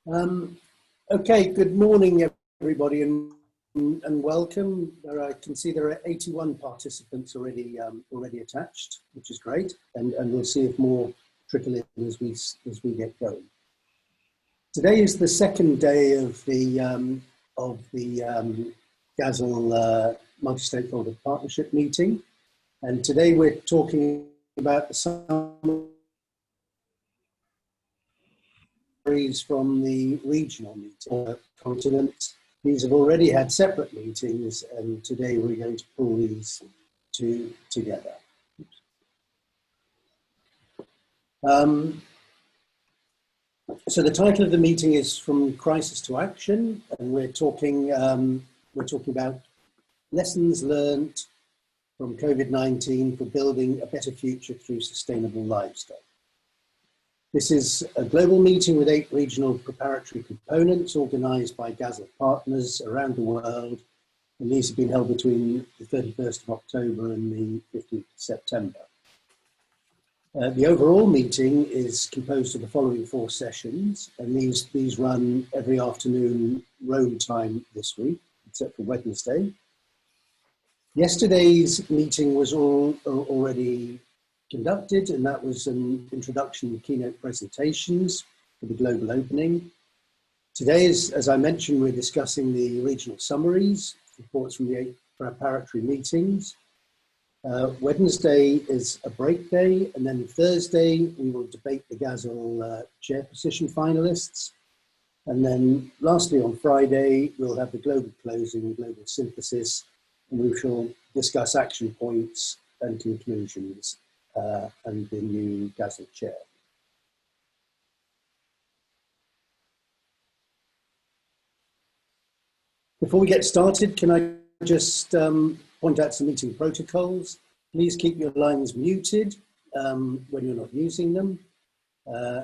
Um, okay, good morning, everybody, and welcome. I can see there are 81 participants already attached, which is great, and we'll see if more trickle in as we get going. Today is the second day of the GASL multi-stakeholder partnership meeting, and today we're talking about the summaries from the regional meeting continents. These have already had separate meetings, and today we're going to pull these two together. So the title of the meeting is From Crisis to Action, and we're talking about lessons learned from COVID-19 for building a better future through sustainable livestock. This is a global meeting with 8 regional preparatory components organised by GASL partners around the world, and these have been held between the 31st of October and the 15th of September. The overall meeting is composed of the following 4 sessions, and these run every afternoon Rome time this week, except for Wednesday. Yesterday's meeting was already conducted, and that was an introduction and keynote presentations for the global opening. Today, as I mentioned, we're discussing the regional summaries, reports from the 8 preparatory meetings. Wednesday is a break day, and then Thursday we will debate the GASL chair position finalists. And then lastly on Friday, we'll have the global closing, global synthesis, and we shall discuss action points and conclusions and the new GASL chair. Before we get started, can I just point out some meeting protocols? Please keep your lines muted when you're not using them.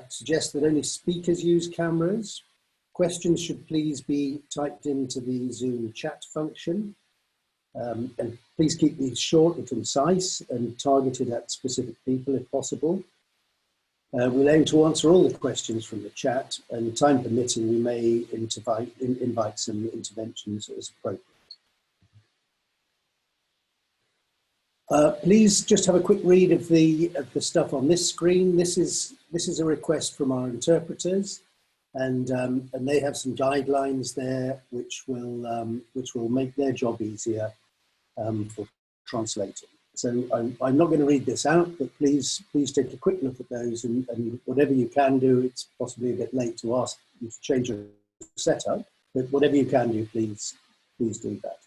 Suggest that only speakers use cameras. Questions should please be typed into the Zoom chat function. And please keep these short and concise and targeted at specific people if possible. We'll aim to answer all the questions from the chat, and time permitting, we may invite some interventions as appropriate. Please just have a quick read of the stuff on this screen. This is a request from our interpreters, and they have some guidelines there which will make their job easier for translating. So I'm not going to read this out, but please take a quick look at those, and whatever you can do. It's possibly a bit late to ask you to change your setup, but whatever you can do, please do that.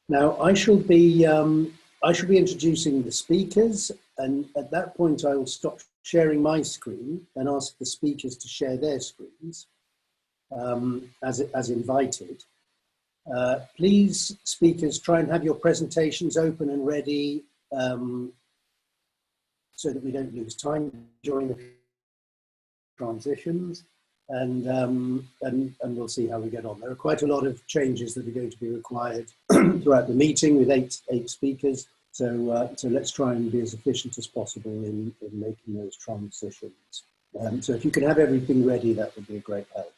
Now I shall be introducing the speakers, and at that point I will stop sharing my screen and ask the speakers to share their screens as invited. Please, speakers, try and have your presentations open and ready so that we don't lose time during the transitions, and we'll see how we get on. There are quite a lot of changes that are going to be required throughout the meeting with eight speakers, so let's try and be as efficient as possible in making those transitions. So if you can have everything ready, that would be a great help.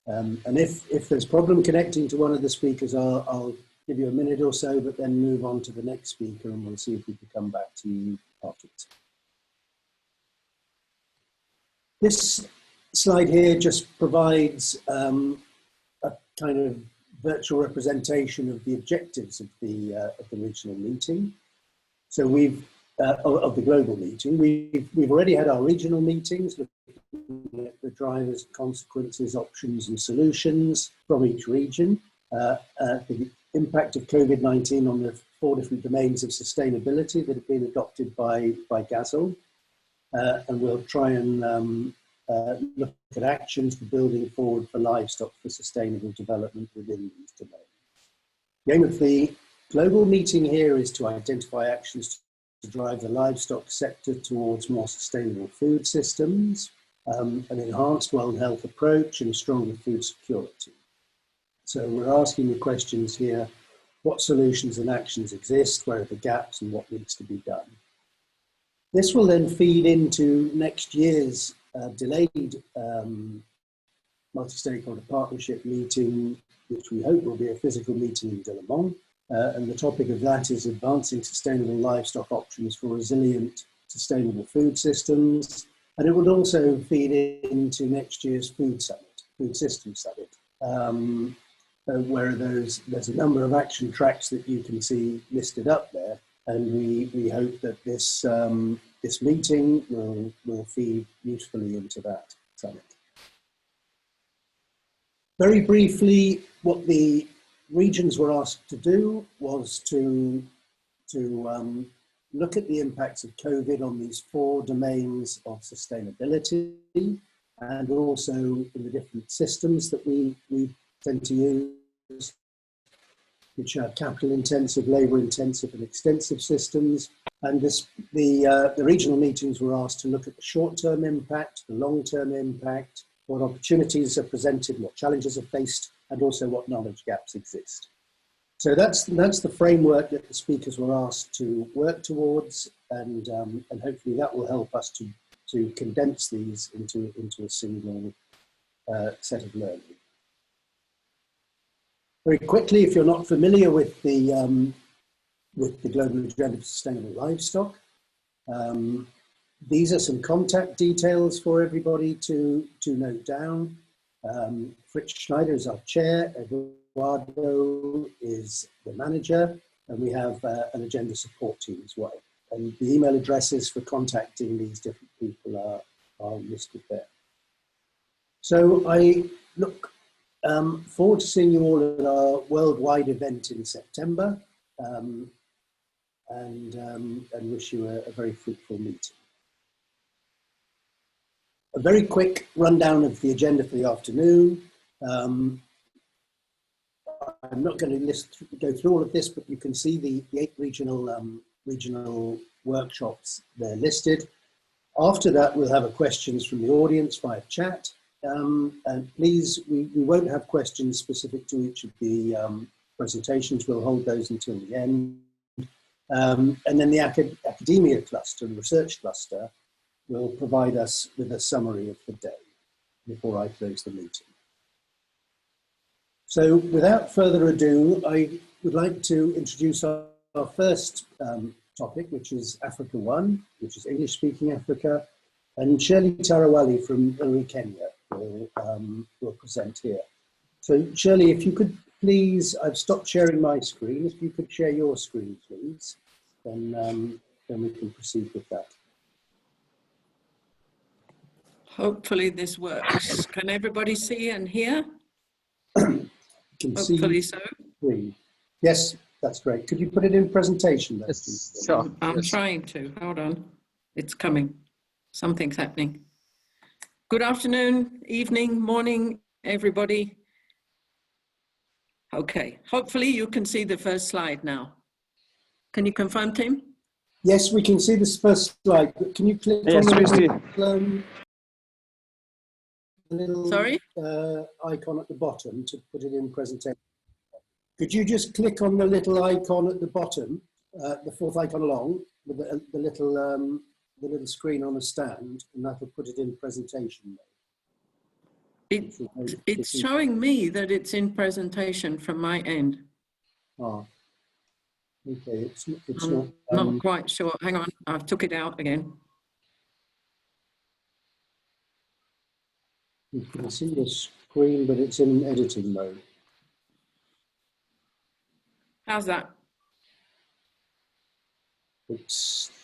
And if there's a problem connecting to one of the speakers, I'll give you a minute or so, but then move on to the next speaker, and we'll see if we can come back to you afterwards. This slide here just provides a kind of virtual representation of the objectives of the regional meeting. So of the global meeting, we've already had our regional meetings, looking at the drivers, consequences, options and solutions from each region, the impact of COVID-19 on the 4 different domains of sustainability that have been adopted by GASL, and we'll try and look at actions for building forward for livestock for sustainable development within these domains. The aim of the global meeting here is to identify actions to drive the livestock sector towards more sustainable food systems, an enhanced World Health approach, and stronger food security. So we're asking the questions here: what solutions and actions exist, where are the gaps, and what needs to be done? This will then feed into next year's delayed multi-stakeholder partnership meeting, which we hope will be a physical meeting in Dillamong. And the topic of that is advancing sustainable livestock options for resilient, sustainable food systems. And it would also feed into next year's food systems summit, where there's a number of action tracks that you can see listed up there. And we hope that this, this meeting will feed usefully into that summit. Very briefly, what the regions were asked to do was to look at the impacts of COVID on these 4 domains of sustainability, and also in the different systems that we tend to use, which are capital intensive, labour intensive and extensive systems. And the regional meetings were asked to look at the short-term impact, the long-term impact, what opportunities are presented, what challenges are faced, and also what knowledge gaps exist. So that's the framework that the speakers were asked to work towards, and hopefully that will help us to condense these into a single set of learning. Very quickly, if you're not familiar with the Global Agenda for Sustainable Livestock, these are some contact details for everybody to note down. Fritz Schneider is our chair, Eduardo is the manager, and we have an agenda support team as well. And the email addresses for contacting these different people are listed there. So I look forward to seeing you all at our worldwide event in September, and wish you a very fruitful meeting. A very quick rundown of the agenda for the afternoon. I'm not going to go through all of this, but you can see the 8 regional workshops there listed. After that, we'll have questions from the audience via chat. And please, we won't have questions specific to each of the presentations. We'll hold those until the end. And then the academia cluster, the research cluster, will provide us with a summary of the day before I close the meeting. So without further ado, I would like to introduce our first topic, which is Africa 1, which is English-speaking Africa, and Shirley Tarawali from Kenya will present here. So Shirley, if you could please, I've stopped sharing my screen. If you could share your screen, please, then we can proceed with that. Hopefully this works. Can everybody see and hear? Hopefully so. Yes, that's great. Could you put it in presentation? Yes, sure. I'm trying to. Hold on. It's coming. Something's happening. Good afternoon, evening, morning, everybody. Okay. Hopefully you can see the first slide now. Can you confirm, Tim? Yes, we can see this first slide. But can you click on the little icon at the bottom to put it in presentation? Could you just click on the little icon at the bottom, the 4th icon along, with the little screen on a stand, and that'll put it in presentation mode. It's showing me that it's in presentation from my end. Ah, okay. It's not quite sure. Hang on, I took it out again. You can see the screen, but it's in editing mode. How's that?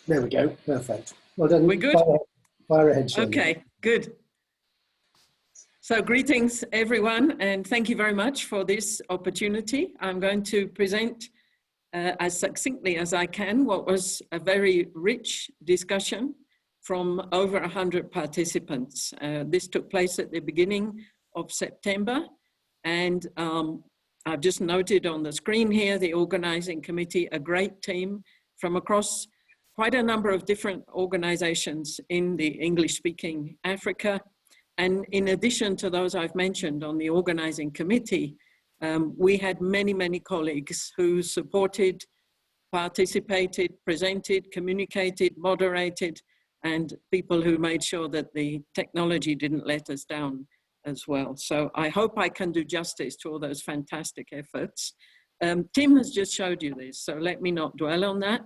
There we go. Perfect. Well done. We're good? Fire ahead, Shirley. Okay, good. So greetings, everyone, and thank you very much for this opportunity. I'm going to present as succinctly as I can what was a very rich discussion from over 100 participants. This took place at the beginning of September, and I've just noted on the screen here, the organizing committee, a great team from across quite a number of different organizations in the English-speaking Africa. And in addition to those I've mentioned on the organizing committee, we had many, many colleagues who supported, participated, presented, communicated, moderated, and people who made sure that the technology didn't let us down as well. So I hope I can do justice to all those fantastic efforts. Tim has just showed you this, so let me not dwell on that.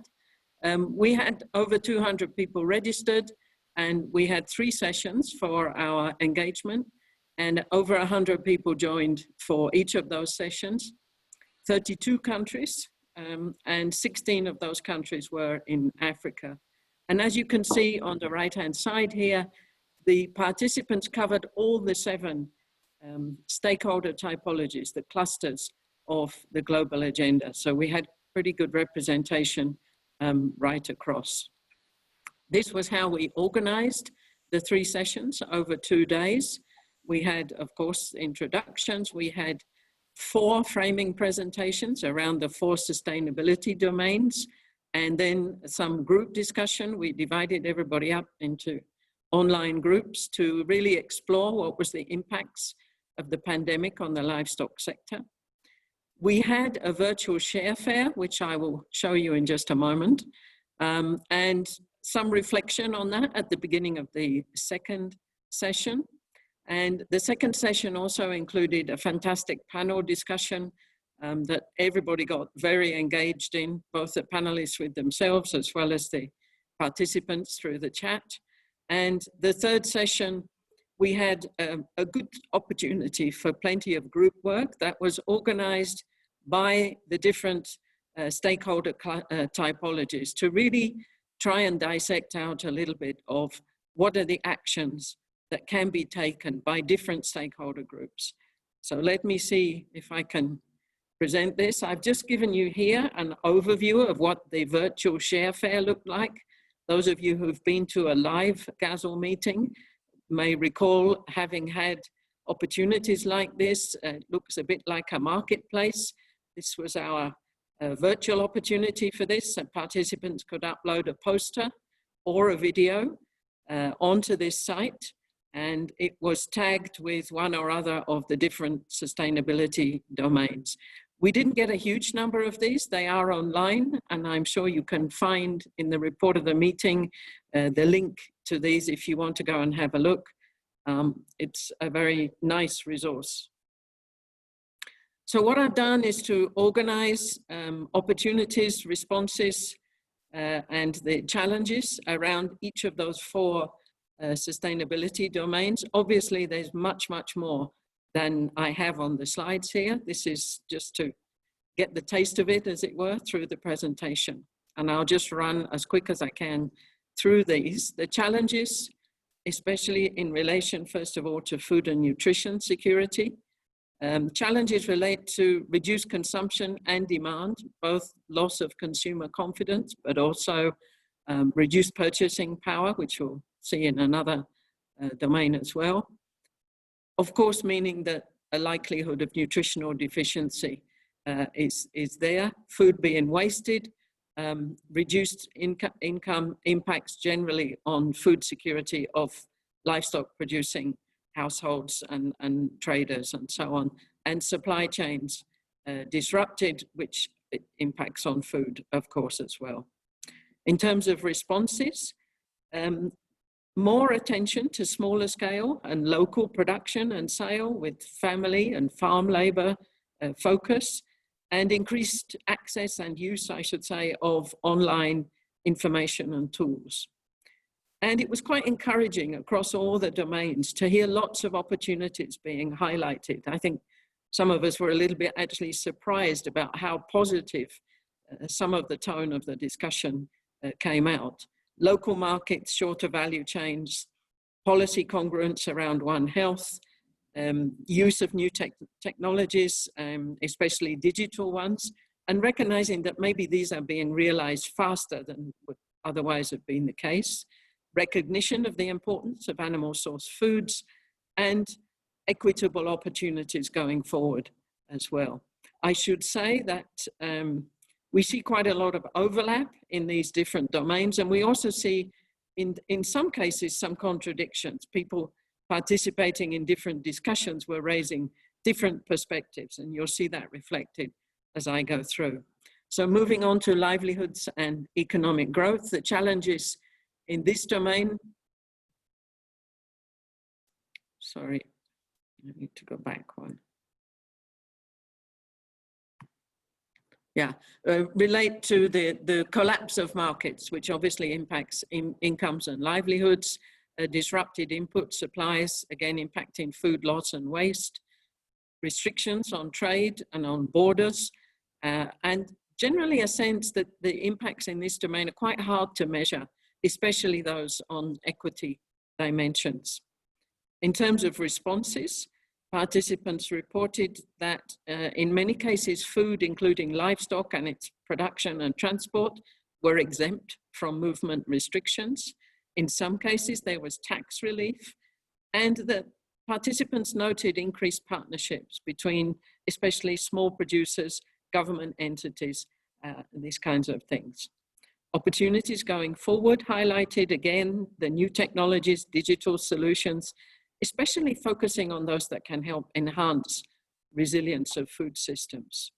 We had over 200 people registered, and we had 3 sessions for our engagement, and over 100 people joined for each of those sessions. 32 countries, and 16 of those countries were in Africa. And as you can see on the right-hand side here, the participants covered all the 7 stakeholder typologies, the clusters of the global agenda. So we had pretty good representation right across. This was how we organized the 3 sessions over 2 days. We had, of course, introductions. We had 4 framing presentations around the 4 sustainability domains, and then some group discussion. We divided everybody up into online groups to really explore what was the impacts of the pandemic on the livestock sector. We had a virtual share fair, which I will show you in just a moment, and some reflection on that at the beginning of the 2nd session. And the 2nd session also included a fantastic panel discussion that everybody got very engaged in, both the panelists with themselves as well as the participants through the chat. And the 3rd session, we had a good opportunity for plenty of group work that was organized by the different stakeholder typologies to really try and dissect out a little bit of what are the actions that can be taken by different stakeholder groups. So let me see if I can present this. I've just given you here an overview of what the virtual share fair looked like. Those of you who've been to a live GASL meeting may recall having had opportunities like this. It looks a bit like a marketplace. This was our virtual opportunity for this. So participants could upload a poster or a video onto this site, and it was tagged with one or other of the different sustainability domains. We didn't get a huge number of these. They are online, and I'm sure you can find in the report of the meeting the link to these if you want to go and have a look. It's a very nice resource. So what I've done is to organize opportunities, responses, and the challenges around each of those 4 sustainability domains. Obviously, there's much, much more than I have on the slides here. This is just to get the taste of it, as it were, through the presentation. And I'll just run as quick as I can through these. The challenges, especially in relation, first of all, to food and nutrition security. Challenges relate to reduced consumption and demand, both loss of consumer confidence, but also reduced purchasing power, which we'll see in another domain as well. Of course, meaning that a likelihood of nutritional deficiency is there, food being wasted, reduced income impacts generally on food security of livestock producing households and traders and so on, and supply chains disrupted, which impacts on food, of course, as well. In terms of responses, more attention to smaller scale and local production and sale with family and farm labor focus, and increased access and use, I should say, of online information and tools. And it was quite encouraging across all the domains to hear lots of opportunities being highlighted. I think some of us were a little bit actually surprised about how positive some of the tone of the discussion came out. Local markets, shorter value chains, policy congruence around One Health, use of new technologies, especially digital ones, and recognizing that maybe these are being realized faster than would otherwise have been the case. Recognition of the importance of animal source foods, and equitable opportunities going forward as well. I should say that we see quite a lot of overlap in these different domains, and we also see in some cases some contradictions. People participating in different discussions were raising different perspectives, and you'll see that reflected as I go through. So moving on to livelihoods and economic growth, the challenges in this domain, sorry, I need to go back one. Yeah, relate to the collapse of markets, which obviously impacts incomes and livelihoods, disrupted input supplies, again impacting food loss and waste, restrictions on trade and on borders, and generally a sense that the impacts in this domain are quite hard to measure, especially those on equity dimensions. In terms of responses, participants reported that in many cases, food, including livestock and its production and transport, were exempt from movement restrictions. In some cases, there was tax relief, and the participants noted increased partnerships between especially small producers, government entities, these kinds of things. Opportunities going forward highlighted again the new technologies, digital solutions, especially focusing on those that can help enhance resilience of food systems.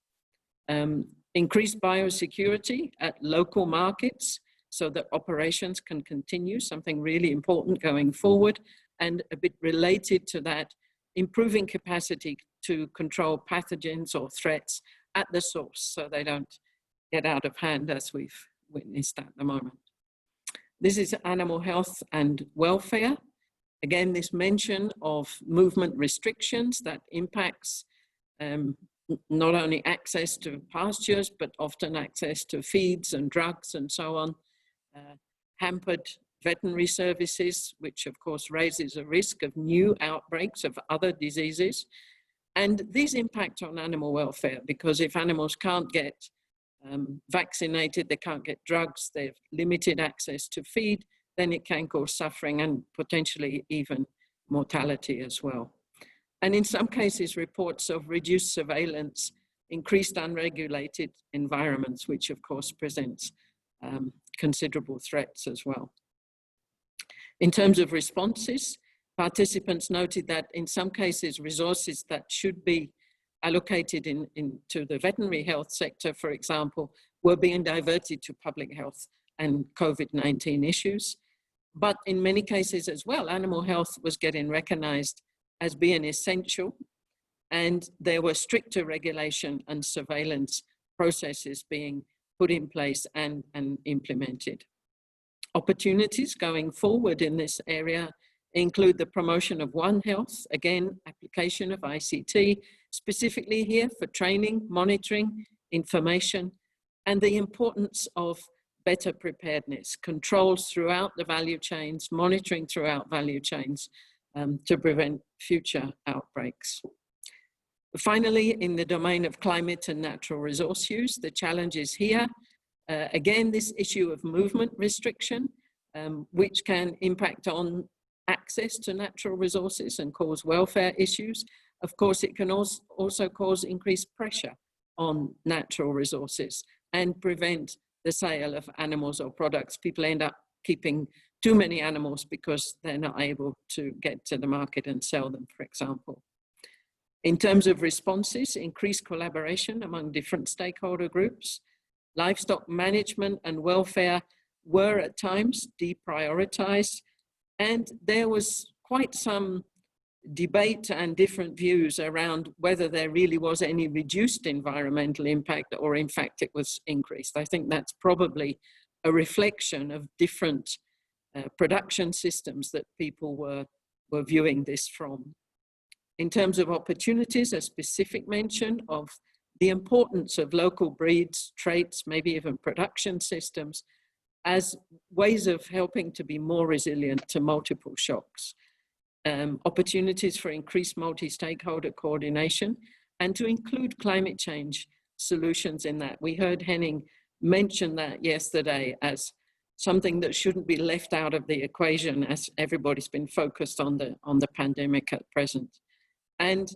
Increased biosecurity at local markets so that operations can continue, something really important going forward, and a bit related to that, improving capacity to control pathogens or threats at the source so they don't get out of hand as we've witnessed at the moment. This is animal health and welfare. Again, this mention of movement restrictions that impacts not only access to pastures, but often access to feeds and drugs and so on, hampered veterinary services, which of course raises a risk of new outbreaks of other diseases. And these impact on animal welfare, because if animals can't get vaccinated, they can't get drugs, they have limited access to feed, then it can cause suffering and potentially even mortality as well. And in some cases, reports of reduced surveillance, increased unregulated environments, which of course presents considerable threats as well. In terms of responses, participants noted that in some cases, resources that should be allocated into the veterinary health sector, for example, were being diverted to public health and COVID-19 issues. But in many cases as well, animal health was getting recognized as being essential, and there were stricter regulation and surveillance processes being put in place and implemented. Opportunities going forward in this area include the promotion of One Health, again, application of ICT, specifically here for training, monitoring, information, and the importance of better preparedness, controls throughout the value chains, monitoring throughout value chains to prevent future outbreaks. Finally, in the domain of climate and natural resource use, the challenges here, again, this issue of movement restriction, which can impact on access to natural resources and cause welfare issues. Of course, it can also cause increased pressure on natural resources and prevent the sale of animals or products. People end up keeping too many animals because they're not able to get to the market and sell them, for example. In terms of responses, increased collaboration among different stakeholder groups. Livestock management and welfare were at times deprioritized, and there was quite some debate and different views around whether there really was any reduced environmental impact or in fact it was increased. I think that's probably a reflection of different production systems that people were viewing this from. In terms of opportunities, a specific mention of the importance of local breeds, traits, maybe even production systems as ways of helping to be more resilient to multiple shocks. Opportunities for increased multi-stakeholder coordination and to include climate change solutions in that. We heard Henning mention that yesterday as something that shouldn't be left out of the equation as everybody's been focused on the pandemic at present. And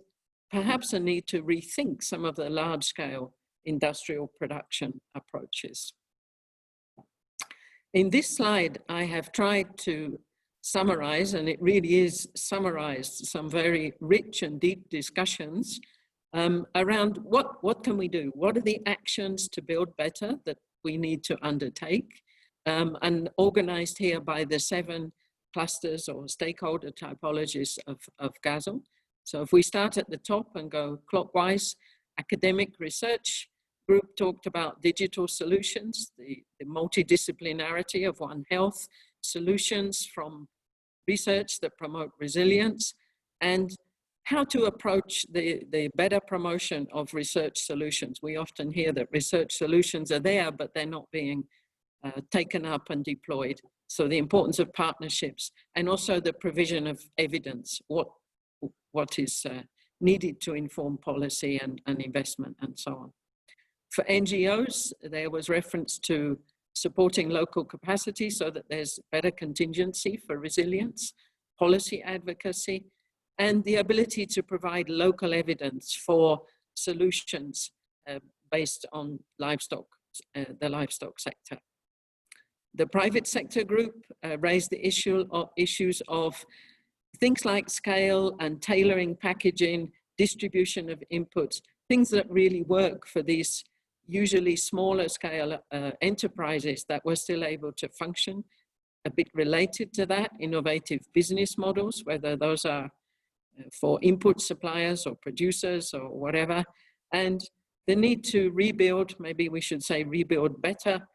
perhaps a need to rethink some of the large-scale industrial production approaches. In this slide, I have tried to summarize, and it really is summarized, some very rich and deep discussions around what can we do? What are the actions to build better that we need to undertake? And organized here by the 7 clusters or stakeholder typologies of GASL. So if we start at the top and go clockwise, academic research group talked about digital solutions, the multidisciplinarity of One Health, solutions from research that promote resilience, and how to approach the better promotion of research solutions. We often hear that research solutions are there, but they're not being taken up and deployed. So the importance of partnerships and also the provision of evidence, what is needed to inform policy and investment and so on. For NGOs, there was reference to supporting local capacity so that there's better contingency for resilience, policy advocacy, and the ability to provide local evidence for solutions based on livestock, the livestock sector. The private sector group raised the issues of things like scale and tailoring, packaging, distribution of inputs, things that really work for these usually smaller scale enterprises that were still able to function. A bit related to that, innovative business models, whether those are for input suppliers or producers or whatever, and the need to rebuild, maybe we should say rebuild better,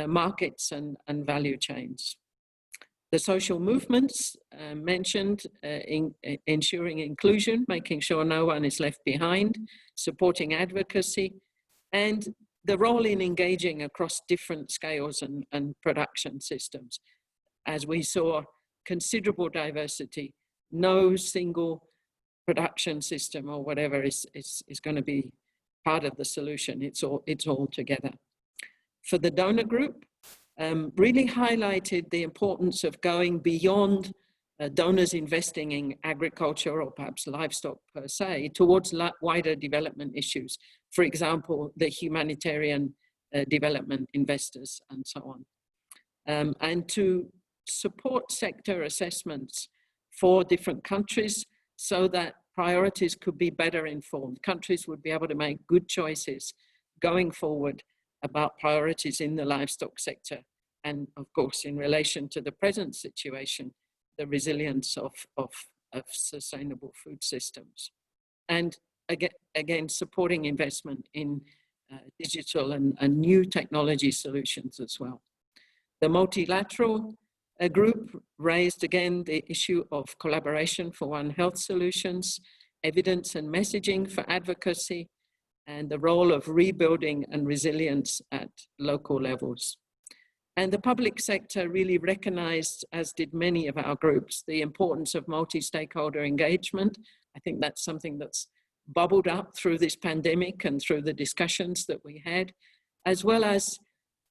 markets and value chains. The social movements mentioned ensuring inclusion, making sure no one is left behind, supporting advocacy, and the role in engaging across different scales and production systems. As we saw, considerable diversity, no single production system or whatever is going to be part of the solution. It's all together. For the donor group, really highlighted the importance of going beyond donors investing in agriculture or perhaps livestock per se towards wider development issues. For example, the humanitarian development investors and so on. And to support sector assessments for different countries so that priorities could be better informed. Countries would be able to make good choices going forward about priorities in the livestock sector. And of course, in relation to the present situation, the resilience of sustainable food systems. And again, supporting investment in digital and new technology solutions as well. The multilateral group raised again the issue of collaboration for One Health solutions, evidence and messaging for advocacy, and the role of rebuilding and resilience at local levels. And the public sector really recognized, as did many of our groups, the importance of multi-stakeholder engagement. I think that's something that's bubbled up through this pandemic and through the discussions that we had, as well as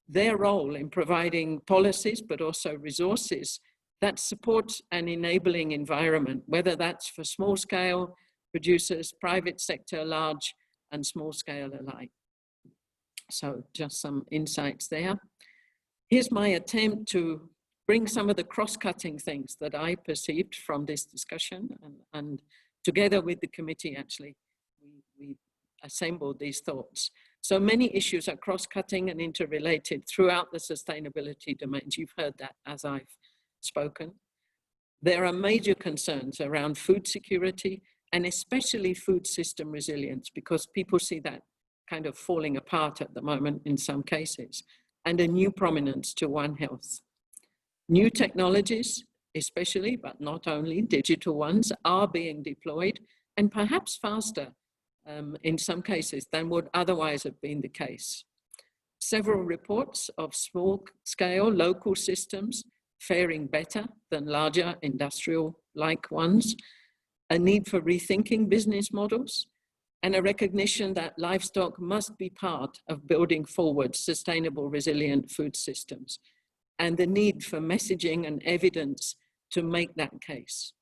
their role in providing policies, but also resources that support an enabling environment, whether that's for small scale producers, private sector, large and small scale alike. So just some insights there. Here's my attempt to bring some of the cross-cutting things that I perceived from this discussion, and together with the committee, actually, we assembled these thoughts. So many issues are cross-cutting and interrelated throughout the sustainability domains. You've heard that as I've spoken. There are major concerns around food security and especially food system resilience, because people see that kind of falling apart at the moment in some cases, and a new prominence to One Health. New technologies, especially, but not only, digital ones, are being deployed, and perhaps faster in some cases than would otherwise have been the case. Several reports of small-scale local systems faring better than larger industrial-like ones, a need for rethinking business models, and a recognition that livestock must be part of building forward sustainable, resilient food systems, and the need for messaging and evidence to make that case.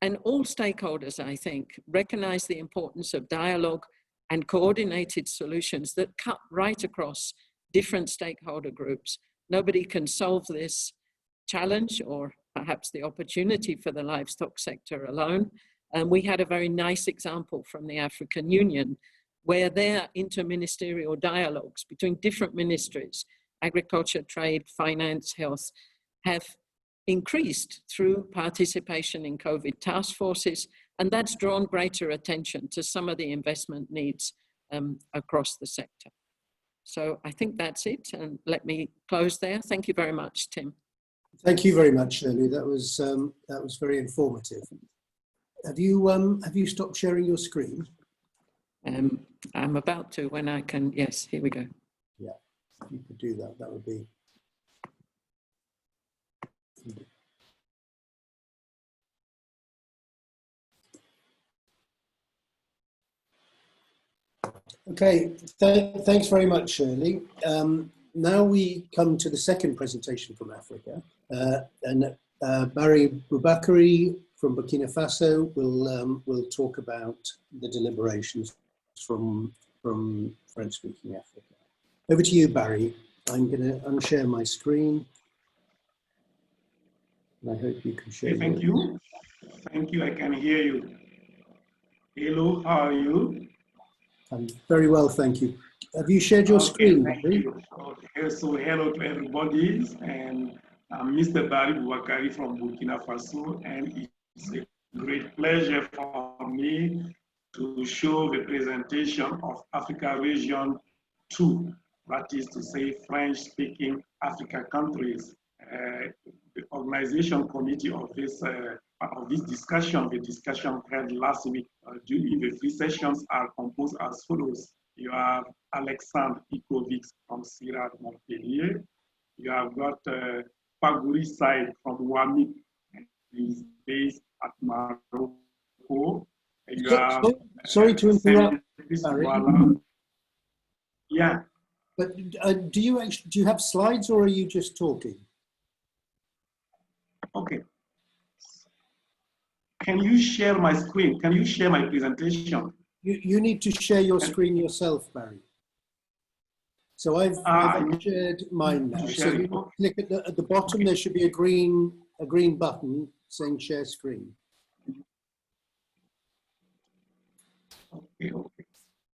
And all stakeholders, I think, recognize the importance of dialogue and coordinated solutions that cut right across different stakeholder groups. Nobody can solve this challenge or perhaps the opportunity for the livestock sector alone. And we had a very nice example from the African Union, where their interministerial dialogues between different ministries, agriculture, trade, finance, health, have increased through participation in COVID task forces, And that's drawn greater attention to some of the investment needs across the sector. So I think that's it, and let me close there. Thank you very much, Tim. Thank you very much, Shirley. That was very informative. Have you stopped sharing your screen? I'm about to when I can. Yes, here we go. Yeah, if you could do that, that would be. Okay, thanks very much, Shirley. Now we come to the second presentation from Africa, and Barry Boubakary from Burkina Faso will talk about the deliberations from French-speaking Africa. Over to you, Barry. I'm going to unshare my screen, and I hope you can share. Thank you. Thank you. I can hear you. Hello, how are you? I'm very well, thank you. Have you shared your screen, Barry? Okay, so hello to everybody, and I'm Mr. Barry Boubakary from Burkina Faso, and it's a great pleasure for me to show the presentation of Africa Region 2, that is to say French-speaking Africa countries. The organization committee of this discussion, the discussion held last week during the three sessions are composed as follows. You have Alexandre Ikovic from Sirat Montpellier. You have got Paguri Said from Wami, and he's based at Morocco. You have, sorry to interrupt, Barry. Yeah. But do you have slides, or are you just talking? Okay. Can you share my screen? Can you share my presentation? You need to share your screen yourself, Barry. So I've shared mine now. So you click at the bottom. Okay. There should be a green button saying share screen. Okay. Okay.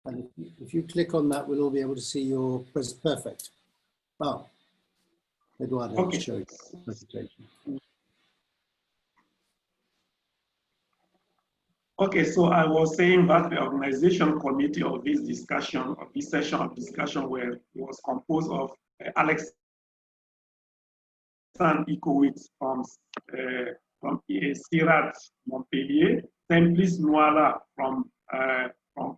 And if you click on that, we'll all be able to see your perfect. Oh, Eduardo, okay. Show the presentation. Okay, so I was saying that the organization committee of this discussion, of this session of discussion, was composed of Alexandre Ikovic from Sirat Montpellier, Templice Noala from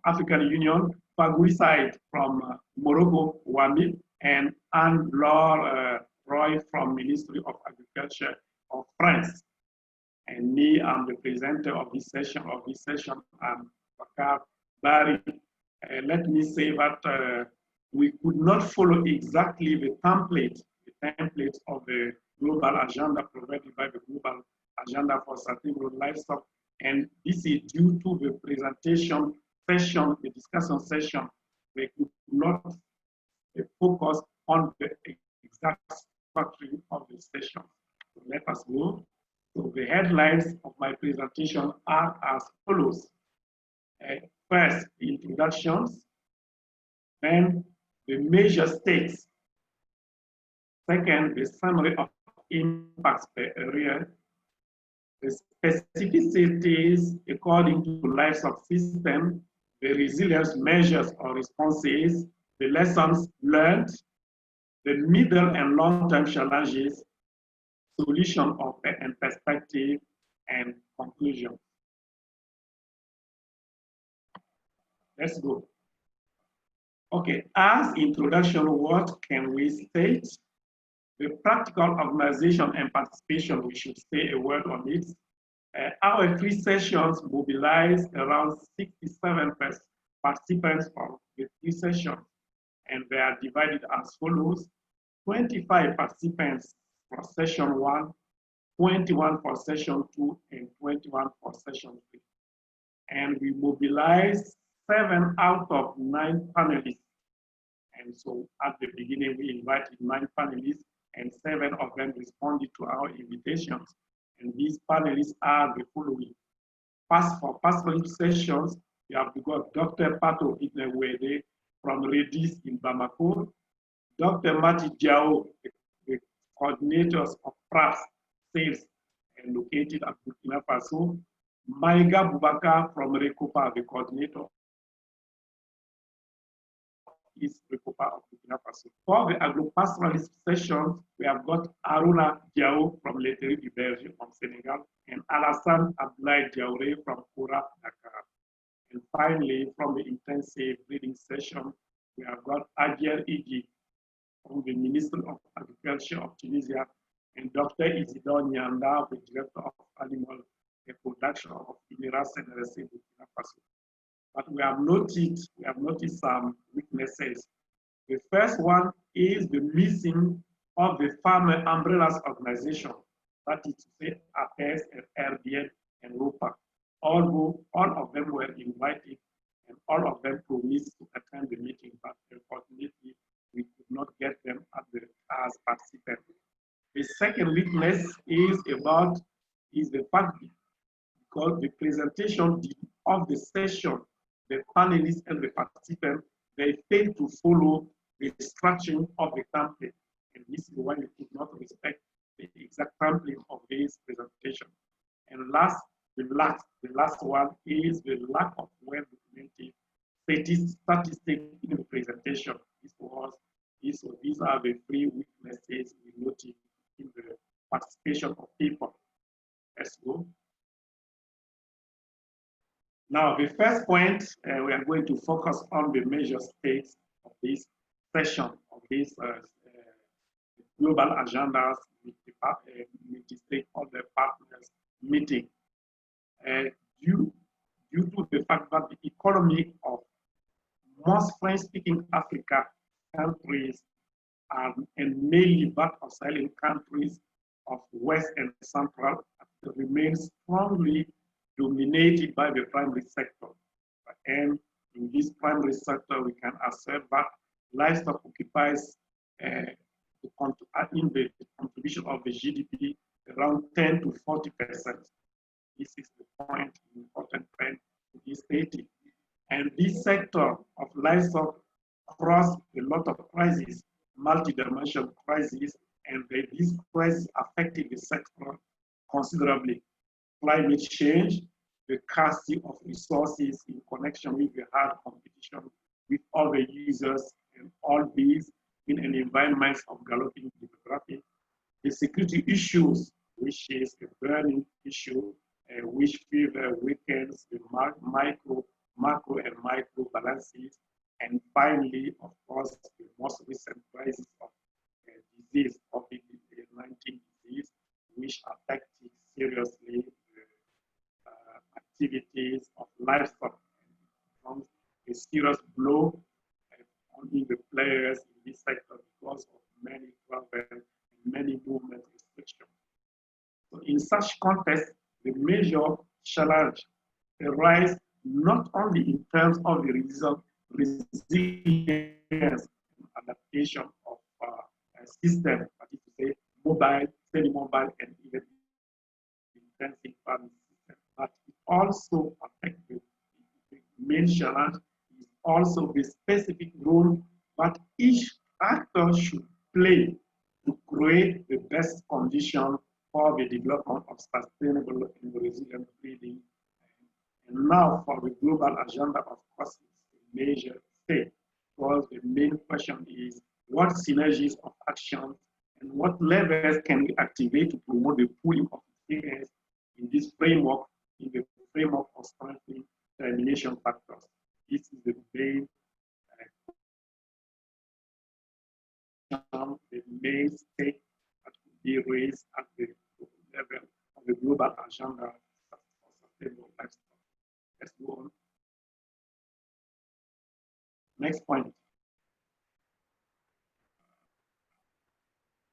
African Union, Paguri Said from Morocco, Wami, and Anne-Laure Roy from Ministry of Agriculture of France. And me, I'm the presenter of this session. I'm Bakar Barry. Let me say that we could not follow exactly the template of the global agenda provided by the Global Agenda for Sustainable Livestock. And this is due to the presentation session, the discussion session. We could not focus on the exact structure of the session. So let us go. So the headlines of my presentation are as follows. First, the introductions, then the major stakes. Second, the summary of impacts per area, the specificities according to livestock system, the resilience measures or responses, the lessons learned, the middle and long-term challenges, solution of and perspective, and conclusion. Let's go. Okay, as introduction, what can we state? The practical organization and participation, we should say a word on it. Our three sessions mobilized around 67 participants for the three sessions, and they are divided as follows. 25 participants for session 1, 21 for session 2, and 21 for session 3. And we mobilized 7 out of 9 panelists. And so at the beginning, we invited 9 panelists, and 7 of them responded to our invitations. And these panelists are the following. For past sessions, we have got Dr. Pato Itnewede from Redis in Bamako, Dr. Mati Diao, the coordinators of PRAS sales and located at Burkina Faso, Maiga Bubaka from Recopa, the coordinator, is Recopa of Burkina Faso. For the agro-pastoralist sessions, we have got Aruna Diao from Laiterie du Berger from Senegal, and Alassane Abdoulaye Diaouré from Koura, Dakar. And finally, from the intensive breeding session, we have got Adjer Igi from the Ministry of Agriculture of Tunisia, and Dr. Isidore Nyanda, the Director of Animal Production of INERA CNRC Burkina Faso. But we have noticed some weaknesses. The first one is the missing of the farmer umbrellas organization, that is to say APS and RDN and ROPA. Although all of them were invited and all of them promised to attend the meeting, but unfortunately we could not get them as participants. The second weakness is the fact because the presentation of the session, the panelists and the participants, they failed to follow the structure of the template. And this is why we could not respect the exact template of this presentation. And the last one is the lack of well-documented statistics in the presentation. These are the three weaknesses we noted in the participation of people. Let's go. Now, the first point, we are going to focus on the major states of this session, of this global agendas with the stakeholder partners meeting. Due to the fact that the economy of most French-speaking Africa countries and mainly that of Sahel countries of West and Central remains strongly dominated by the primary sector. And in this primary sector, we can assert that livestock occupies in the contribution of the GDP around 10 to 40%. This is the point, important trend to be stated. And this sector of livestock crossed a lot of crises, multidimensional crises, and these crises affected the sector considerably. Climate change, the scarcity of resources in connection with the hard competition with other users, and all these in an environment of galloping demography. The security issues, which is a burning issue, which further weakens the macro and micro balances. And finally, of course, the most recent crisis of disease, COVID-19 disease, which affected seriously the activities of livestock, and a serious blow on the players in this sector because of many travel and many movement restrictions. So in such context, the major challenge arises not only in terms of the resilience and adaptation of a system, but to say mobile, semi-mobile, and even intensive farming system, but it also affects the main challenge is also the specific role that each actor should play to create the best condition for the development of sustainable and resilient breeding. And now for the global agenda, of course, is a major stake, because the main question is what synergies of action and what levers can we activate to promote the pooling of experience in this framework, in the framework of strengthening termination factors. This is the main stake that could be raised at the level of the global agenda for sustainable livestock. Let's go on. Next point.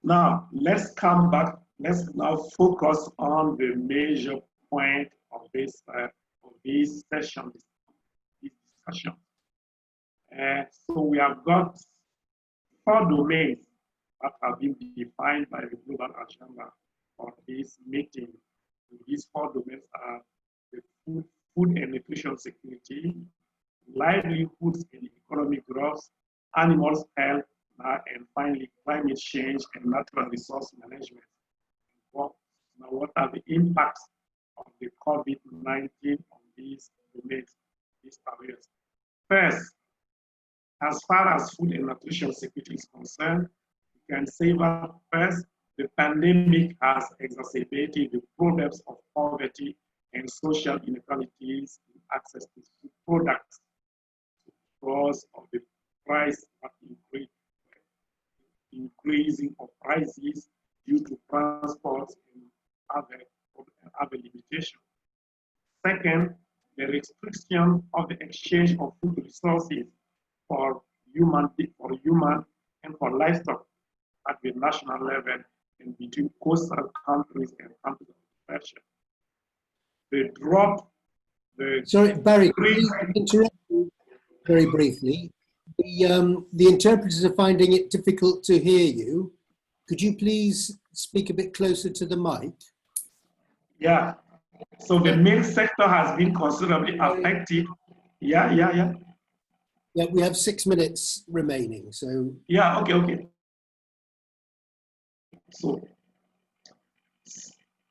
Now, let's come back. Let's now focus on the major point of this session, this discussion. So we have got 4 domains that have been defined by the global agenda for this meeting. These 4 domains are the food and nutrition security, livelihoods and economic growth, animals health, and finally climate change and natural resource management. Now, what are the impacts of the COVID-19 on these domains, these areas. First, as far as food and nutrition security is concerned, we can say that first, the pandemic has exacerbated the problems of poverty and social inequalities in access to food products because of the price that increasing of prices due to transport and other limitations. Second, the restriction of the exchange of food resources for human and for livestock at the national level and between coastal countries and countries of pressure. The drop, Sorry, Barry, please interrupt you very briefly. The interpreters are finding it difficult to hear you. Could you please speak a bit closer to the mic? Yeah. So the milk sector has been considerably affected. Yeah, we have 6 minutes remaining, so. Yeah, okay.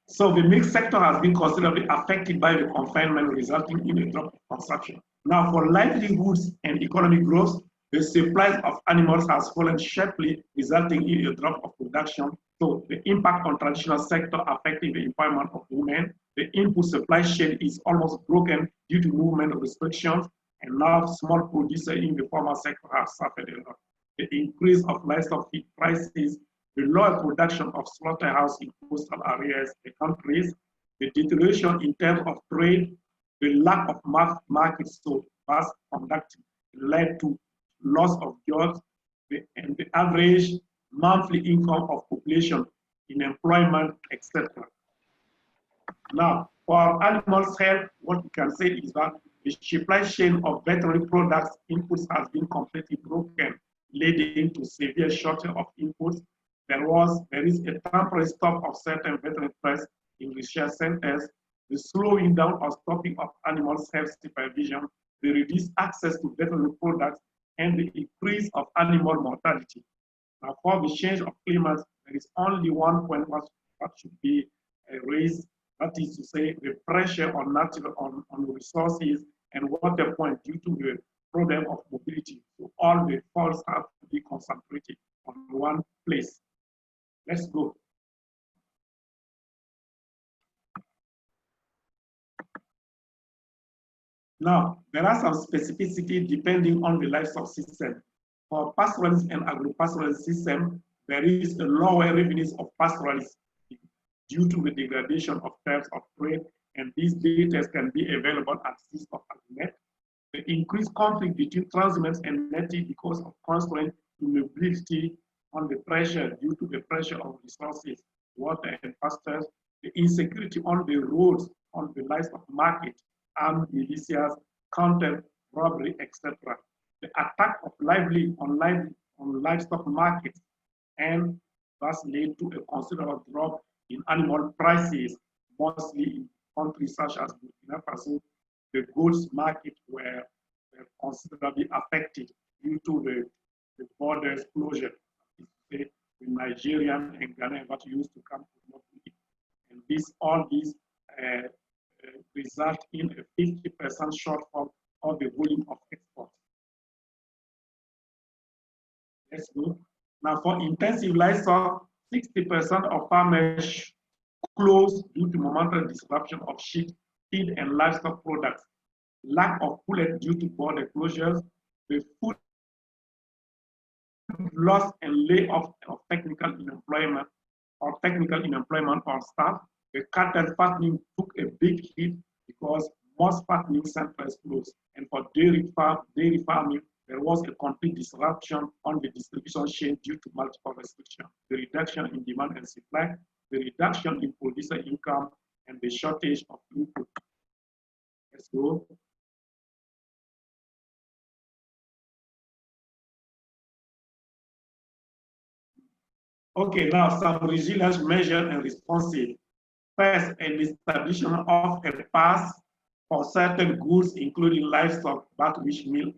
So the milk sector has been considerably affected by the confinement, resulting in a drop of consumption. Now, for livelihoods and economic growth, the supply of animals has fallen sharply, resulting in a drop of production. So the impact on traditional sector affecting the employment of women. The input supply chain is almost broken due to movement restrictions, and now small producers in the formal sector have suffered a lot. The increase of livestock feed prices, the lower production of slaughterhouse in coastal areas, the countries, the deterioration in terms of trade, the lack of markets so fast conducting led to loss of jobs, and the average monthly income of population in employment, etc. Now, for animals' health, what we can say is that the supply chain of veterinary products inputs has been completely broken, leading to severe shortage of inputs. There is a temporary stop of certain veterinary tests in research centers, the slowing down or stopping of animals' health supervision, the reduced access to veterinary products, and the increase of animal mortality. Now, for the change of climate, there is only one point that should be raised, that is to say, the pressure on resources and water point due to the problem of mobility. So all the faults have to be concentrated on one place. Let's go. Now, there are some specificity depending on the livestock system. For pastoralist and agro-pastoralist system, there is a lower revenues of pastoralists due to the degradation of terms of trade, and these data can be available at CIS of AgriNet. The increased conflict between transhumans and native because of constraint to mobility on the pressure due to the pressure of resources, water and pastures, the insecurity on the roads, on the livestock market, armed militias, counter robbery, etc. The attack of on livestock markets, and thus led to a considerable drop in animal prices, mostly in countries such as Burkina Faso. The goods market were considerably affected due to the borders closure. The Nigerian and Ghanaian that used to come to North Africa. And all these result in a 50% shortfall of the volume of export. Let's go. Now for intensive livestock, 60% of farmers close due to momentary disruption of sheep, feed, and livestock products. Lack of pullet due to border closures, the food loss and layoff of technical unemployment on staff. The cattle fattening took a big hit because most fattening centers closed. And for dairy farming, there was a complete disruption on the distribution chain due to multiple restrictions. The reduction in demand and supply, the reduction in producer income, and the shortage of input. Let's go. Okay, now some resilience measures and responses. First, an establishment of a pass for certain goods, including livestock, but which mainly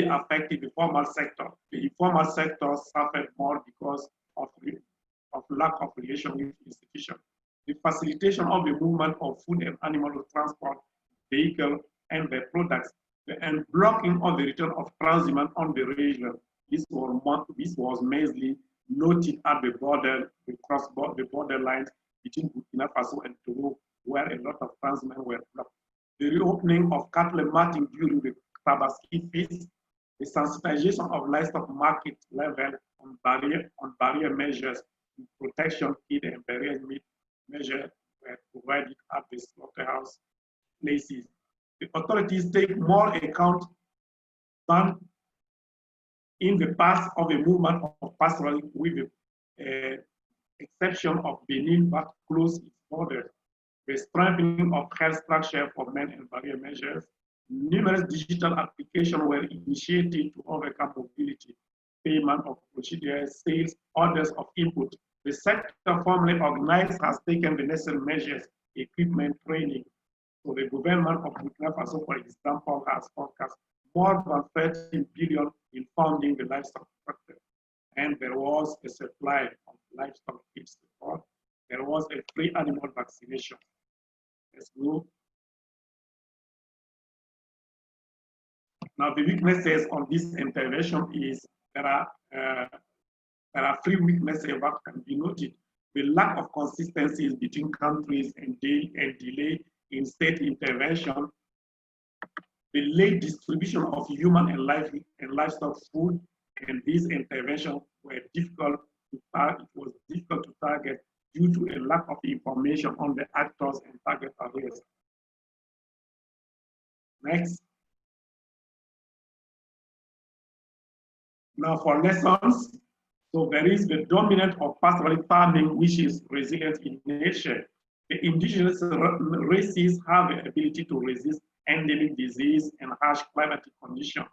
affected the formal sector. The informal sector suffered more because of lack of relation with institutions. the facilitation of the movement of food and animal transport, vehicle, and their products, and blocking of the return of transhumance on the region. This was mainly noted at the border, the border lines between Burkina Faso and Togo, where a lot of transhumance were blocked. The reopening of cattle marting during the Tabaski feast, the sensitization of livestock market level on barrier measures, protection kit and barrier meat measures were provided at the slaughterhouse places. The authorities take more account than in the past of the movement of pastoral, with the exception of Benin, but closed its borders. The strengthening of health structure for men and barrier measures. Numerous digital applications were initiated to overcome mobility, payment of procedures, sales, orders of input. The sector formally organized has taken the necessary measures, equipment, training. So the government of Burkina Faso, for example, has forecast more than 13 billion in funding the livestock sector. And there was a supply of livestock feed support. There was a free animal vaccination. Let's go. Now the weaknesses on this intervention is there are three weaknesses that can be noted. The lack of consistencies between countries and delay in state intervention, the late distribution of human and livestock food, and these interventions were difficult to target. It was difficult to target due to a lack of information on the actors and target areas. Next. Now for lessons, so there is the dominant of pastoral farming, which is resilient in nature. The indigenous races have the ability to resist endemic disease and harsh climatic conditions.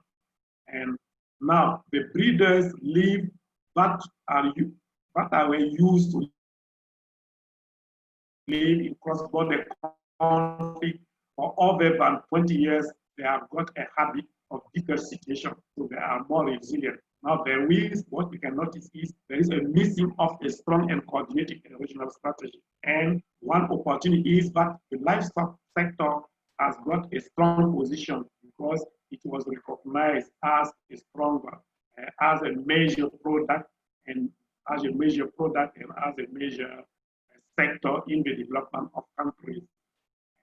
And now the breeders live that are used to live in cross-border conflict for over than 20 years. They have got a habit of difficult situation, so they are more resilient. Now there is, what we can notice is there is a missing of a strong and coordinated regional strategy. And one opportunity is that the livestock sector has got a strong position because it was recognized as a stronger, as a major product and as a major sector in the development of countries.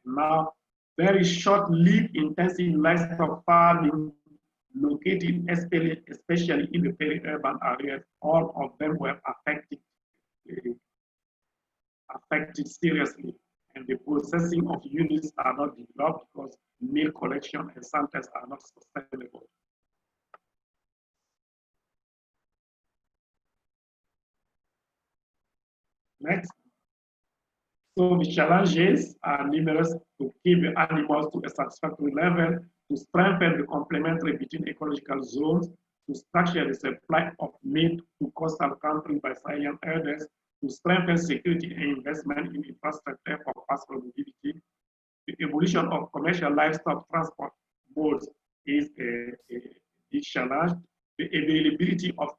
Now, very short-lived intensive livestock farming located especially in the peri-urban areas, all of them were affected seriously. And the processing of units are not developed because milk collection and centers are not sustainable. Next. So the challenges are numerous to keep the animals to a satisfactory level, to strengthen the complementary between ecological zones, to structure the supply of meat to coastal countries by silent herders, to strengthen security and investment in infrastructure for pastoral mobility. The evolution of commercial livestock transport modes is a big challenge. The availability of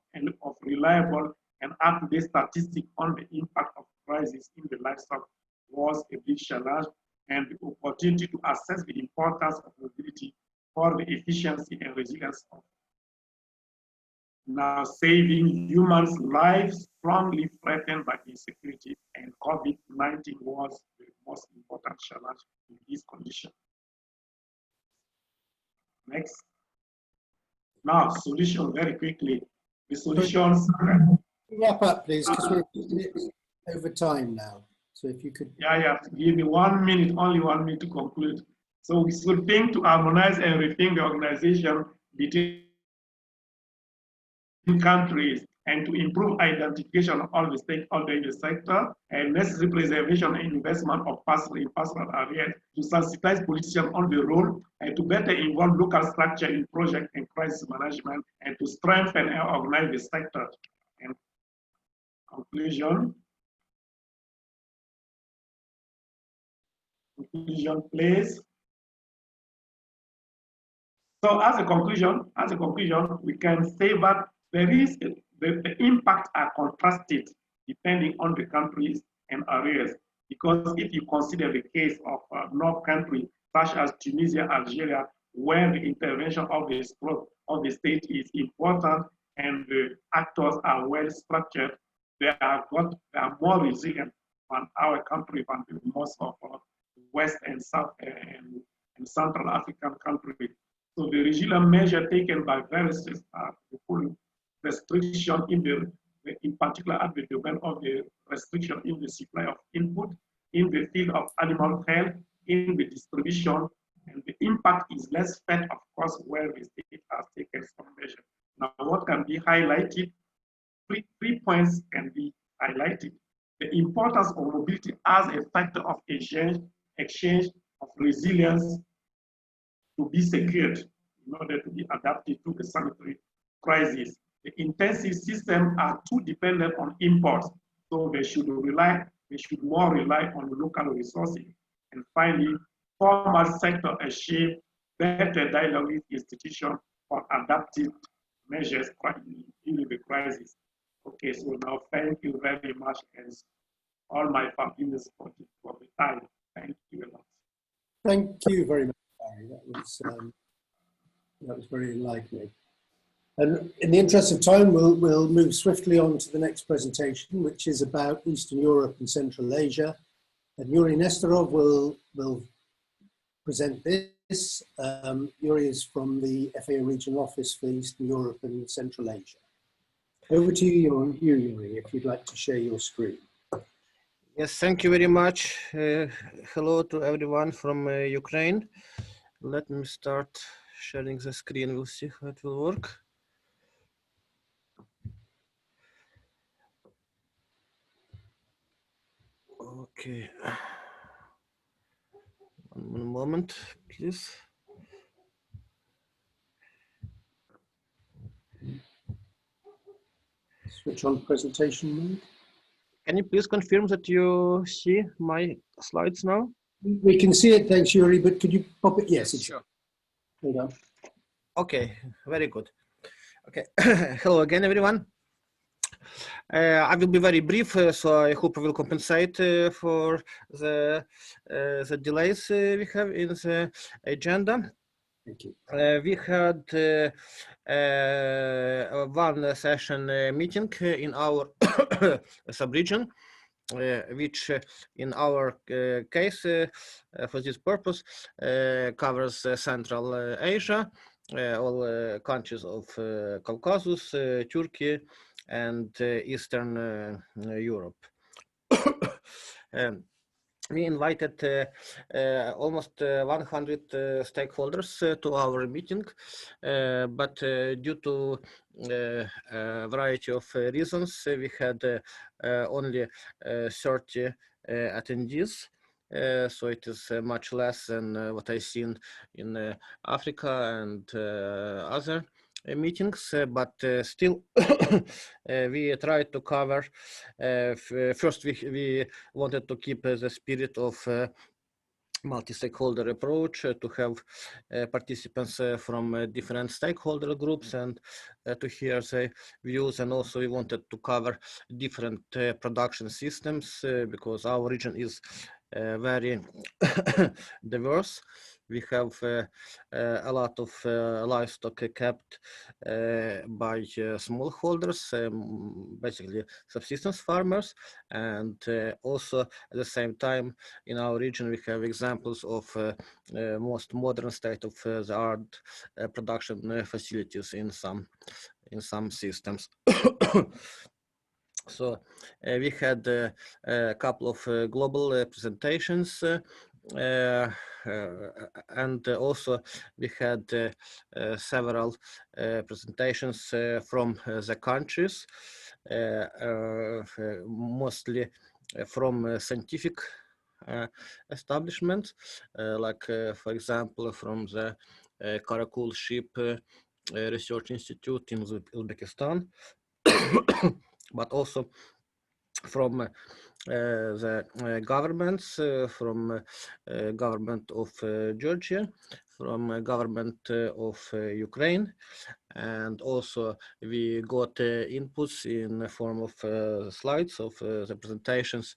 reliable and up-to-date statistics on the impact of crisis in the livestock was a big challenge, and the opportunity to assess the importance of mobility for the efficiency and resilience of now saving humans' lives strongly threatened by insecurity, and COVID-19 was the most important challenge in this condition. Next. Now, solution very quickly. The solutions. Wrap up, please, because we're over time now. So if you could. Yeah, give me 1 minute, only 1 minute to conclude. So we should think to harmonize and rethink the organization between countries and to improve identification of all the stakeholders in the sector and necessary preservation and investment of pastoral areas, to sensitize politicians on the role and to better involve local structure in project and crisis management and to strengthen and organize the sector. And conclusion, please. So as a conclusion, we can say that there is the impacts are contrasted depending on the countries and areas. Because if you consider the case of North countries such as Tunisia, Algeria, where the intervention of the state is important and the actors are well structured, they are more resilient than our country than most of West and South and Central African countries. So the regional measure taken by various restriction in particular at the domain of the restriction in the supply of input, in the field of animal health, in the distribution, and the impact is less felt, of course, where the state has taken some measure. Now, what can be highlighted? Three points can be highlighted. The importance of mobility as a factor of exchange of resilience to be secured in order to be adapted to the sanitary crisis. The intensive systems are too dependent on imports, so they should more rely on local resources. And finally, formal sector achieve better dialogue with institutions for adaptive measures in the crisis. Okay, so now thank you very much as all my families for the time. Thank you a lot. Thank you very much, Barry. That was very enlightening. And in the interest of time, we'll move swiftly on to the next presentation, which is about Eastern Europe and Central Asia. And Yuri Nestorov will present this. Yuri is from the FAO Regional Office for Eastern Europe and Central Asia. Over to you, Yuri, if you'd like to share your screen. Yes, thank you very much. Hello to everyone from Ukraine. Let me start sharing the screen. We'll see how it will work. Okay. One moment, please. Switch on presentation mode. Can you please confirm that you see my slides now? We can see it, thanks, Yuri, but could you pop it? Yes, it's sure. There you go. Okay, very good. Okay, hello again, everyone. I will be very brief, so I hope I will compensate for the delays we have in the agenda. Thank you. We had one session meeting in our sub-region, which in our case, for this purpose, covers Central Asia, all countries of Caucasus, Turkey, and Eastern Europe. We invited almost 100 stakeholders to our meeting, but due to a variety of reasons, we had only 30 attendees. So it is much less than what I've seen in Africa and other meetings, but still we tried to cover. First, we wanted to keep the spirit of multi-stakeholder approach, to have participants from different stakeholder groups and to hear their views. And also we wanted to cover different production systems because our region is very diverse. We have a lot of livestock kept by smallholders, basically subsistence farmers, and also at the same time in our region we have examples of most modern state-of-the-art production facilities in some systems. So we had a couple of global presentations, and also we had several presentations from the countries, mostly from scientific establishments, like for example from the Karakul Ship Research Institute in Uzbekistan, but also from the governments, from government of Georgia, from government of Ukraine, and also we got inputs in the form of slides of the presentations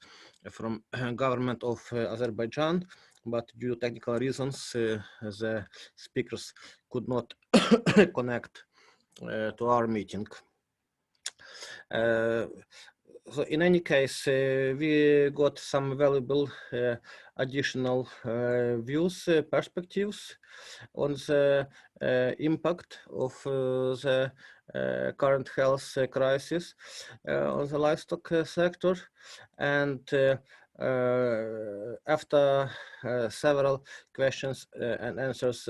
from government of Azerbaijan, but due to technical reasons the speakers could not connect to our meeting. So in any case, we got some valuable additional views, perspectives on the impact of the current health crisis on the livestock sector. And after several questions and answers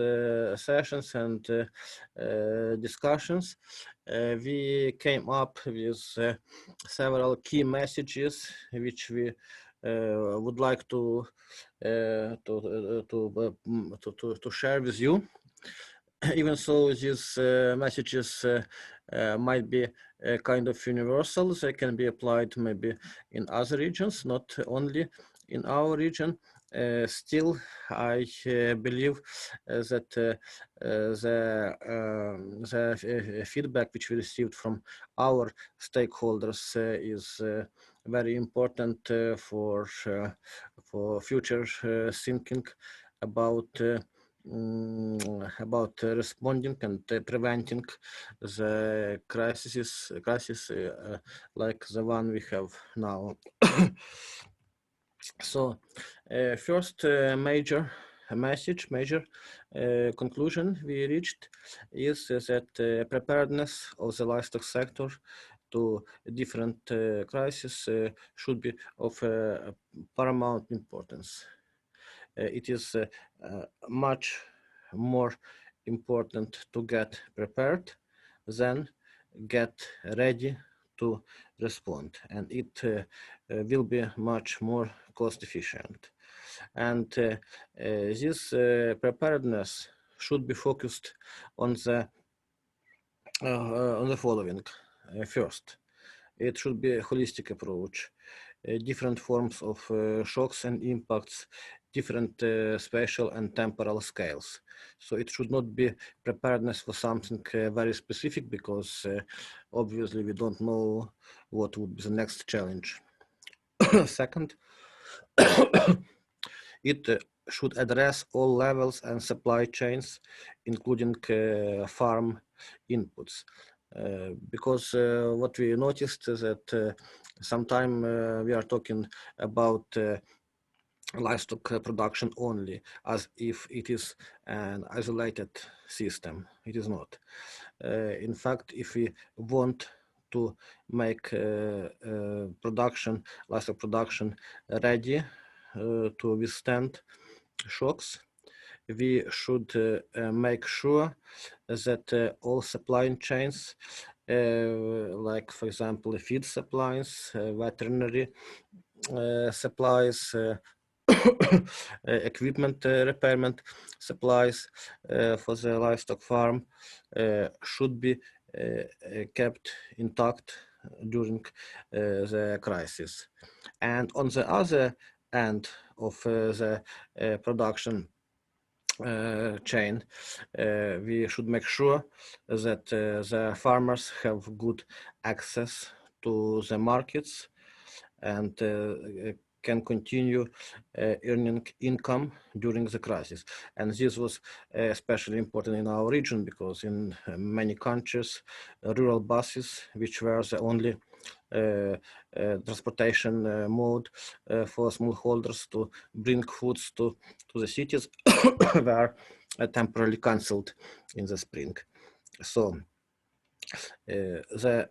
sessions and discussions, we came up with several key messages which we would like to share with you. Even so, these messages might be kind of universal. They can be applied maybe in other regions, not only in our region. Still, I believe that the feedback which we received from our stakeholders is very important for future thinking about responding and preventing the crisis like the one we have now. So first major conclusion we reached is that preparedness of the livestock sector to different crises should be of paramount importance. It is much more important to get prepared than get ready to respond, and it will be much more cost efficient. And this preparedness should be focused on the following. First, it should be a holistic approach. Different forms of shocks and impacts, different spatial and temporal scales. So it should not be preparedness for something very specific, because obviously we don't know what would be the next challenge. Second, it should address all levels and supply chains, including farm inputs. Because what we noticed is that sometimes we are talking about livestock production only, as if it is an isolated system. It is not. In fact, if we want to make livestock production ready to withstand shocks, we should make sure that all supply chains, like for example feed supplies, veterinary supplies, equipment repairment supplies for the livestock farm, should be kept intact during the crisis. And on the other end of the production chain, we should make sure that the farmers have good access to the markets and can continue earning income during the crisis. And this was especially important in our region, because in many countries, rural buses, which were the only transportation mode for smallholders to bring foods to the cities, were temporarily cancelled in the spring. So the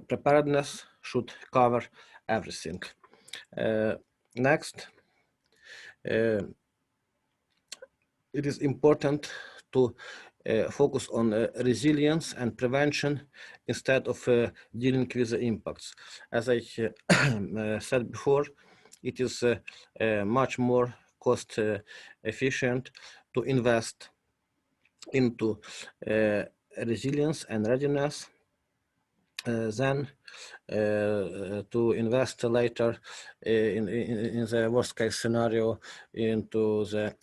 preparedness should cover everything. Next, it is important to focus on resilience and prevention instead of dealing with the impacts. As I said before, it is much more cost efficient to invest into resilience and readiness than to invest later in the worst case scenario into the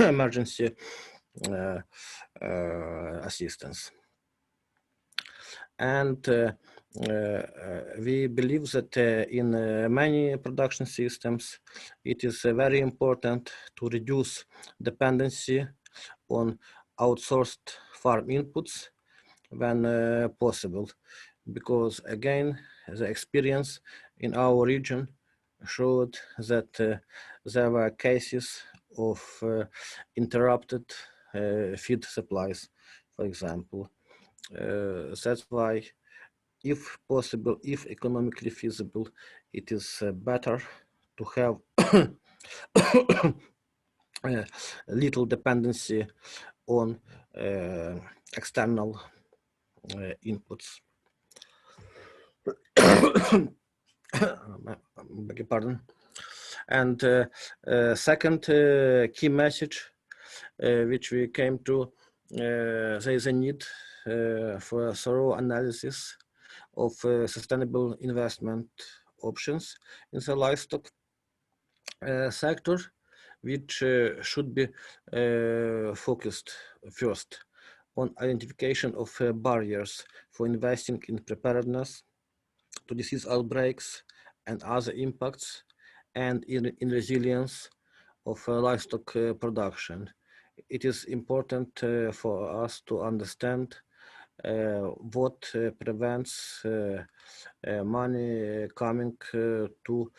emergency assistance. And we believe that in many production systems, it is very important to reduce dependency on outsourced farm inputs when possible, because again, the experience in our region showed that there were cases of interrupted feed supplies, for example. That's why, if possible, if economically feasible, it is better to have little dependency on external inputs. Beg your pardon. And second key message which we came to, there is a need for a thorough analysis of sustainable investment options in the livestock sector, which should be focused first on identification of barriers for investing in preparedness to disease outbreaks and other impacts, and in resilience of livestock production. It is important for us to understand what prevents money coming to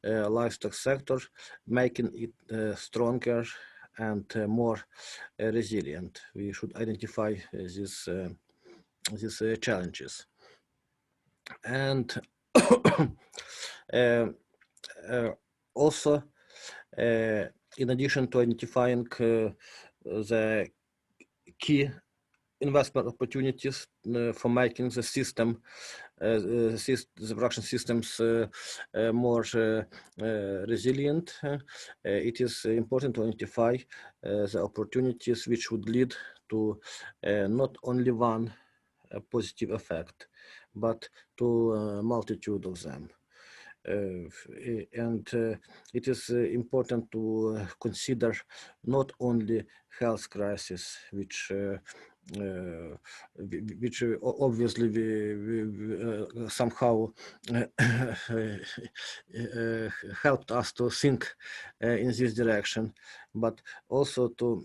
livestock sector, making it stronger and more resilient. We should identify these challenges. And also, in addition to identifying the key investment opportunities for making the system, the production systems more resilient, it is important to identify the opportunities which would lead to not only one positive effect, but to a multitude of them. And it is important to consider not only health crisis, which obviously we somehow helped us to think in this direction, but also to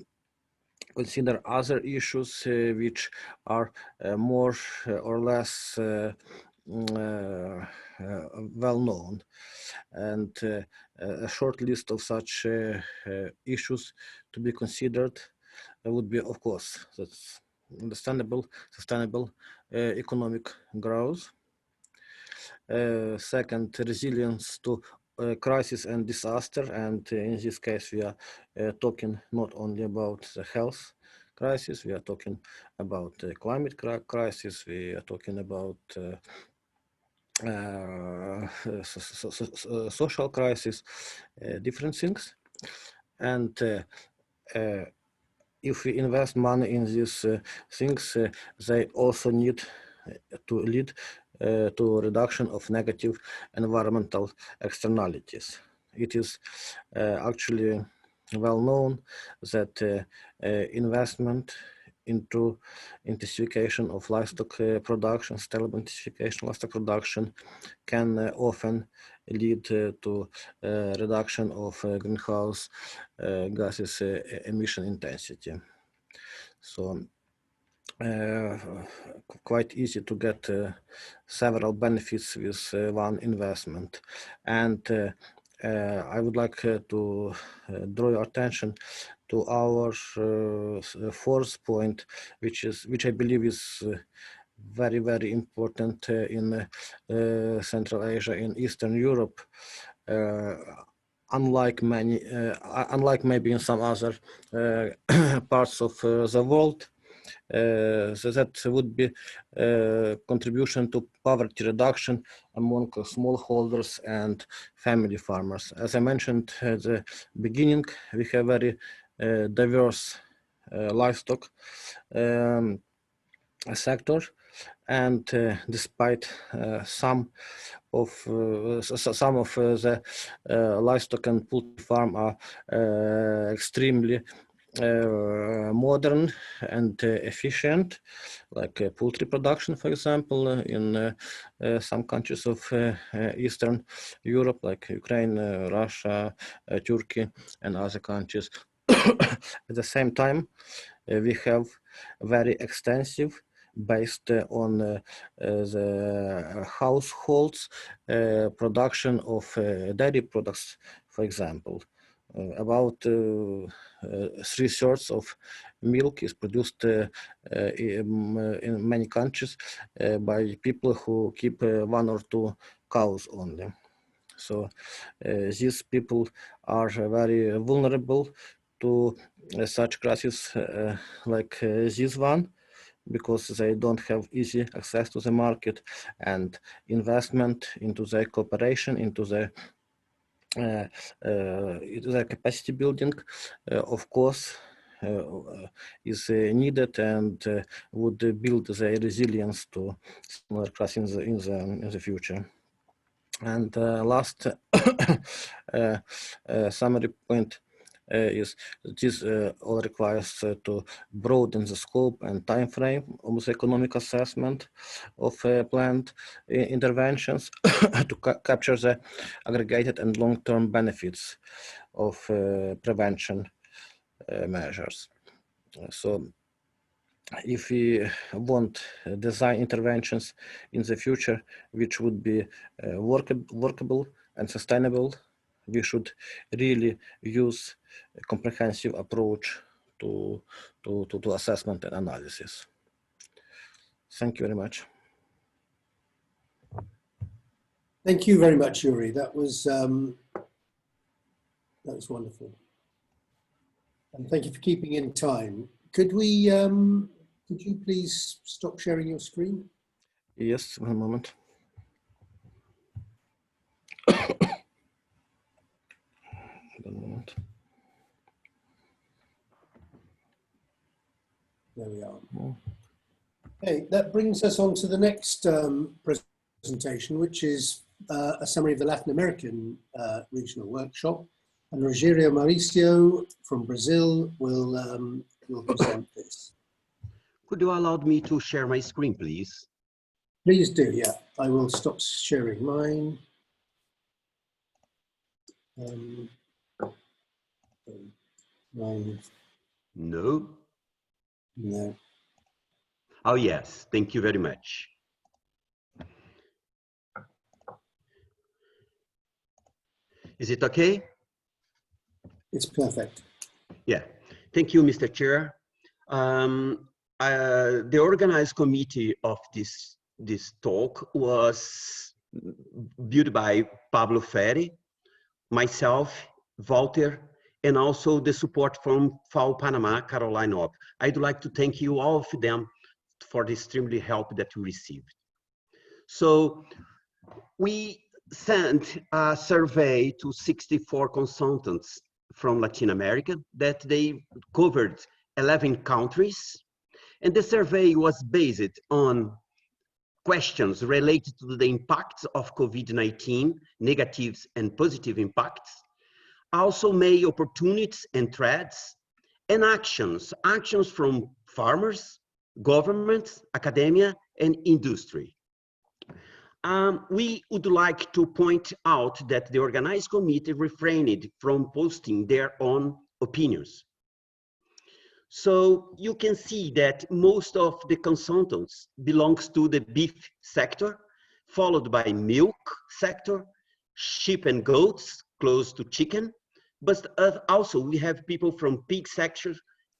consider other issues which are more or less well known, and a short list of such issues to be considered would be, of course, that's understandable, sustainable economic growth. Second, resilience to crisis and disaster, and in this case we are talking not only about the health crisis, we are talking about climate crisis, we are talking about social crisis, different things. And if we invest money in these things, they also need to lead to reduction of negative environmental externalities. It is actually well known that investment into intensification of livestock production, sustainable intensification of livestock production, can often lead to reduction of greenhouse gases emission intensity. So quite easy to get several benefits with one investment. And I would like to draw your attention to our fourth point, which I believe is very, very important in Central Asia, in Eastern Europe. Unlike maybe in some other parts of the world, so that would be contribution to poverty reduction among smallholders and family farmers. As I mentioned at the beginning, we have very diverse livestock sector, and despite some of the livestock and poultry farm are extremely modern and efficient, like poultry production, for example, in some countries of Eastern Europe, like Ukraine, Russia, Turkey, and other countries. At the same time, we have very extensive, based on the households, production of dairy products, for example. About 3/3 of milk is produced in many countries by people who keep 1 or 2 cows only. So these people are very vulnerable to such crises like this one, because they don't have easy access to the market, and investment into the cooperation, into the capacity building, of course, is needed, and would build the resilience to similar crises in the future. And last summary point is this all requires to broaden the scope and time frame of the economic assessment of planned interventions to capture the aggregated and long-term benefits of prevention measures. So if we want design interventions in the future which would be workable and sustainable, we should really use a comprehensive approach to assessment and analysis. Thank you very much. Thank you very much, Yuri. That was wonderful. And thank you for keeping in time. Could we, could you please stop sharing your screen? Yes, one moment. There we are. Okay, that brings us on to the next presentation, which is a summary of the Latin American regional workshop. And Rogério Mauricio from Brazil will present this. Could you allow me to share my screen, please? Please do, yeah. I will stop sharing mine. Mine. No. No. Oh, yes. Thank you very much. Is it okay? It's perfect. Yeah. Thank you, Mr. Chair. The organized committee of this talk was built by Pablo Ferri, myself, Walter, and also the support from FAO Panama, Caroline Opp. I'd like to thank you all of them for the extremely help that we received. So we sent a survey to 64 consultants from Latin America that they covered 11 countries. And the survey was based on questions related to the impacts of COVID-19, negatives and positive impacts, also made opportunities and threats, and actions from farmers, governments, academia, and industry. We would like to point out that the organized committee refrained from posting their own opinions. So you can see that most of the consultants belongs to the beef sector, followed by milk sector, sheep and goats, close to chicken, but also we have people from pig sector,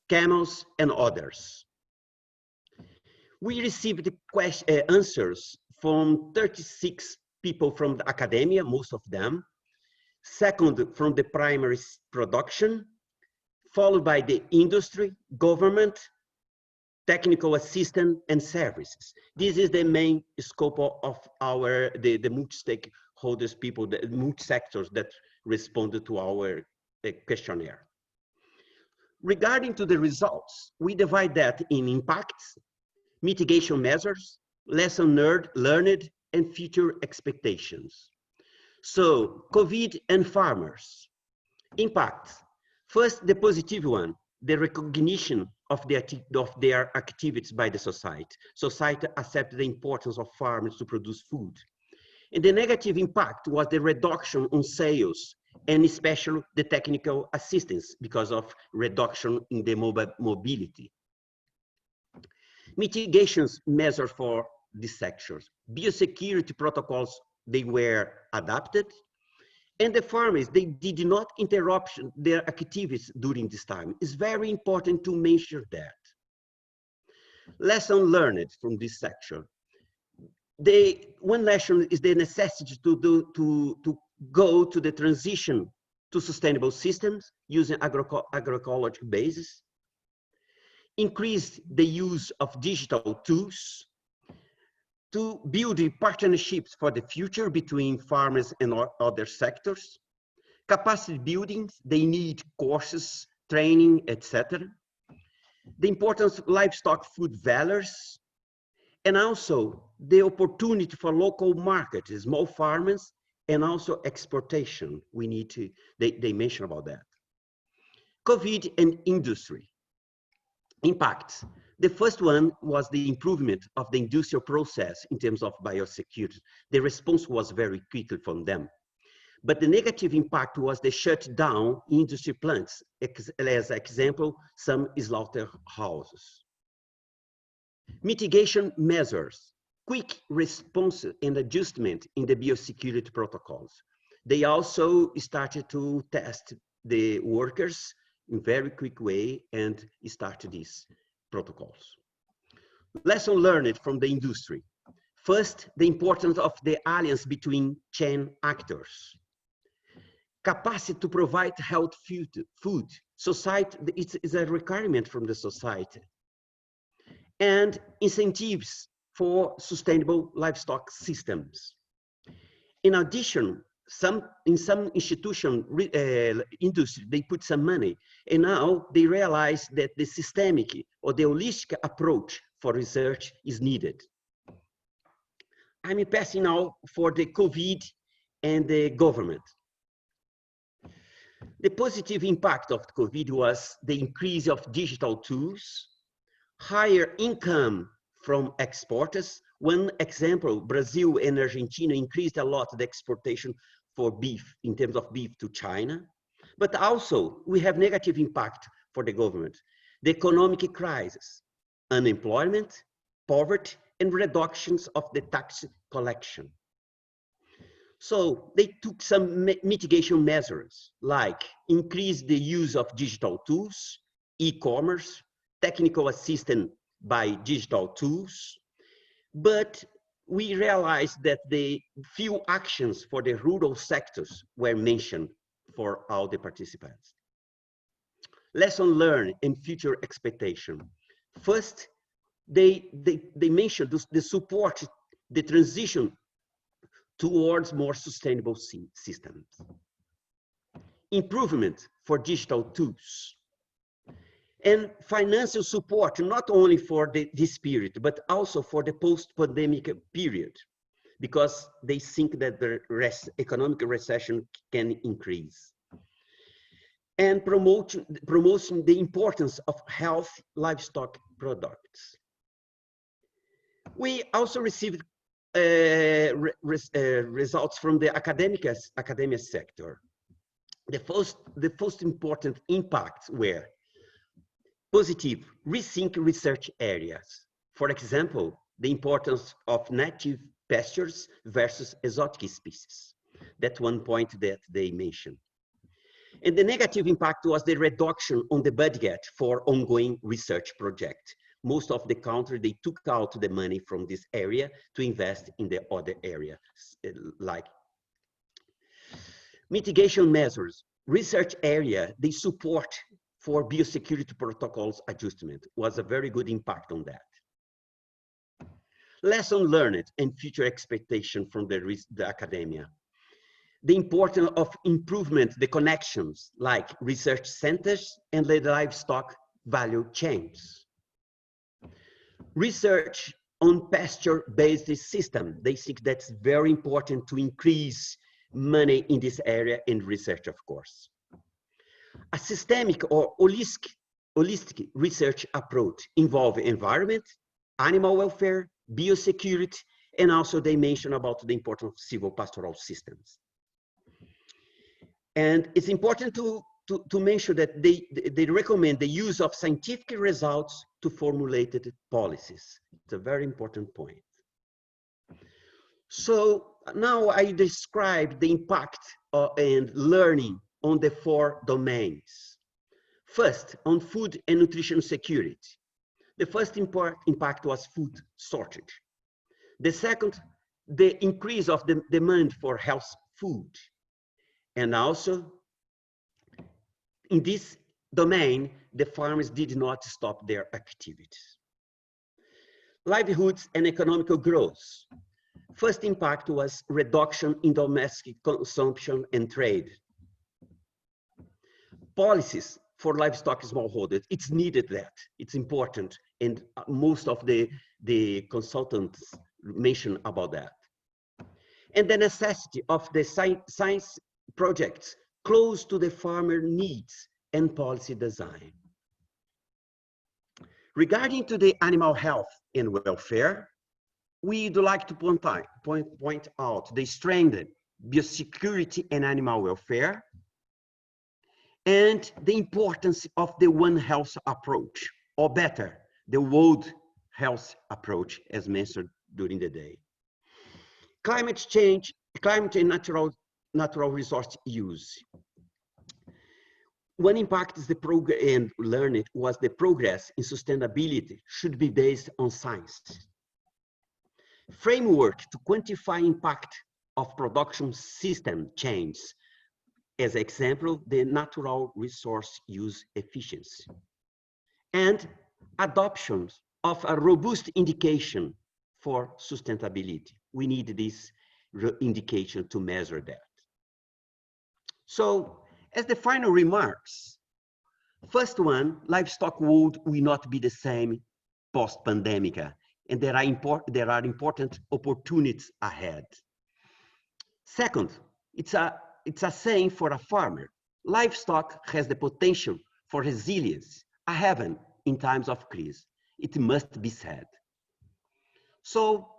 camels, and others. We received answers from 36 people from the academia, most of them, second from the primary production, followed by the industry, government, technical assistance, and services. This is the main scope of the multi-stakeholders people, the multi-sectors that responded to our questionnaire. Regarding to the results, we divide that in impacts, mitigation measures, lesson learned, and future expectations. So, COVID and farmers. Impacts. First, the positive one, the recognition of their activities by the society. Society accepted the importance of farmers to produce food. And the negative impact was the reduction on sales and especially the technical assistance because of reduction in the mobility. Mitigations measures for these sectors. Biosecurity protocols, they were adapted. And the farmers, they did not interrupt their activities during this time. It's very important to mention that. Lesson learned from this section. One lesson is the necessity to go to the transition to sustainable systems using agroecological basis. Increase the use of digital tools to build partnerships for the future between farmers and other sectors. Capacity building, they need courses, training, etc. The importance of livestock food values, and also the opportunity for local markets, small farmers, and also exportation. We need to, they mention about that. COVID and industry. Impacts. The first one was the improvement of the industrial process in terms of biosecurity. The response was very quickly from them. But the negative impact was the shutdown industry plants, as example, some slaughterhouses. Mitigation measures, quick response and adjustment in the biosecurity protocols. They also started to test the workers in very quick way and started these protocols. Lesson learned from the industry. First, the importance of the alliance between chain actors. Capacity to provide health food. Society, it's a requirement from the society. And incentives for sustainable livestock systems. In addition, in some institution, industry, they put some money, and now they realize that the systemic or the holistic approach for research is needed. I'm passing now for the COVID and the government. The positive impact of COVID was the increase of digital tools, higher income from exporters. One example, Brazil and Argentina increased a lot the exportation for beef, in terms of beef to China. But also, we have negative impact for the government. The economic crisis, unemployment, poverty, and reductions of the tax collection. So they took some mitigation measures, like increase the use of digital tools, e-commerce, technical assistance by digital tools, but we realized that the few actions for the rural sectors were mentioned for all the participants. Lesson learned and future expectation. First, they mentioned the support, the transition towards more sustainable systems. Improvement for digital tools. And financial support, not only for this period, but also for the post-pandemic period, because they think that the economic recession can increase. And promoting the importance of healthy livestock products. We also received results from the academia sector. The most important impacts were positive, rethink research areas. For example, the importance of native pastures versus exotic species. That's one point that they mentioned. And the negative impact was the reduction on the budget for ongoing research projects. Most of the country, they took out the money from this area to invest in the other area, like mitigation measures. Research area, they support for biosecurity protocols adjustment was a very good impact on that. Lesson learned and future expectation from the academia. The importance of improvement, the connections like research centers and the livestock value chains. Research on pasture-based system. They think that's very important to increase money in this area in research, of course. A systemic or holistic research approach involving environment, animal welfare, biosecurity, and also they mention about the importance of civil pastoral systems. And it's important to mention that they recommend the use of scientific results to formulated policies. It's a very important point. So now I describe the impact and learning on the 4 domains. First, on food and nutrition security. The first impact was food shortage. The second, the increase of the demand for health food. And also, in this domain, the farmers did not stop their activities. Livelihoods and economical growth. First impact was reduction in domestic consumption and trade. Policies for livestock smallholders, it's needed that, it's important, and most of the consultants mention about that. And the necessity of the science projects close to the farmer needs and policy design. Regarding to the animal health and welfare, we'd like to point out the strengthened biosecurity and animal welfare, and the importance of the One Health approach, or better, the World Health approach, as mentioned during the day. Climate change, climate and natural resource use. One impact is the progress and learning was the progress in sustainability should be based on science. Framework to quantify impact of production system change. As example, the natural resource use efficiency. And adoption of a robust indication for sustainability. We need this indication to measure that. So, as the final remarks, first one, livestock world will not be the same post-pandemic, and there are important opportunities ahead. Second, it's a saying for a farmer. Livestock has the potential for resilience, a heaven in times of crisis. It must be said. So,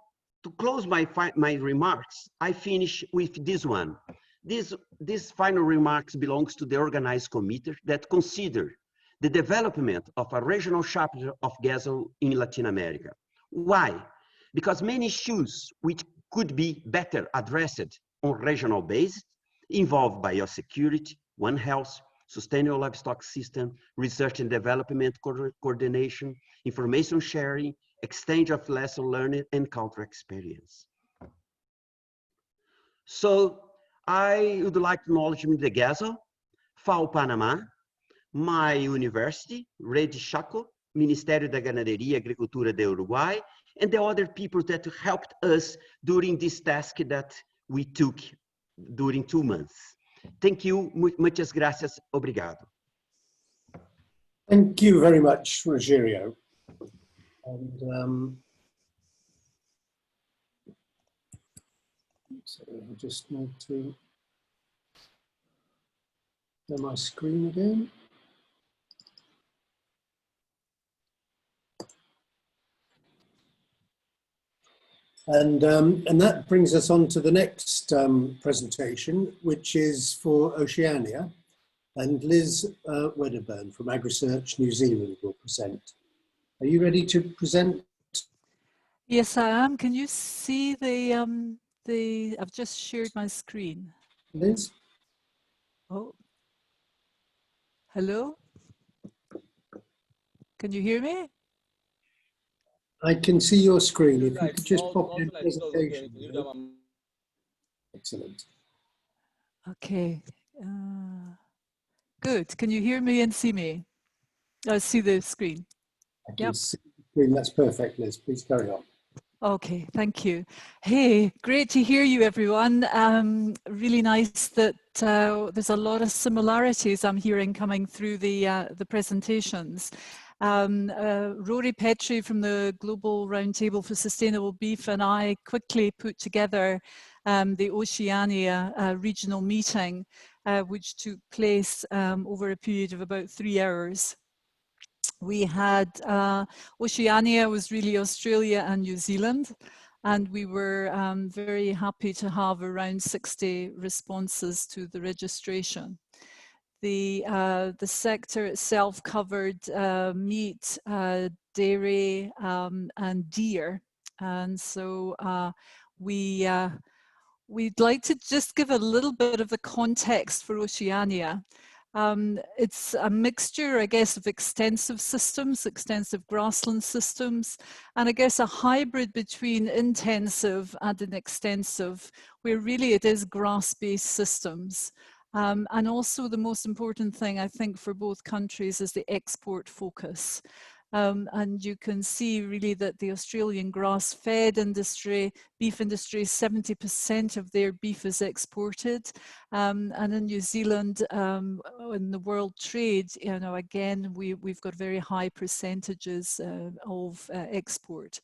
to close my remarks, I finish with this one. This final remarks belongs to the organized committee that consider the development of a regional chapter of GASL in Latin America. Why? Because many issues which could be better addressed on regional basis involve biosecurity, One Health, sustainable livestock system, research and development coordination, information sharing, exchange of lesson learned, and counter experience. So I would like to acknowledge the GASL, FAO Panamá, my university, Rede Chaco, Ministério da Ganaderia e Agricultura do Uruguai, and the other people that helped us during this task that we took during 2 months. Thank you, muchas gracias, obrigado. Thank you very much, Rogério. And so I'll just move to my screen again. And that brings us on to the next presentation, which is for Oceania. And Liz Wedderburn from AgResearch New Zealand will present. Are you ready to present? Yes, I am. Can you see I've just shared my screen. Liz? Oh, hello? Can you hear me? I can see your screen. If you could just pop in presentation. Excellent. Okay. Good. Can you hear me and see me? I see the screen. I can see the screen. That's perfect, Liz. Please carry on. Okay, thank you. Hey, great to hear you, everyone. Really nice that there's a lot of similarities I'm hearing coming through the presentations. Rory Petrie from the Global Roundtable for Sustainable Beef and I quickly put together the Oceania regional meeting, which took place over a period of about 3 hours. We had Oceania was really Australia and New Zealand, and we were very happy to have around 60 responses to the registration. The sector itself covered meat, dairy, and deer, and so we'd like to just give a little bit of the context for Oceania. It's a mixture, I guess, of extensive systems, extensive grassland systems, and I guess a hybrid between intensive and an extensive, where really it is grass-based systems. And also the most important thing, I think, for both countries is the export focus. And you can see really that the Australian grass-fed industry, beef industry, 70% of their beef is exported. And in New Zealand, in the world trade, you know, again, we've got very high percentages of export.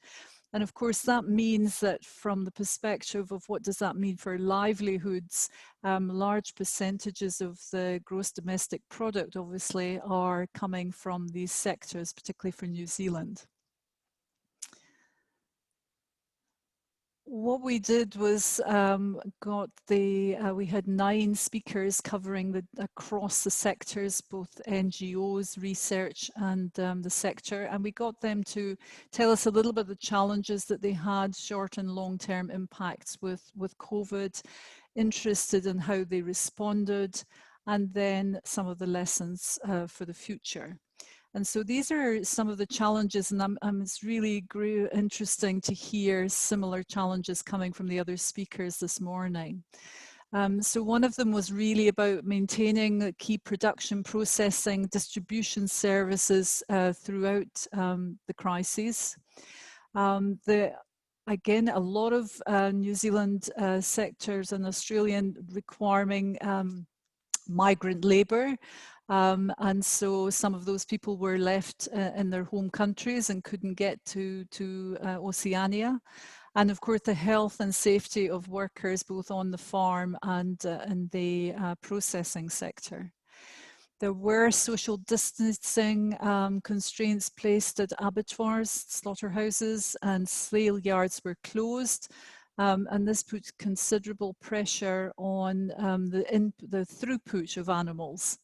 And of course, that means that from the perspective of what does that mean for livelihoods, large percentages of the gross domestic product obviously are coming from these sectors, particularly for New Zealand. What we did was we had 9 speakers covering across the sectors, both NGOs, research, and the sector, and we got them to tell us a little bit of the challenges that they had, short and long-term impacts with COVID, interested in how they responded, and then some of the lessons for the future. And so these are some of the challenges, and it's really interesting to hear similar challenges coming from the other speakers this morning. So one of them was really about maintaining key production, processing, distribution services throughout the crises. Again, a lot of New Zealand sectors and Australian requiring migrant labour. And so some of those people were left in their home countries and couldn't get to Oceania. And of course, the health and safety of workers, both on the farm and in the processing sector. There were social distancing constraints placed at abattoirs, slaughterhouses, and sale yards were closed. And this put considerable pressure on the throughput of animals.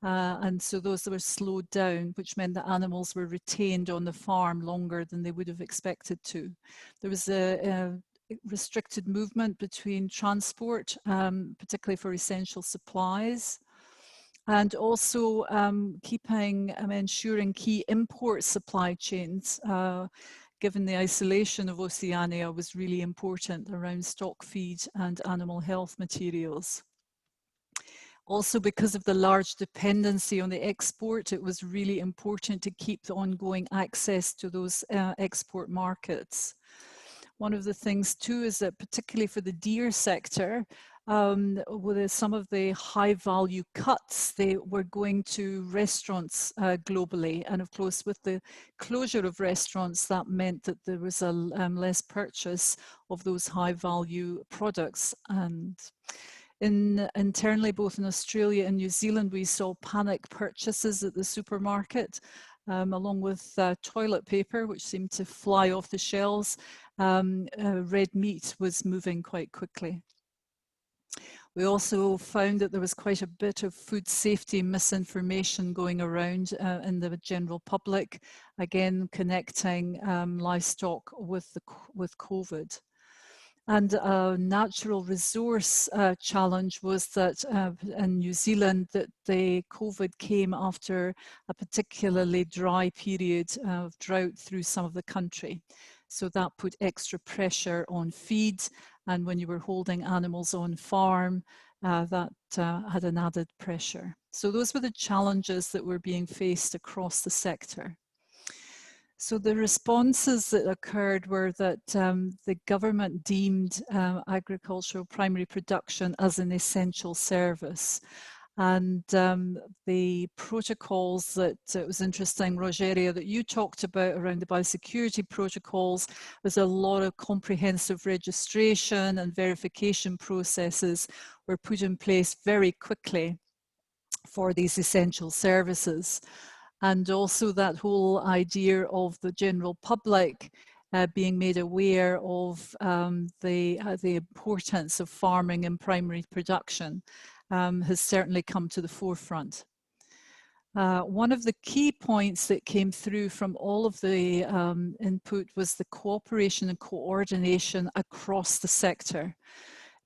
And so those were slowed down, which meant that animals were retained on the farm longer than they would have expected to. There was a restricted movement between transport, particularly for essential supplies, and also ensuring key import supply chains, given the isolation of Oceania, was really important around stock feed and animal health materials. Also, because of the large dependency on the export, it was really important to keep the ongoing access to those export markets. One of the things too is that particularly for the deer sector, with some of the high value cuts, they were going to restaurants globally. And of course, with the closure of restaurants, that meant that there was a less purchase of those high value products. And internally, both in Australia and New Zealand, we saw panic purchases at the supermarket, along with toilet paper, which seemed to fly off the shelves. Red meat was moving quite quickly. We also found that there was quite a bit of food safety misinformation going around in the general public, again connecting livestock with COVID. And a natural resource challenge was that in New Zealand, that the COVID came after a particularly dry period of drought through some of the country. So that put extra pressure on feed, and when you were holding animals on farm, that had an added pressure. So those were the challenges that were being faced across the sector. So the responses that occurred were that the government deemed agricultural primary production as an essential service. And the protocols that, it was interesting, Rogeria, that you talked about around the biosecurity protocols, there's a lot of comprehensive registration and verification processes were put in place very quickly for these essential services. and also that whole idea of the general public being made aware of the importance of farming and primary production has certainly come to the forefront. One of the key points that came through from all of the input was the cooperation and coordination across the sector,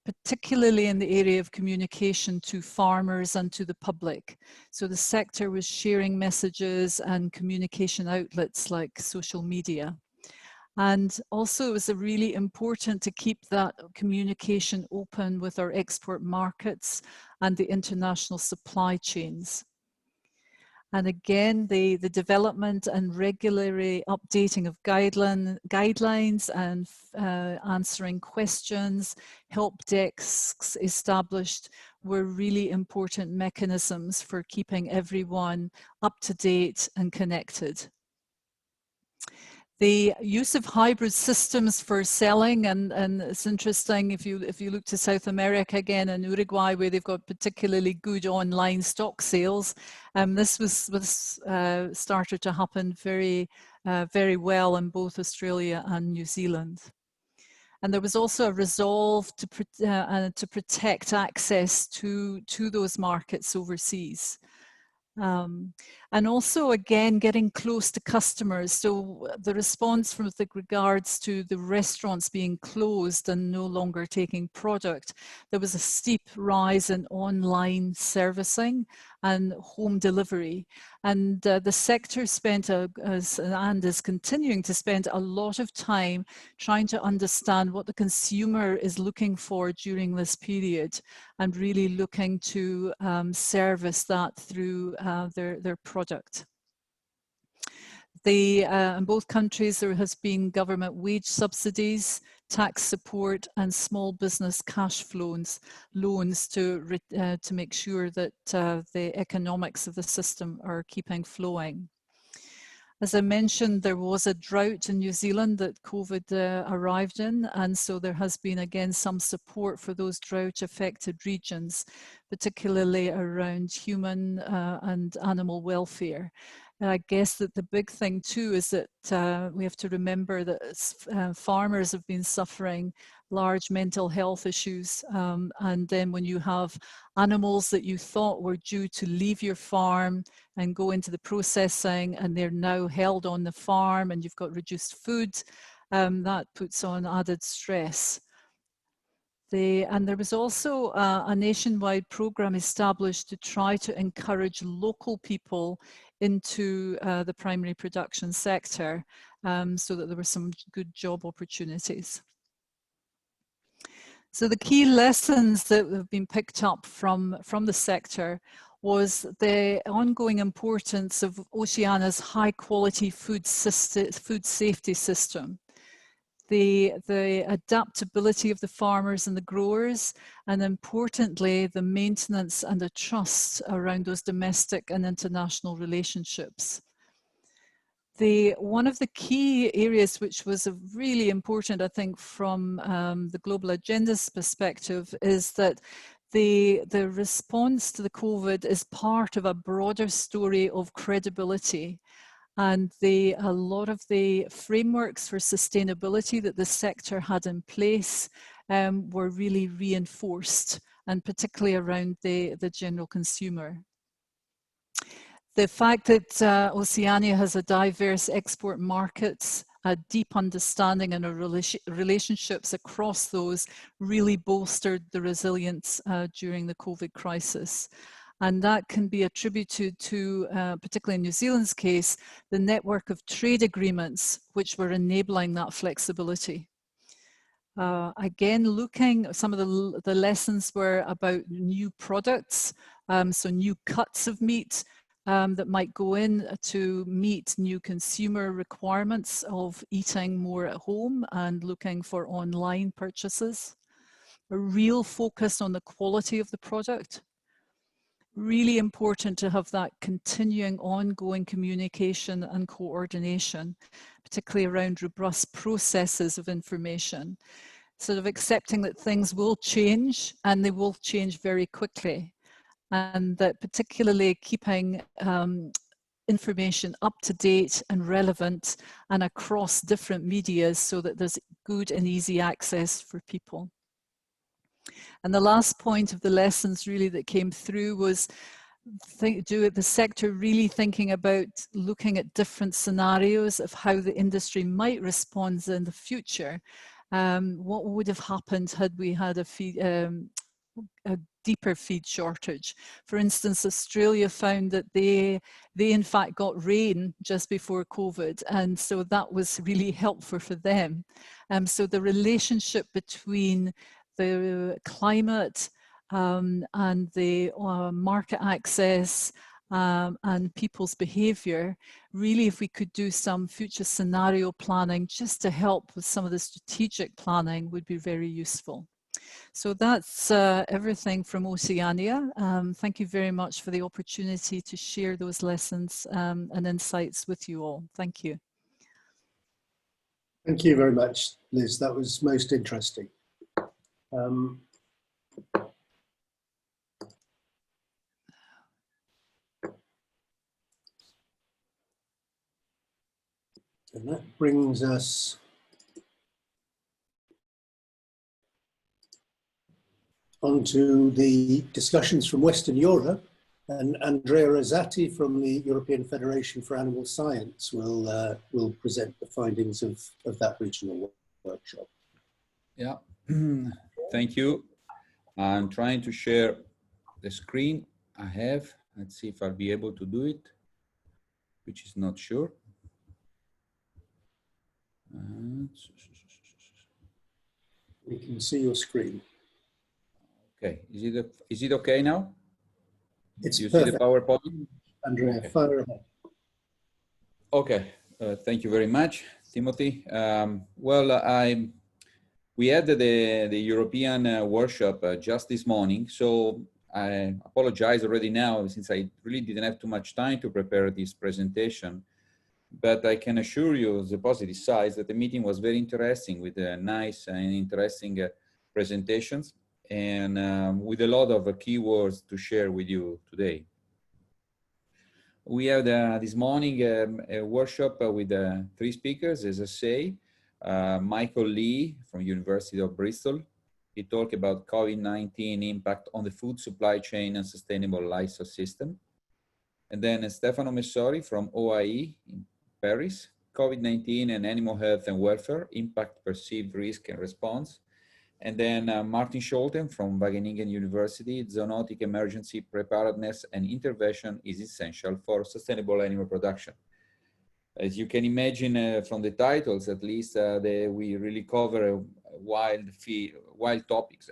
particularly in the area of communication to farmers and to the public. So the sector was sharing messages and communication outlets like social media. And also it was really important to keep that communication open with our export markets and the international supply chains. And again, the development and regular updating of guidelines and answering questions, help desks established were really important mechanisms for keeping everyone up to date and connected. The use of hybrid systems for selling, and it's interesting if you look to South America again and Uruguay, where they've got particularly good online stock sales, this was started to happen very well in both Australia and New Zealand. And there was also a resolve to protect access to those markets overseas. And also, again, getting close to customers. So the response from with regards to the restaurants being closed and no longer taking product, there was a steep rise in online servicing and home delivery. And the sector spent, and is continuing to spend a lot of time trying to understand what the consumer is looking for during this period, and really looking to service that through their product. In both countries, there has been government wage subsidies, tax support, and small business cash loans to make sure that the economics of the system are keeping flowing. As I mentioned, there was a drought in New Zealand that COVID arrived in, and so there has been again some support for those drought-affected regions, particularly around human and animal welfare. I guess that the big thing too is that we have to remember that farmers have been suffering large mental health issues, and then when you have animals that you thought were due to leave your farm and go into the processing, and they're now held on the farm and you've got reduced food, that puts on added stress. And there was also a nationwide program established to try to encourage local people into the primary production sector, so that there were some good job opportunities. So the key lessons that have been picked up from the sector was the ongoing importance of Oceania's high quality food safety system. The adaptability of the farmers and the growers, and importantly, the maintenance and the trust around those domestic and international relationships. One of the key areas which was really important, I think, from the global agenda's perspective, is that the response to the COVID is part of a broader story of credibility. And a lot of the frameworks for sustainability that the sector had in place were really reinforced, and particularly around the general consumer. The fact that Oceania has a diverse export markets, a deep understanding and relationships across those really bolstered the resilience during the COVID crisis. And that can be attributed to, particularly in New Zealand's case, the network of trade agreements which were enabling that flexibility. Again, some of the lessons were about new products, so new cuts of meat that might go in to meet new consumer requirements of eating more at home and looking for online purchases. A real focus on the quality of the product. Really important to have that continuing ongoing communication and coordination, particularly around robust processes of information, sort of accepting that things will change and they will change very quickly, and that particularly keeping information up to date and relevant and across different medias so that there's good and easy access for people. And the last point of the lessons really that came through was the sector really thinking about looking at different scenarios of how the industry might respond in the future. What would have happened had we had a deeper feed shortage? For instance, Australia found that they in fact got rain just before COVID, and so that was really helpful for them. So the relationship between the climate and the market access and people's behaviour, really if we could do some future scenario planning just to help with some of the strategic planning would be very useful. So that's everything from Oceania. Thank you very much for the opportunity to share those lessons and insights with you all. Thank you. Thank you very much, Liz. That was most interesting. And that brings us onto the discussions from Western Europe, and Andrea Rosati from the European Federation for Animal Science will present the findings of that regional workshop. Yeah, thank you. I'm trying to share the screen I have. Let's see if I'll be able to do it, which is not sure. We can see your screen. Okay, is it okay now? It's Do you perfect. see the PowerPoint? Andrea, Okay. fire ahead. Okay, thank you very much, Timothy. We had the European workshop just this morning, so I apologize already now since I really didn't have too much time to prepare this presentation. But I can assure you the positive side that the meeting was very interesting with nice and interesting presentations and with a lot of keywords to share with you today. We had this morning a workshop with 3 speakers, as I say. Michael Lee from University of Bristol. He talked about COVID-19 impact on the food supply chain and sustainable livestock system. And then Stefano Messori from OIE in Paris, COVID-19 and animal health and welfare, impact, perceived risk and response. And then Martin Scholten from Wageningen University, zoonotic emergency preparedness and intervention is essential for sustainable animal production. As you can imagine from the titles, at least, we really cover wild topics,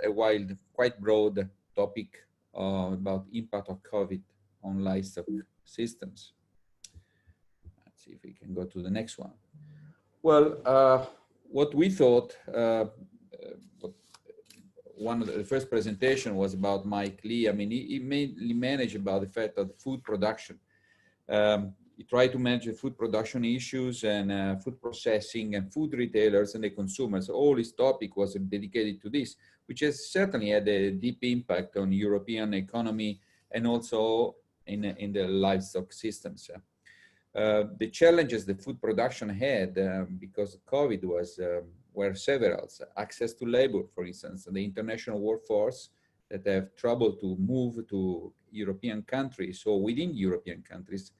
quite broad topic about impact of COVID on livestock systems. Let's see if we can go to the next one. Well, what we thought, one of the first presentation was about Mike Lee. I mean, he mainly managed about the fact of food production. He tried to manage the food production issues and food processing and food retailers and the consumers. All his topic was dedicated to this, which has certainly had a deep impact on European economy and also in the livestock systems. The challenges the food production had because of COVID were several. Access to labor, for instance, the international workforce that have trouble to move to European countries, so within European countries,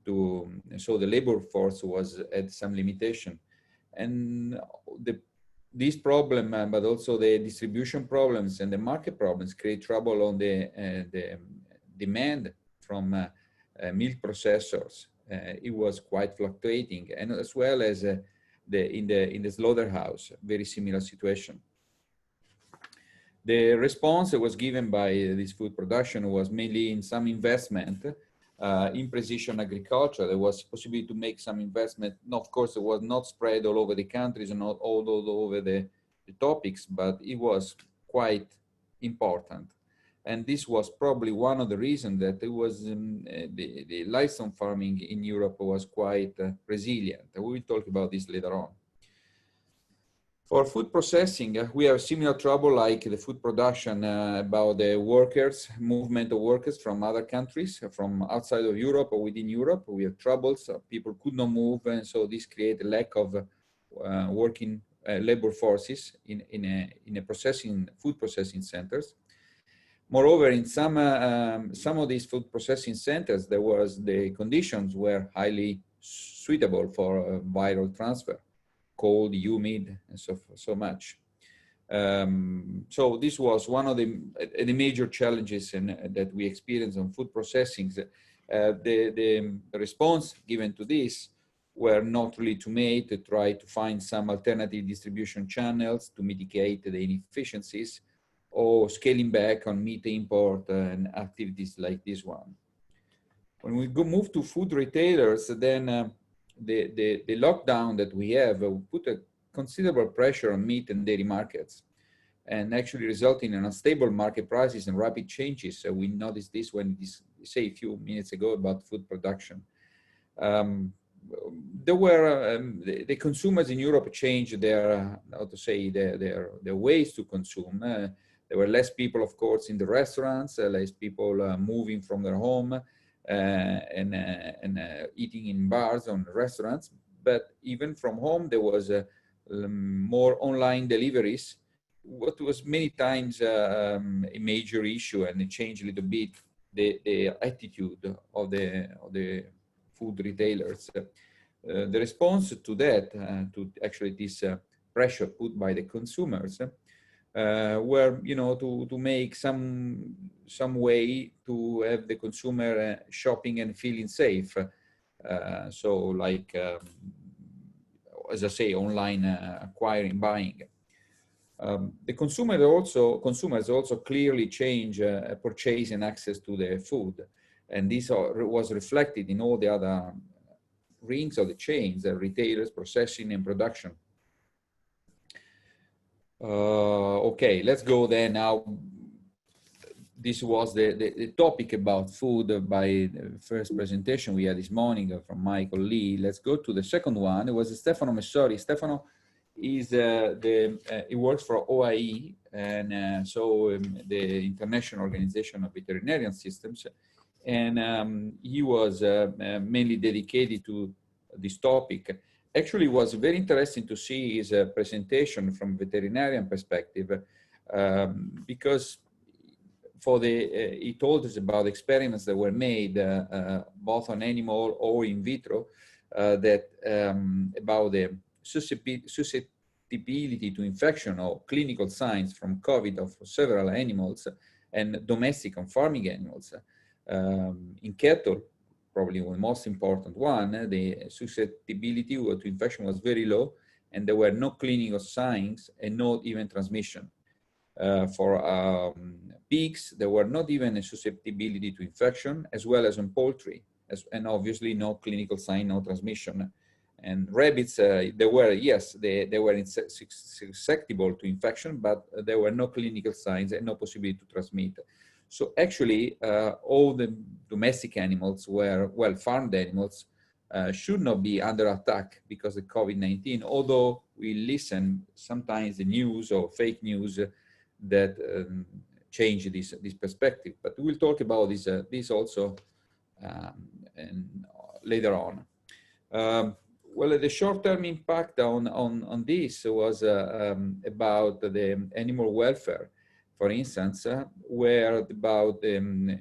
so the labor force was at some limitation. And this problem, but also the distribution problems and the market problems create trouble on the demand from milk processors. It was quite fluctuating, and as well as in the slaughterhouse, very similar situation. The response that was given by this food production was mainly in some investment in precision agriculture. There was possibility to make some investment. No, of course, it was not spread all over the countries and not all over the topics, but it was quite important. And this was probably one of the reasons that it was the livestock farming in Europe was quite resilient. We will talk about this later on. For food processing, we have similar trouble like the food production about the workers, movement of workers from other countries, from outside of Europe or within Europe. We have troubles, people could not move, and so this creates a lack of working labor forces in food processing centers. Moreover, in some of these food processing centers, the conditions were highly suitable for viral transfer. Cold, humid, and so much. So this was one of the major challenges that we experienced on food processing. The response given to this were not really to try to find some alternative distribution channels to mitigate the inefficiencies, or scaling back on meat import and activities like this one. When we move to food retailers, then the lockdown that we have put a considerable pressure on meat and dairy markets, and actually resulting in unstable market prices and rapid changes. So we noticed this when say a few minutes ago about food production. There were the consumers in Europe changed their ways to consume. There were less people, of course, in the restaurants, less people moving from their home and eating in bars or restaurants. But even from home, there was more online deliveries, what was many times a major issue, and it changed a little bit the attitude of the food retailers. The response to that, to actually this pressure put by the consumers, were, to make some way to have the consumer shopping and feeling safe. So like, as I say, online acquiring, buying. The consumers also clearly change purchase and access to the food. And this was reflected in all the other rings of the chains, retailers, processing, and production. Okay, let's go there now. This was the topic about food by the first presentation we had this morning from Michael Lee. Let's go to the second one. It was Stefano Messori. Stefano is he works for OIE, and the International Organization of Veterinarian Systems, and he was mainly dedicated to this topic. Actually, it was very interesting to see his presentation from veterinarian perspective, because he told us about experiments that were made both on animal or in vitro about the susceptibility to infection or clinical signs from COVID of several animals and domestic and farming animals. In cattle, probably the most important one, the susceptibility to infection was very low, and there were no clinical signs and not even transmission. For pigs, there were not even a susceptibility to infection, as well as on poultry, and obviously no clinical sign, no transmission. And rabbits, they were susceptible to infection, but there were no clinical signs and no possibility to transmit. So actually, all the domestic animals were, well, farmed animals, should not be under attack because of COVID-19, although we listen sometimes the news or fake news that change this perspective. But we'll talk about this also later on. Well, the short-term impact on this was about the animal welfare, for instance, where about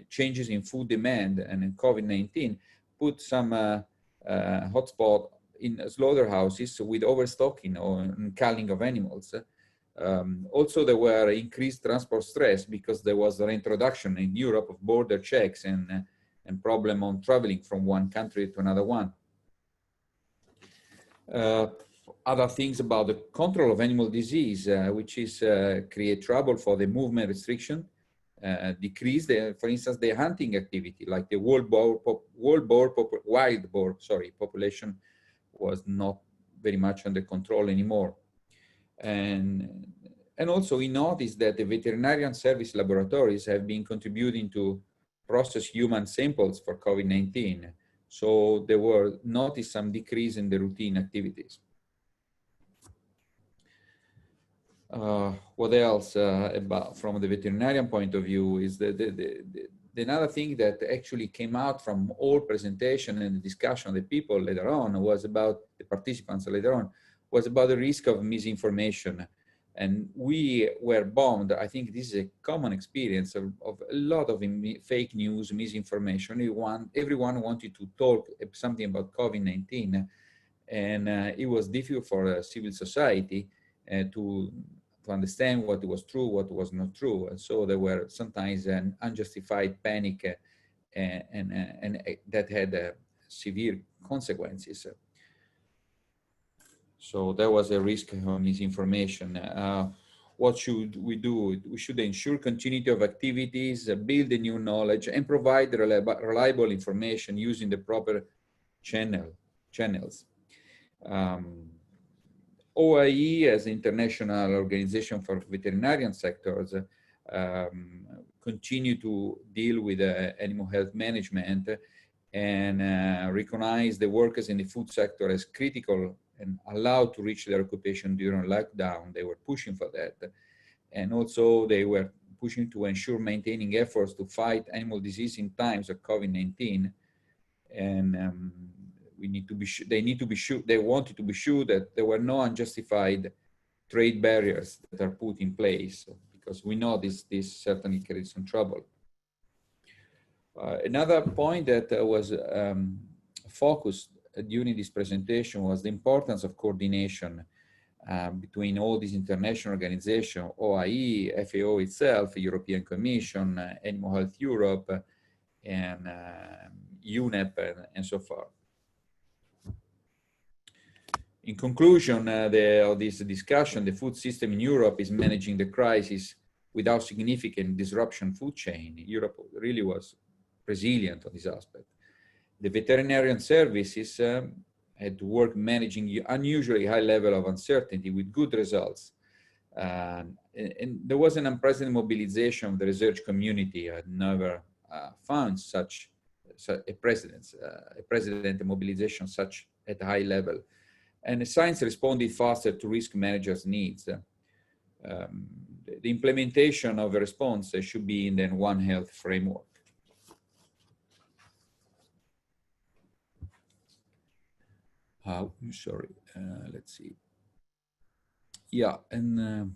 changes in food demand and in COVID-19 put some hotspot in slaughterhouses with overstocking or culling of animals. Also, there were increased transport stress because there was the reintroduction in Europe of border checks and problem on traveling from one country to another one. Other things about the control of animal disease, which is create trouble for the movement restriction, decrease for instance, the hunting activity, like the wild boar population was not very much under control anymore. And also we noticed that the veterinarian service laboratories have been contributing to process human samples for COVID-19. So there were noticed some decrease in the routine activities. What else about from the veterinarian point of view is another thing that actually came out from all presentation and the discussion of the people later on was about the participants later on was about the risk of misinformation. And we were bombed. I think this is a common experience of a lot of fake news, misinformation. Everyone wanted to talk something about COVID-19, and it was difficult for civil society to understand what was true, what was not true. And so there were sometimes an unjustified panic and that had severe consequences. So there was a risk of misinformation. What should we do? We should ensure continuity of activities, build the new knowledge, and provide reliable information using the proper channels. OIE, as International Organization for Veterinarian Sectors, continue to deal with animal health management and recognize the workers in the food sector as critical and allowed to reach their occupation during lockdown. They were pushing for that. And also they were pushing to ensure maintaining efforts to fight animal disease in times of COVID-19. And we need to be they wanted to be sure that there were no unjustified trade barriers that are put in place, because we know this certainly creates some trouble. Another point that was focused during this presentation was the importance of coordination between all these international organizations, OIE, FAO itself, European Commission, Animal Health Europe, and UNEP, and so forth. In conclusion of this discussion, the food system in Europe is managing the crisis without significant disruption food chain. Europe really was resilient on this aspect. The veterinarian services had to work managing unusually high level of uncertainty with good results. And there was an unprecedented mobilization of the research community. I had never found such a precedent mobilization such at a high level. And the science responded faster to risk managers' needs. The implementation of a response should be in the One Health framework. Sorry, let's see. Yeah, and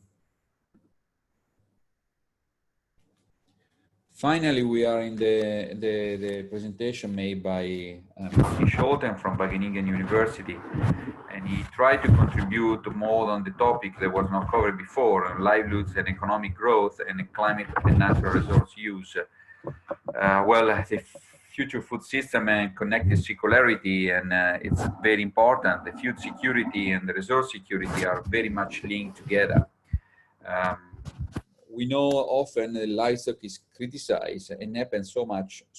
finally, we are in the presentation made by Scholten from Wageningen University, and he tried to contribute more on the topic that was not covered before, livelihoods and economic growth and climate and natural resource use. Well, the future food system and connected circularity, and it's very important. The food security and the resource security are very much linked together. We know often livestock is criticized and happens so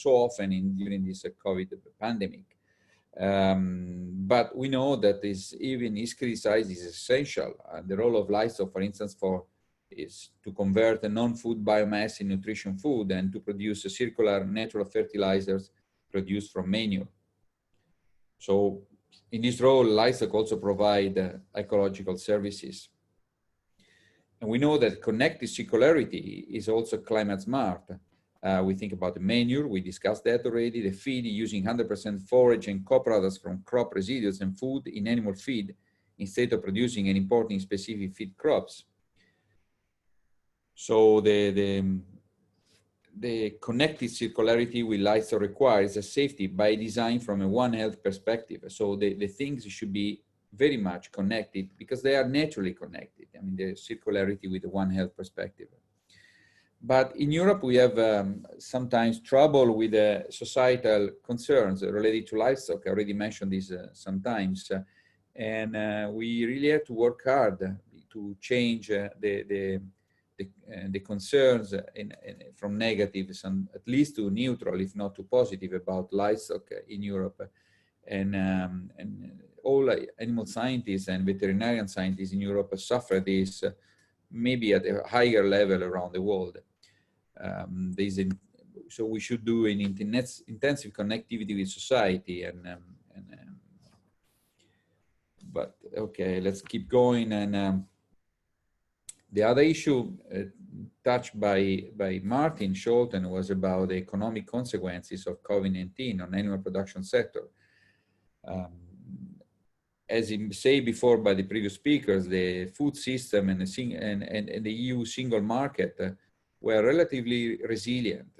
often during this COVID pandemic. But we know that even is criticized is essential. The role of livestock, for instance, is to convert a non-food biomass in nutrition food and to produce circular natural fertilizers produced from manure. So in this role, livestock also provide ecological services. And we know that connected circularity is also climate smart. We think about the manure, we discussed that already, the feed using 100% forage and co-products from crop residues and food in animal feed instead of producing and importing specific feed crops. So the connected circularity with livestock requires a safety by design from a One Health perspective. So the things should be very much connected because they are naturally connected. I mean, the circularity with the One Health perspective. But in Europe, we have sometimes trouble with societal concerns related to livestock. I already mentioned this sometimes. And we really have to work hard to change the concerns from negatives and at least to neutral, if not to positive, about livestock in Europe. And all animal scientists and veterinarian scientists in Europe suffer this maybe at a higher level around the world. So we should do an intensive connectivity with society but okay, let's keep going. And The other issue touched by Martin Scholten was about the economic consequences of COVID-19 on animal production sector. As said before by the previous speakers, the food system and the EU single market were relatively resilient.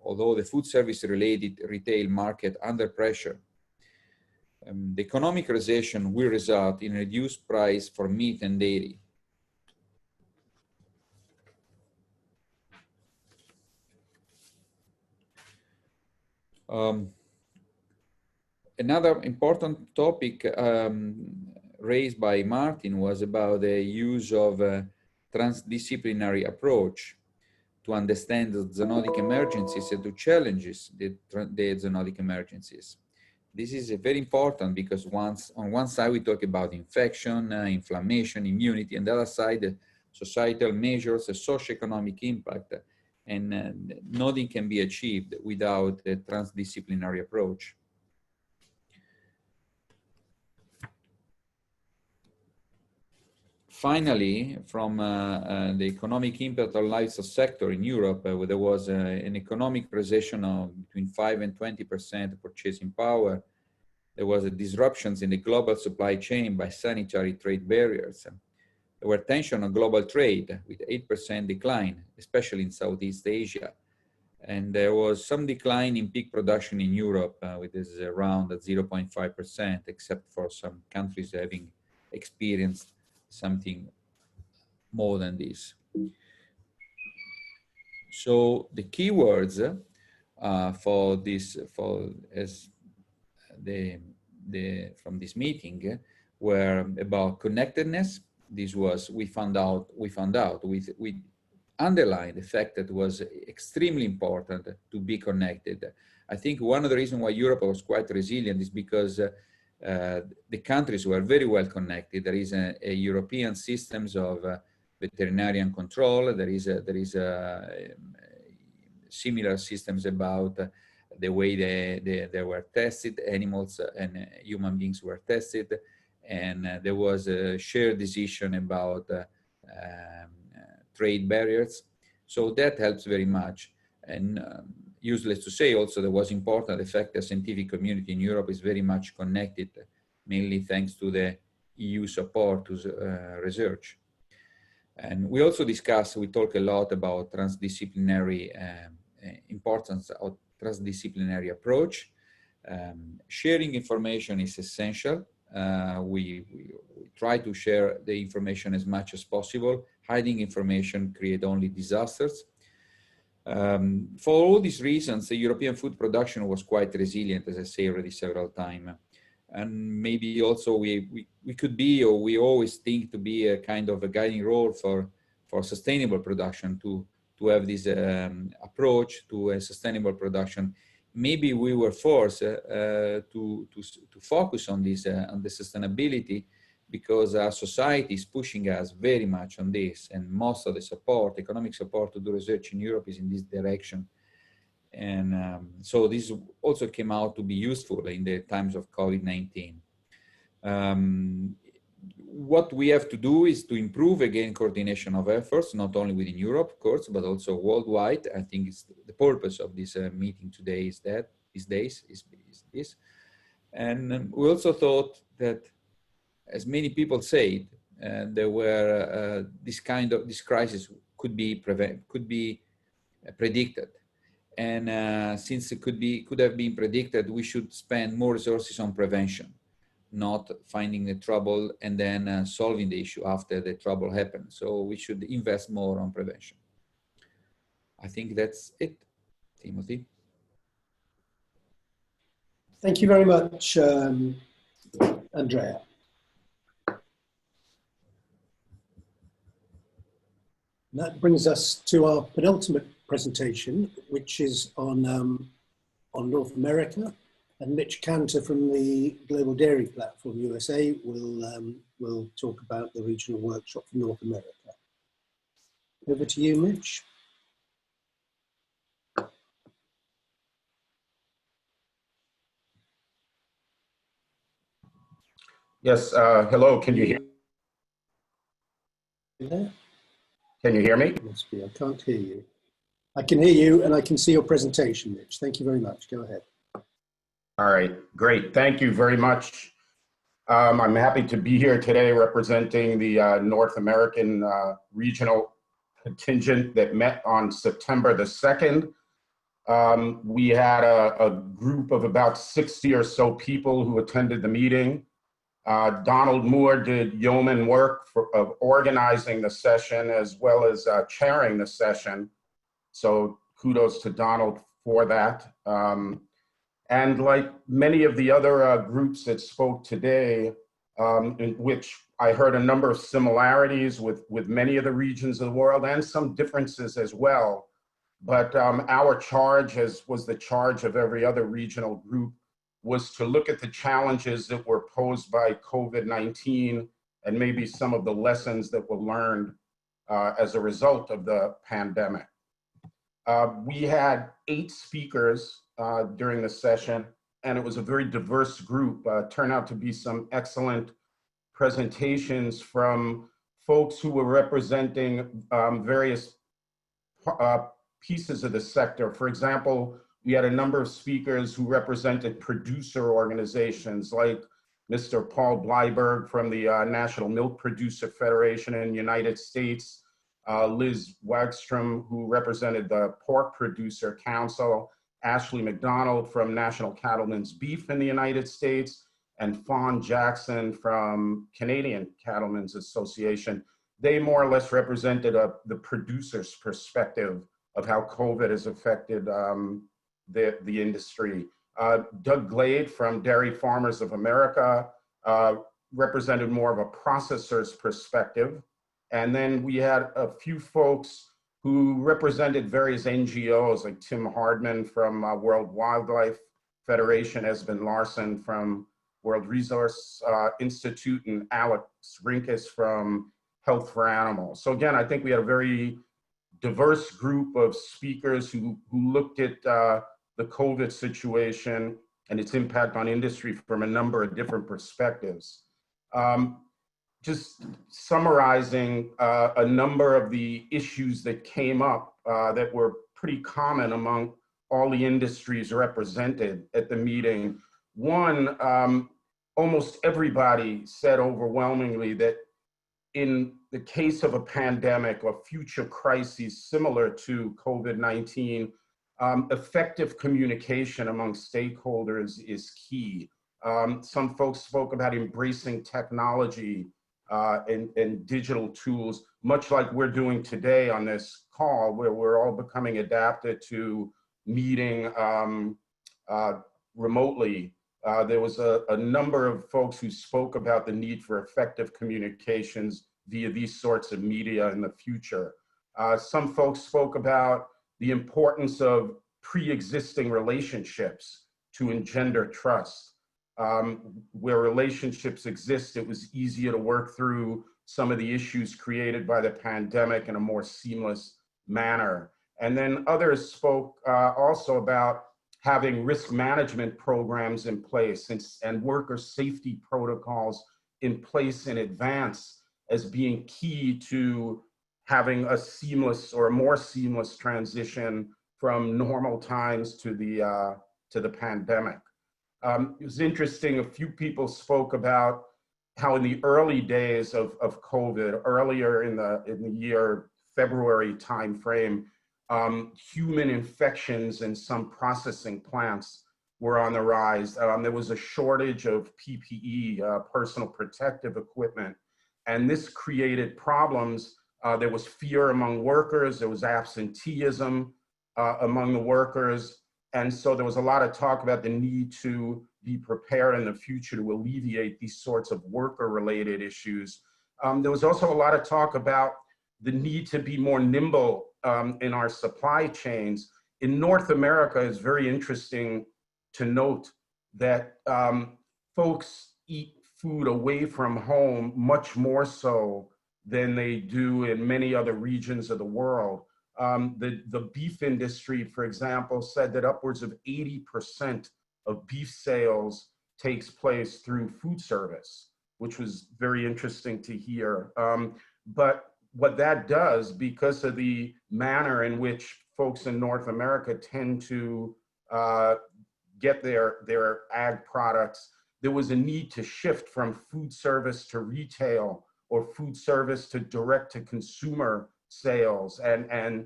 Although the food service related retail market under pressure. The economic recession will result in reduced price for meat and dairy. Another important topic raised by Martin was about the use of a transdisciplinary approach to understand the zoonotic emergencies and to challenges the zoonotic emergencies. This is very important because on one side we talk about infection, inflammation, immunity, and the other side, societal measures, a socioeconomic impact, and nothing can be achieved without a transdisciplinary approach. Finally, from the economic impact of livestock sector in Europe, where there was an economic recession of between 5 and 20% purchasing power, there was a disruptions in the global supply chain by sanitary trade barriers. There were tension on global trade with 8% decline, especially in Southeast Asia. And there was some decline in pig production in Europe, which is around 0.5%, except for some countries having experienced something more than this. So the keywords from this meeting were about connectedness. This was we underlined the fact that it was extremely important to be connected. I think one of the reasons why Europe was quite resilient is because the countries were very well connected. There is a European systems of veterinarian control. There is similar systems about the way they were tested, animals and human beings were tested, and there was a shared decision about trade barriers. So that helps very much. And useless to say also, there was important the fact that scientific community in Europe is very much connected, mainly thanks to the EU support to research. And we also we talk a lot about transdisciplinary importance of transdisciplinary approach. Sharing information is essential. We try to share the information as much as possible. Hiding information creates only disasters. For all these reasons, the European food production was quite resilient, as I say already several times. And maybe also we could be, or we always think to be a kind of a guiding role for sustainable production, to have this approach to a sustainable production. Maybe we were forced to focus on this, on the sustainability, because our society is pushing us very much on this, and most of the support, economic support to do research in Europe is in this direction. And so this also came out to be useful in the times of COVID-19. What we have to do is to improve again coordination of efforts, not only within Europe, of course, but also worldwide. I think it's the purpose of this meeting today is that these days is this. And we also thought that, as many people said, there were this crisis could be predicted. And since it could have been predicted, we should spend more resources on prevention, not finding the trouble and then solving the issue after the trouble happened. So we should invest more on prevention. I think that's it, Timothy. Thank you very much, Andrea. That brings us to our penultimate presentation, which is on North America. And Mitch Cantor from the Global Dairy Platform USA will talk about the regional workshop for North America. Over to you, Mitch. Yes, hello, can you hear me? You there? Can you hear me? Must be. I can't hear you. I can hear you and I can see your presentation, Mitch. Thank you very much. Go ahead. All right, great. Thank you very much. I'm happy to be here today representing the North American regional contingent that met on September the 2nd. We had a group of about 60 or so people who attended the meeting. Donald Moore did yeoman work of organizing the session as well as chairing the session. So kudos to Donald for that. And like many of the other groups that spoke today, in which I heard a number of similarities with many of the regions of the world and some differences as well. But our charge, as was the charge of every other regional group, was to look at the challenges that were posed by COVID-19 and maybe some of the lessons that were learned as a result of the pandemic. We had 8 speakers during the session, and it was a very diverse group. Turned out to be some excellent presentations from folks who were representing various pieces of the sector. For example, we had a number of speakers who represented producer organizations like Mr. Paul Bleiberg from the National Milk Producer Federation in the United States, Liz Wagstrom, who represented the Pork Producer Council, Ashley McDonald from National Cattlemen's Beef in the United States, and Fawn Jackson from Canadian Cattlemen's Association. They more or less represented the producer's perspective of how COVID has affected the industry. Doug Glade from Dairy Farmers of America represented more of a processor's perspective. And then we had a few folks who represented various NGOs like Tim Hardman from World Wildlife Federation, Esben Larson from World Resource Institute, and Alex Rinkus from Health for Animals. So again, I think we had a very diverse group of speakers who looked at the COVID situation and its impact on industry from a number of different perspectives. Just summarizing a number of the issues that came up that were pretty common among all the industries represented at the meeting. One, almost everybody said overwhelmingly that in the case of a pandemic or future crises similar to COVID-19, effective communication among stakeholders is key. Some folks spoke about embracing technology and digital tools, much like we're doing today on this call, where we're all becoming adapted to meeting remotely. There was a number of folks who spoke about the need for effective communications via these sorts of media in the future. Some folks spoke about the importance of pre-existing relationships to engender trust. Where relationships exist, it was easier to work through some of the issues created by the pandemic in a more seamless manner. And then others spoke also about having risk management programs in place and worker safety protocols in place in advance as being key to having a seamless or a more seamless transition from normal times to the pandemic. It was interesting, a few people spoke about how in the early days of COVID, earlier in the year, February timeframe, human infections in some processing plants were on the rise. There was a shortage of PPE, personal protective equipment, and this created problems. There was fear among workers, there was absenteeism among the workers, and so there was a lot of talk about the need to be prepared in the future to alleviate these sorts of worker-related issues. There was also a lot of talk about the need to be more nimble in our supply chains. In North America, it's very interesting to note that folks eat food away from home much more so than they do in many other regions of the world. The beef industry, for example, said that upwards of 80% of beef sales takes place through food service, which was very interesting to hear. But what that does, because of the manner in which folks in North America tend to get their ag products, there was a need to shift from food service to retail, or food service to direct to consumer sales. And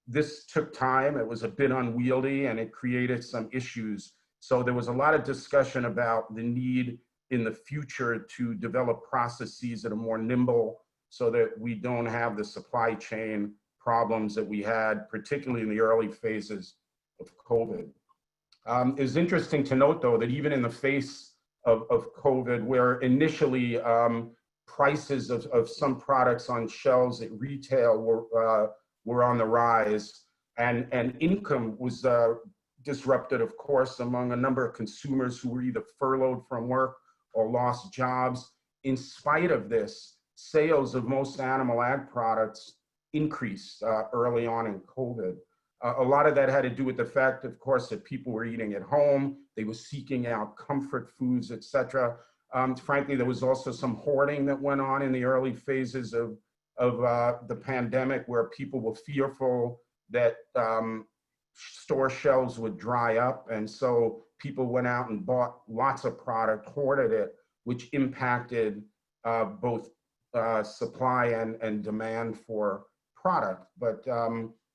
this took time. It was a bit unwieldy, and it created some issues. So there was a lot of discussion about the need in the future to develop processes that are more nimble, so that we don't have the supply chain problems that we had, particularly in the early phases of COVID. It's interesting to note, though, that even in the face of COVID, where initially prices of some products on shelves at retail were on the rise, and income was disrupted, of course, among a number of consumers who were either furloughed from work or lost jobs. In spite of this, sales of most animal ag products increased early on in COVID. A lot of that had to do with the fact, of course, that people were eating at home, they were seeking out comfort foods, etc. Frankly, there was also some hoarding that went on in the early phases of the pandemic, where people were fearful that store shelves would dry up. And so people went out and bought lots of product, hoarded it, which impacted both supply and demand for product. But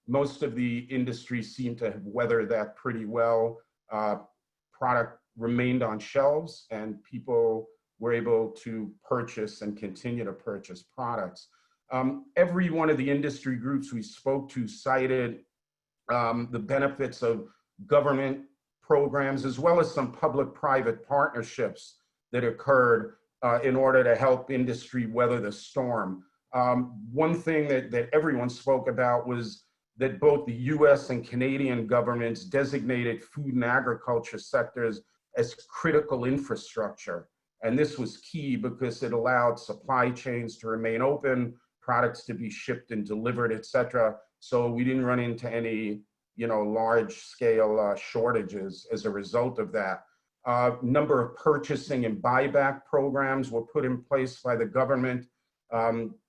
most of the industry seemed to have weathered that pretty well. Product remained on shelves, and people were able to purchase and continue to purchase products. Every one of the industry groups we spoke to cited the benefits of government programs, as well as some public-private partnerships that occurred in order to help industry weather the storm. One thing that everyone spoke about was that both the US and Canadian governments designated food and agriculture sectors as critical infrastructure. And this was key because it allowed supply chains to remain open, products to be shipped and delivered, et cetera. So we didn't run into any, large scale shortages as a result of that. Number of purchasing and buyback programs were put in place by the government.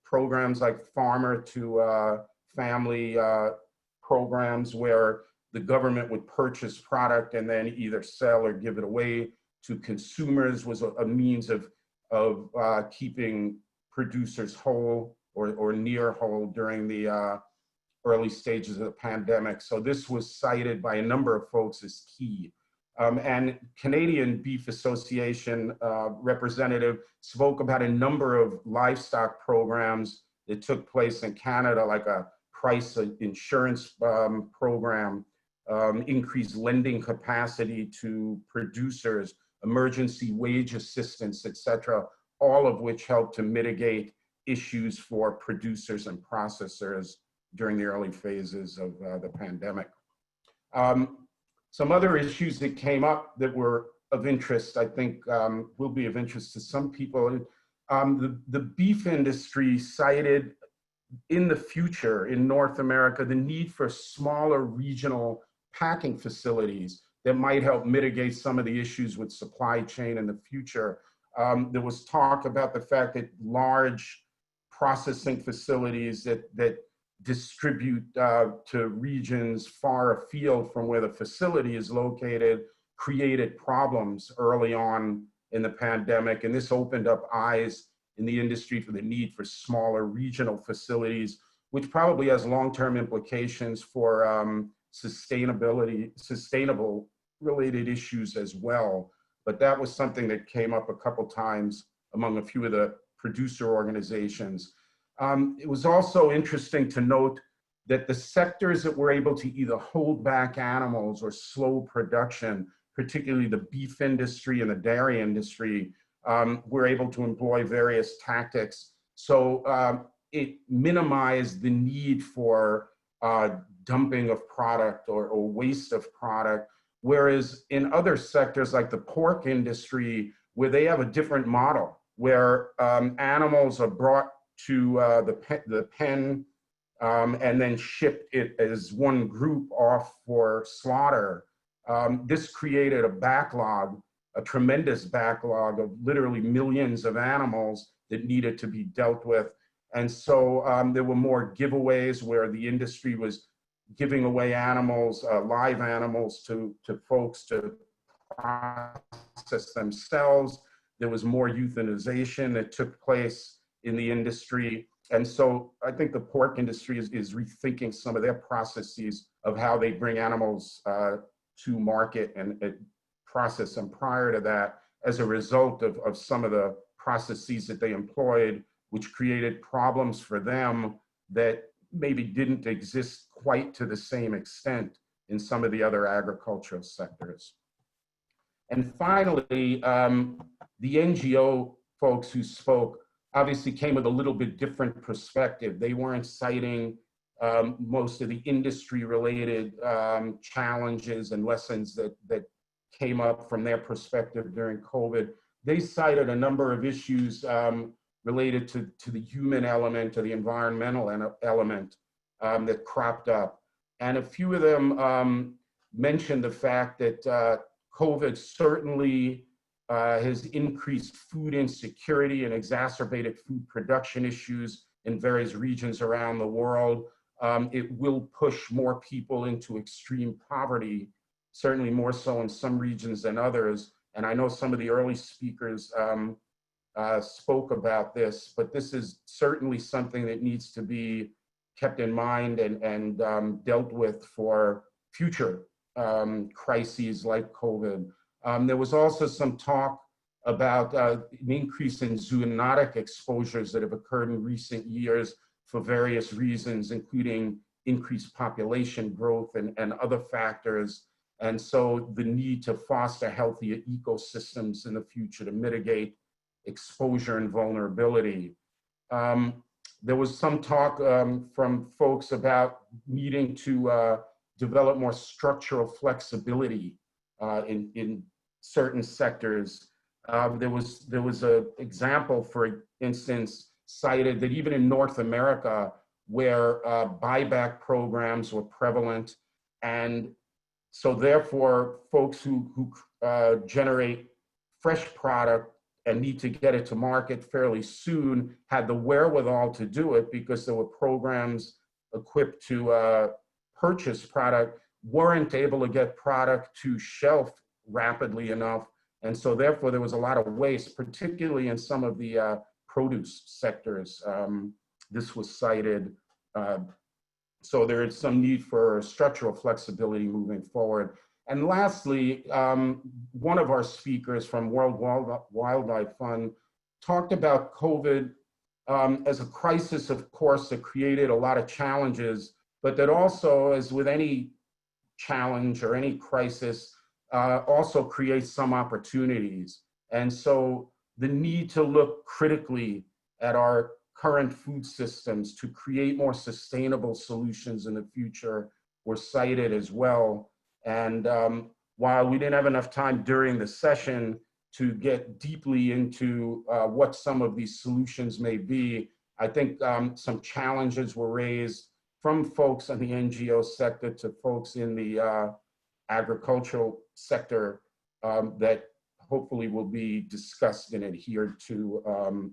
Programs like farmer to family programs, where the government would purchase product and then either sell or give it away to consumers, was a means of keeping producers whole or near whole during the early stages of the pandemic. So this was cited by a number of folks as key. And Canadian Beef Association representative spoke about a number of livestock programs that took place in Canada, like a price insurance program, increased lending capacity to producers, emergency wage assistance, et cetera, all of which helped to mitigate issues for producers and processors during the early phases of the pandemic. Some other issues that came up that were of interest, I think will be of interest to some people. The beef industry cited in the future in North America the need for smaller regional packing facilities that might help mitigate some of the issues with supply chain in the future. There was talk about the fact that large processing facilities that distribute to regions far afield from where the facility is located created problems early on in the pandemic. And this opened up eyes in the industry for the need for smaller regional facilities, which probably has long-term implications for sustainable related issues as well. But that was something that came up a couple times among a few of the producer organizations. It was also interesting to note that the sectors that were able to either hold back animals or slow production, particularly the beef industry and the dairy industry, were able to employ various tactics. So it minimized the need for dumping of product or waste of product. Whereas in other sectors like the pork industry, where they have a different model, where animals are brought to the pen and then shipped it as one group off for slaughter. This created a backlog, a tremendous backlog of literally millions of animals that needed to be dealt with. And so there were more giveaways where the industry was giving away animals, live animals to folks to process themselves. There was more euthanization that took place in the industry. And so I think the pork industry is rethinking some of their processes of how they bring animals to market and process them. Prior to that, as a result of some of the processes that they employed, which created problems for them that maybe didn't exist quite to the same extent in some of the other agricultural sectors. And finally, the NGO folks who spoke obviously came with a little bit different perspective. They weren't citing most of the industry-related challenges and lessons that came up from their perspective during COVID. They cited a number of issues related to the human element, to the environmental element that cropped up. And a few of them mentioned the fact that COVID certainly has increased food insecurity and exacerbated food production issues in various regions around the world. It will push more people into extreme poverty, certainly more so in some regions than others. And I know some of the early speakers spoke about this, but this is certainly something that needs to be kept in mind and dealt with for future crises like COVID. There was also some talk about an increase in zoonotic exposures that have occurred in recent years for various reasons, including increased population growth and other factors. And so the need to foster healthier ecosystems in the future to mitigate exposure and vulnerability. There was some talk from folks about needing to develop more structural flexibility in certain sectors. There was an example, for instance, cited that even in North America, where buyback programs were prevalent, and so therefore folks who generate fresh product and need to get it to market fairly soon had the wherewithal to do it because there were programs equipped to purchase product, weren't able to get product to shelf rapidly enough. And so therefore there was a lot of waste, particularly in some of the produce sectors. This was cited. So there is some need for structural flexibility moving forward. And lastly, one of our speakers from World Wildlife Fund talked about COVID as a crisis, of course, that created a lot of challenges, but that also, as with any challenge or any crisis, also creates some opportunities. And so the need to look critically at our current food systems to create more sustainable solutions in the future were cited as well. And while we didn't have enough time during the session to get deeply into what some of these solutions may be, I think some challenges were raised from folks in the NGO sector to folks in the agricultural sector that hopefully will be discussed and adhered to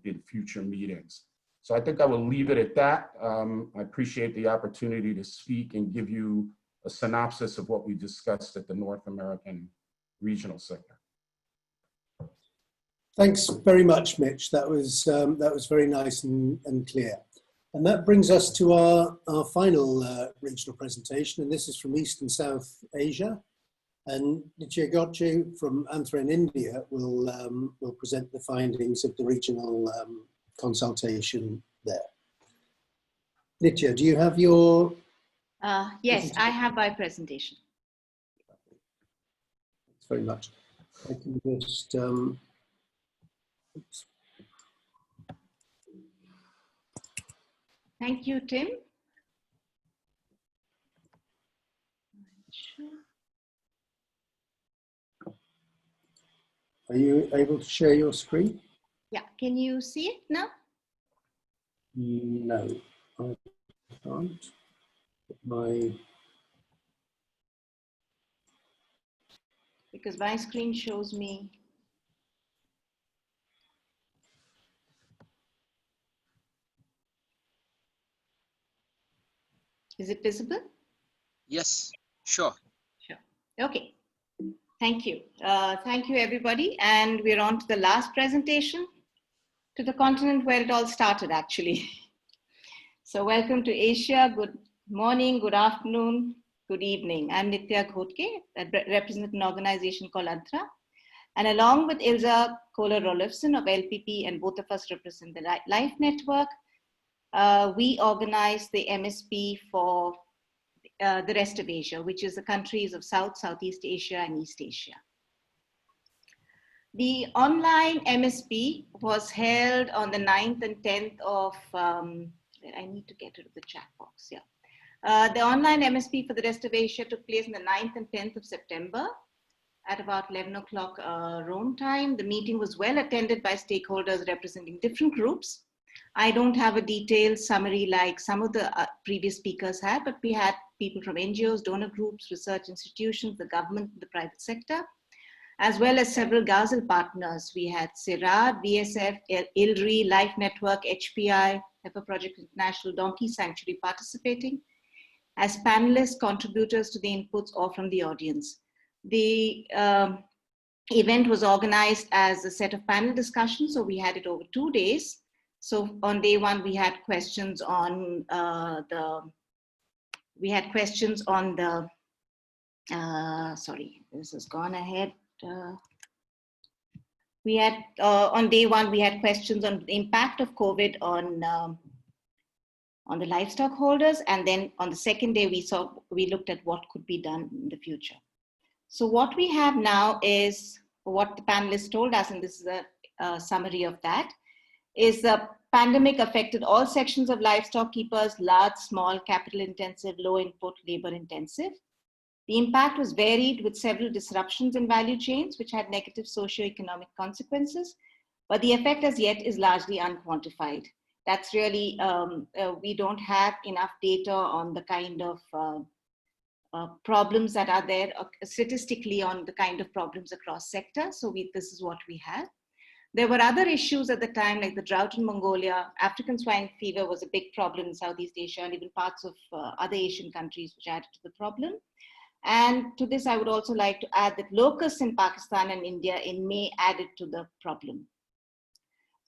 in future meetings. So I think I will leave it at that. I appreciate the opportunity to speak and give you a synopsis of what we discussed at the North American regional sector. Thanks very much, Mitch. That was very nice and clear. And that brings us to our final regional presentation, and this is from East and South Asia. And Nitya Gotche from Andhra in India will present the findings of the regional consultation there. Nitya, do you have your... Yes, I have my presentation. Thanks very much. I can just... oops. Thank you, Tim. Are you able to share your screen? Yeah, can you see it now? No, I can't. Because my screen shows me. Is it visible? Yes, sure. Sure. Okay. Thank you. Thank you, everybody. And we're on to the last presentation, to the continent where it all started, actually. So welcome to Asia. Good morning, good afternoon, good evening. I'm Nitya Ghotke. I represent an organization called ANTRA. And along with Ilza Kohler-Rolfsen of LPP, and both of us represent the Life Network, we organize the MSP for the rest of Asia, which is the countries of South, Southeast Asia, and East Asia. The online MSP was held on the 9th and 10th of, I need to get rid of the chat box, yeah. The online MSP for the rest of Asia took place on the 9th and 10th of September at about 11 o'clock Rome time. The meeting was well attended by stakeholders representing different groups. I don't have a detailed summary like some of the previous speakers had, but we had people from NGOs, donor groups, research institutions, the government, the private sector, as well as several GASL partners. We had CIRAD, BSF, ILRI, Life Network, HPI, Pepper Project International, Donkey Sanctuary participating as panelists, contributors to the inputs, or from the audience. The event was organized as a set of panel discussions, so we had it over 2 days. So on day one, we had questions on sorry, this has gone ahead. We had, on day one, we had questions on the impact of COVID on the livestock holders. And then on the second day, we looked at what could be done in the future. So what we have now is what the panelists told us, and this is a summary of that, is the pandemic affected all sections of livestock keepers, large, small, capital intensive, low input, labor intensive. The impact was varied with several disruptions in value chains, which had negative socio-economic consequences, but the effect as yet is largely unquantified. That's really, we don't have enough data on the kind of problems that are there statistically on the kind of problems across sectors. So this is what we have. There were other issues at the time, like the drought in Mongolia. African swine fever was a big problem in Southeast Asia, and even parts of other Asian countries, which added to the problem. And to this, I would also like to add that locusts in Pakistan and India in May added to the problem.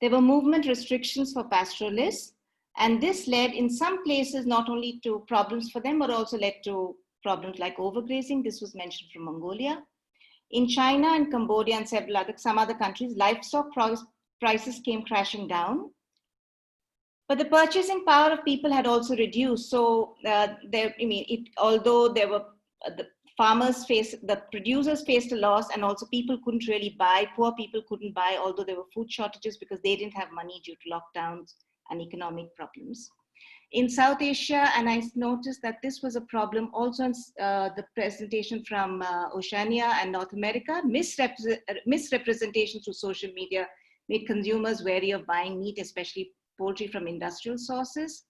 There were movement restrictions for pastoralists, and this led in some places not only to problems for them, but also led to problems like overgrazing. This was mentioned from Mongolia. In China and Cambodia and some other countries, livestock prices came crashing down. But the purchasing power of people had also reduced. So although there were the producers faced a loss, and also people couldn't really buy, poor people couldn't buy, although there were food shortages because they didn't have money due to lockdowns and economic problems. In South Asia, and I noticed that this was a problem also in the presentation from Oceania and North America, misrepresentation through social media made consumers wary of buying meat, especially poultry from industrial sources.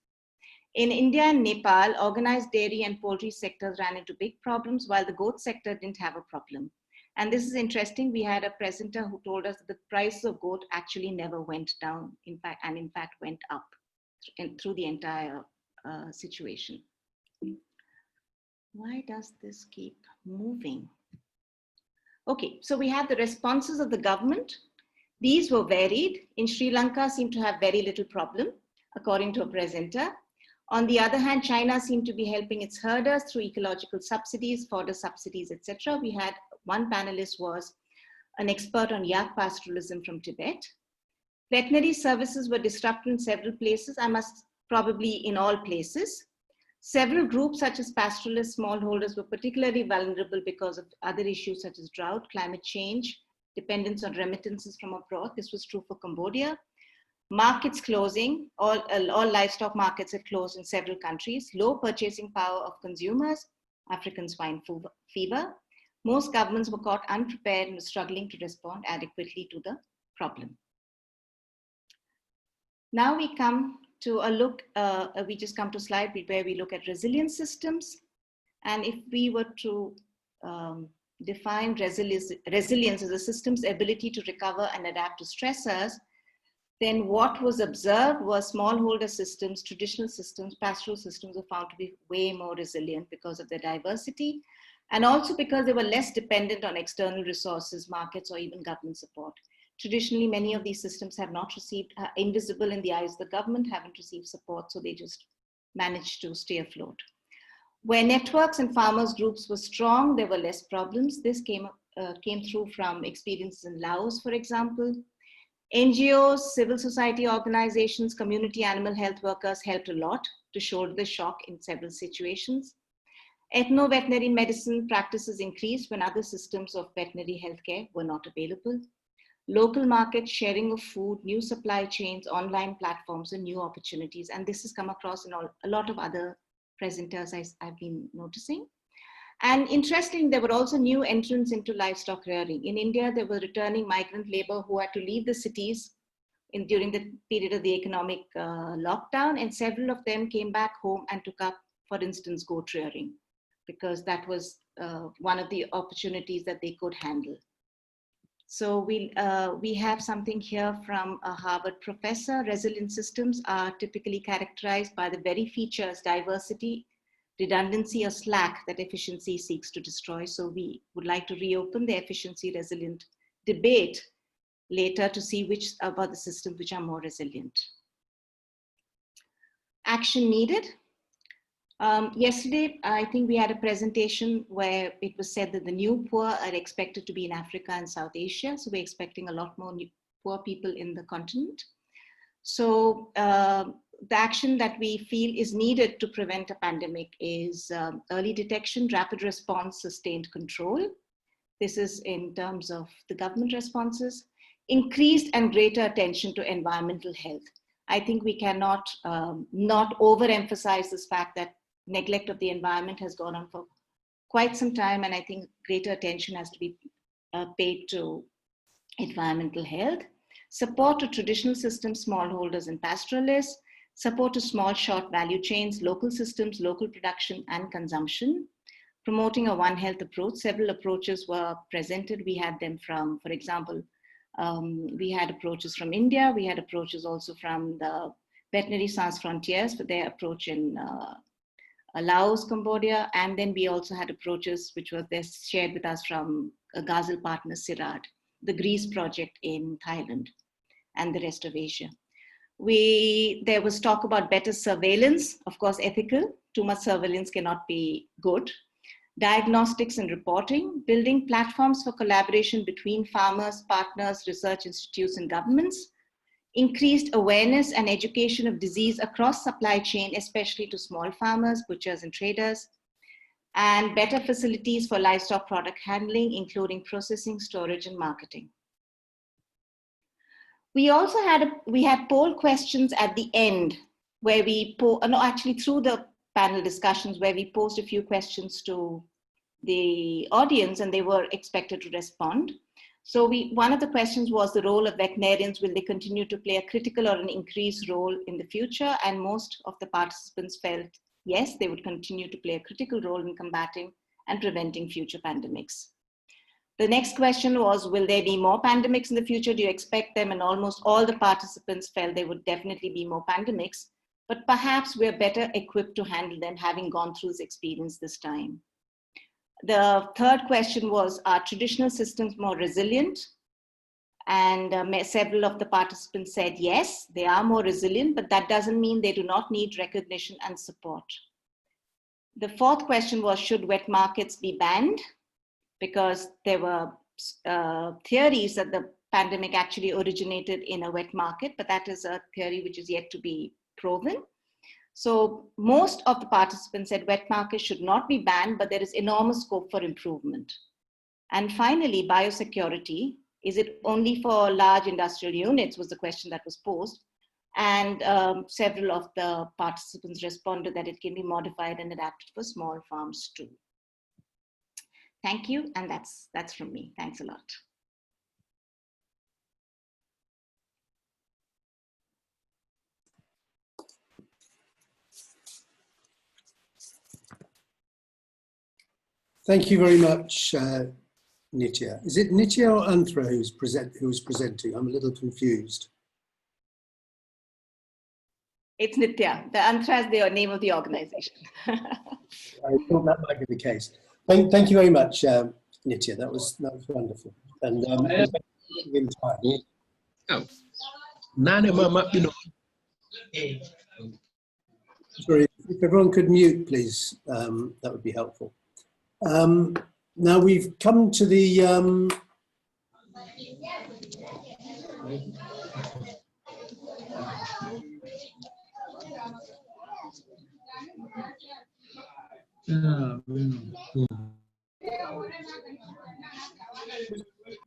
In India and Nepal, organized dairy and poultry sectors ran into big problems, while the goat sector didn't have a problem. And this is interesting. We had a presenter who told us that the price of goat actually never went down, in fact went up through the entire situation. Why does this keep moving? Okay, so we have the responses of the government. These were varied. In Sri Lanka, seemed to have very little problem, according to a presenter. On the other hand, China seemed to be helping its herders through ecological subsidies, fodder subsidies, etc. We had one panelist was an expert on yak pastoralism from Tibet. Veterinary services were disrupted in several places, probably in all places. Several groups such as pastoralists, smallholders were particularly vulnerable because of other issues such as drought, climate change, dependence on remittances from abroad. This was true for Cambodia. Markets closing, all livestock markets had closed in several countries. Low purchasing power of consumers, African swine fever. Most governments were caught unprepared and were struggling to respond adequately to the problem. Now we come to a look, we just come to a slide where we look at resilience systems. And if we were to define resilience as a system's ability to recover and adapt to stressors, Then what was observed was smallholder systems, traditional systems, pastoral systems were found to be way more resilient because of their diversity, and also because they were less dependent on external resources, markets, or even government support. Traditionally, many of these systems have not received, invisible in the eyes of the government, haven't received support, so they just managed to stay afloat. Where networks and farmers groups were strong, there were less problems. This came through from experiences in Laos, for example. NGOs, civil society organizations, community animal health workers helped a lot to shoulder the shock in several situations. Ethno-veterinary medicine practices increased when other systems of veterinary healthcare were not available. Local markets, sharing of food, new supply chains, online platforms, and new opportunities. And this has come across in a lot of other presenters I've been noticing. And interestingly, there were also new entrants into livestock rearing. In India, there were returning migrant labor who had to leave the cities during the period of the economic lockdown, and several of them came back home and took up, for instance, goat rearing, because that was one of the opportunities that they could handle. So we have something here from a Harvard professor. Resilient systems are typically characterized by the very features, diversity, redundancy, or slack that efficiency seeks to destroy. So we would like to reopen the efficiency resilient debate later to see which about the systems which are more resilient. Action needed. Yesterday, I think we had a presentation where it was said that the new poor are expected to be in Africa and South Asia. So we're expecting a lot more new poor people in the continent. So the action that we feel is needed to prevent a pandemic is early detection, rapid response, sustained control. This is in terms of the government responses. Increased and greater attention to environmental health. I think we cannot not overemphasize this fact that neglect of the environment has gone on for quite some time, and I think greater attention has to be paid to environmental health. Support to traditional systems, smallholders and pastoralists. Support to small, short value chains, local systems, local production and consumption. Promoting a One Health approach. Several approaches were presented. We had them from, for example, we had approaches from India. We had approaches also from the Veterinary Sans Frontières for their approach in Laos, Cambodia. And then we also had approaches which were shared with us from a GASL partner, CIRAD, the Greece project in Thailand, and the rest of Asia. There was talk about better surveillance, of course, ethical. Too much surveillance cannot be good. Diagnostics and reporting, building platforms for collaboration between farmers, partners, research institutes, and governments. Increased awareness and education of disease across supply chain, especially to small farmers, butchers, and traders. And better facilities for livestock product handling, including processing, storage, and marketing. We also had poll questions at the end where we through the panel discussions where we posed a few questions to the audience and they were expected to respond. So one of the questions was the role of veterinarians. Will they continue to play a critical or an increased role in the future? And most of the participants felt yes, they would continue to play a critical role in combating and preventing future pandemics. The next question was, will there be more pandemics in the future? Do you expect them? And almost all the participants felt there would definitely be more pandemics, but perhaps we're better equipped to handle them having gone through this experience this time. The third question was, are traditional systems more resilient? And several of the participants said, yes, they are more resilient, but that doesn't mean they do not need recognition and support. The fourth question was, should wet markets be banned? Because there were theories that the pandemic actually originated in a wet market, but that is a theory which is yet to be proven. So most of the participants said wet markets should not be banned, but there is enormous scope for improvement. And finally, biosecurity. Is it only for large industrial units was the question that was posed. And several of the participants responded that it can be modified and adapted for small farms too. Thank you, and that's from me. Thanks a lot. Thank you very much, Nitya. Is it Nitya or Anthra who's presenting? I'm a little confused. It's Nitya. The Antra is the name of the organization. I thought that might be the case. Thank you very much, Nitya. That was wonderful. And sorry, if everyone could mute, please, that would be helpful. Now we've come to the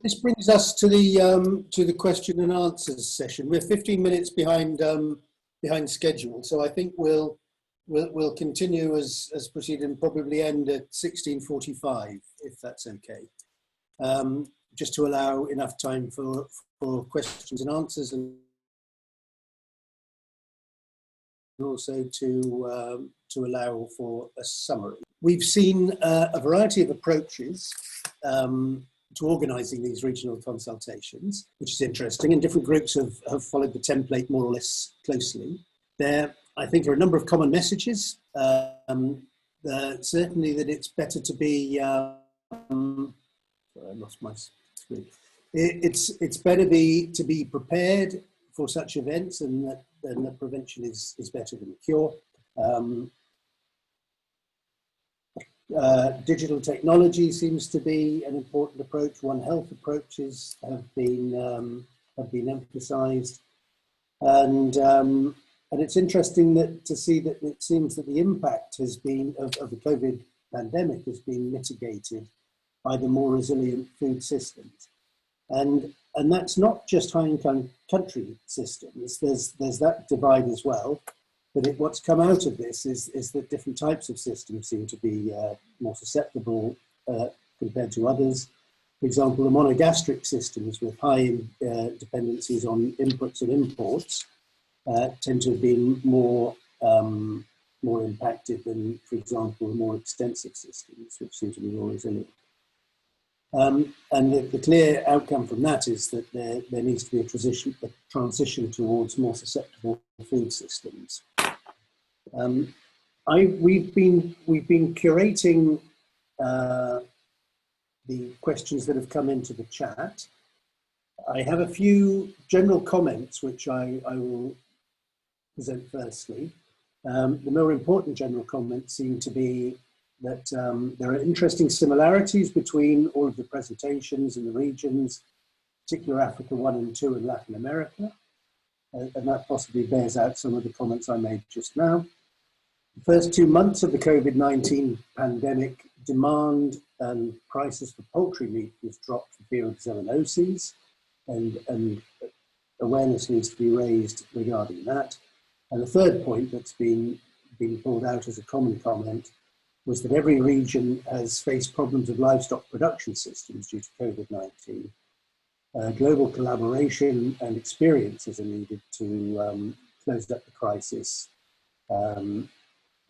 this brings us to the question and answers session. We're 15 minutes behind schedule, so I think we'll continue as proceed and probably end at 16:45, if that's okay. Just to allow enough time for questions and answers, and also to allow for a summary. We've seen a variety of approaches to organising these regional consultations, which is interesting, and different groups have followed the template more or less closely. There, I think, are a number of common messages. Certainly that it's better to be, sorry, I lost my screen. It's better to be prepared for such events, and that prevention is better than cure. Digital technology seems to be an important approach. One Health approaches have been emphasised, and it's interesting to see that it seems that the impact has been of the COVID pandemic has been mitigated by the more resilient food systems, and that's not just high-income country systems. There's that divide as well. But what's come out of this is that different types of systems seem to be more susceptible compared to others. For example, the monogastric systems with high dependencies on inputs and imports tend to have been more impacted than, for example, the more extensive systems, which seem to be more resilient. And the clear outcome from that is that there needs to be a transition towards more susceptible food systems. We've been curating the questions that have come into the chat. I have a few general comments which I will present firstly. The more important general comments seem to be that there are interesting similarities between all of the presentations in the regions, particularly Africa 1 and 2 and Latin America, and that possibly bears out some of the comments I made just now. The first 2 months of the COVID-19 pandemic, demand and prices for poultry meat was dropped for fear of zoonoses, and awareness needs to be raised regarding that. And the third point that's been pulled out as a common comment was that every region has faced problems of livestock production systems due to COVID-19. Global collaboration and experiences are needed to close up the crisis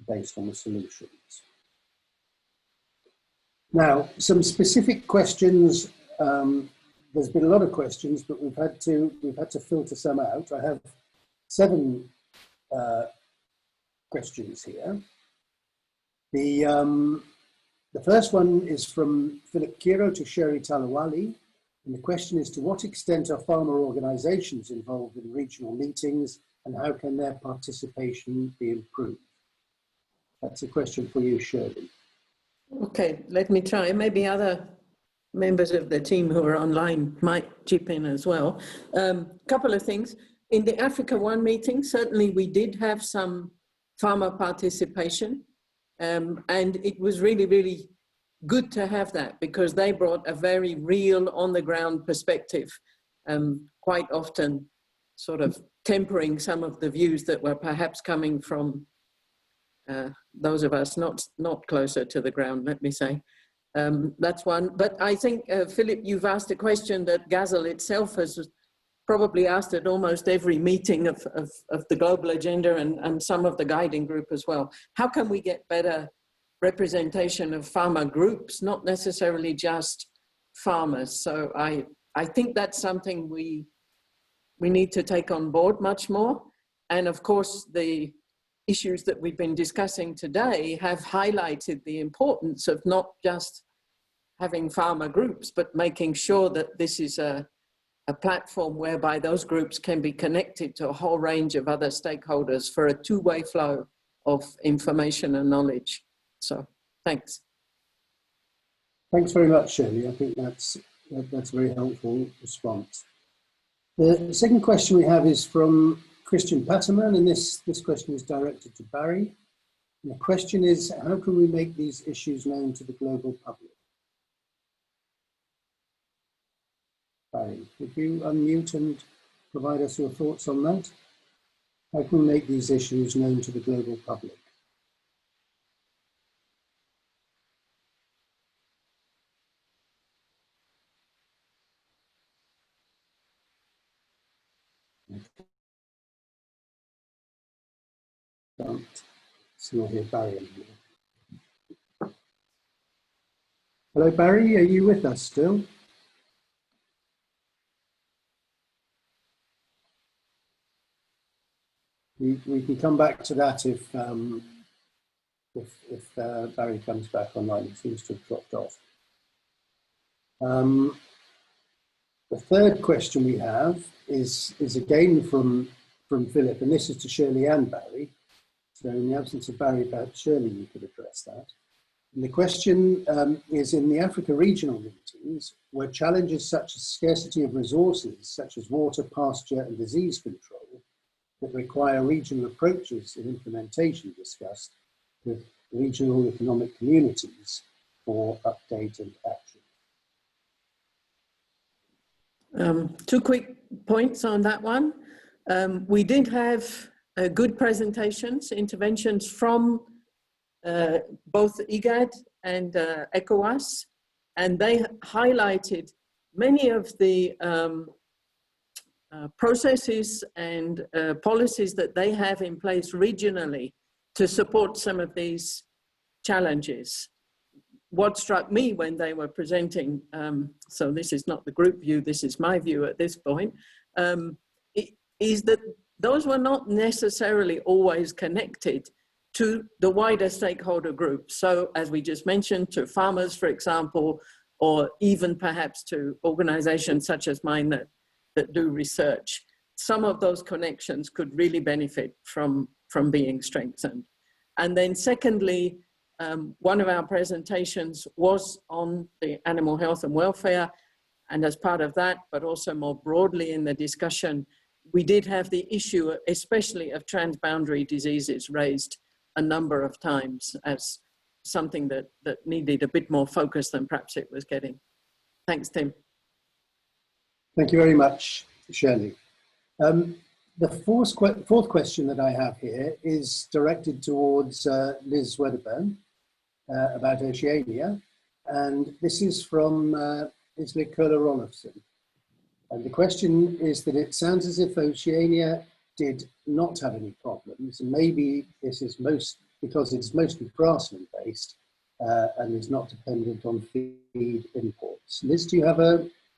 based on the solutions. Now, some specific questions. There's been a lot of questions, but we've had to filter some out. I have 7 questions here. The first one is from Philip Kiro to Sherry Talawali, and the question is, to what extent are farmer organisations involved in regional meetings, and how can their participation be improved? That's a question for you, Shirley. Okay, let me try. Maybe other members of the team who are online might chip in as well. Couple of things. In the Africa 1 meeting, certainly we did have some farmer participation, and it was really, really good to have that because they brought a very real on-the-ground perspective, quite often sort of tempering some of the views that were perhaps coming from those of us not closer to the ground, let me say. That's one. But I think, Philip, you've asked a question that GASL itself has probably asked at almost every meeting of the global agenda and some of the guiding group as well. How can we get better representation of farmer groups, not necessarily just farmers? So I think that's something we need to take on board much more. And of course, the issues that we've been discussing today have highlighted the importance of not just having farmer groups, but making sure that this is a platform whereby those groups can be connected to a whole range of other stakeholders for a two-way flow of information and knowledge. So, thanks. Thanks very much, Shirley. I think that's a very helpful response. The second question we have is from Christian Patterman, and this question is directed to Barry. And the question is, how can we make these issues known to the global public? Barry, would you unmute and provide us your thoughts on that? How can we make these issues known to the global public? Don't see or hear Barry anymore. Hello, Barry, are you with us still? We can come back to that if Barry comes back online. He seems to have dropped off. The third question we have is again from Philip, and this is to Shirley and Barry. So in the absence of Barry, perhaps Shirley, you could address that. And the question is, in the Africa regional meetings, were challenges such as scarcity of resources, such as water, pasture, and disease control, that require regional approaches in implementation discussed with regional economic communities for update and action? Two quick points on that one. We did have good presentations, interventions from both IGAD and ECOWAS, and they highlighted many of the processes and policies that they have in place regionally to support some of these challenges. What struck me when they were presenting, so this is not the group view, this is my view at this point, is that those were not necessarily always connected to the wider stakeholder group. So as we just mentioned, to farmers, for example, or even perhaps to organizations such as mine that do research. Some of those connections could really benefit from being strengthened. And then secondly, one of our presentations was on the animal health and welfare. And as part of that, but also more broadly in the discussion, we did have the issue, especially of transboundary diseases, raised a number of times as something that needed a bit more focus than perhaps it was getting. Thanks, Tim. Thank you very much, Shirley. The fourth question that I have here is directed towards Liz Wedderburn about Oceania. And this is from Isli Köhler-Rolofsson. And the question is that it sounds as if Oceania did not have any problems. And maybe this is because it's mostly grassland based and is not dependent on feed imports. Liz, do you have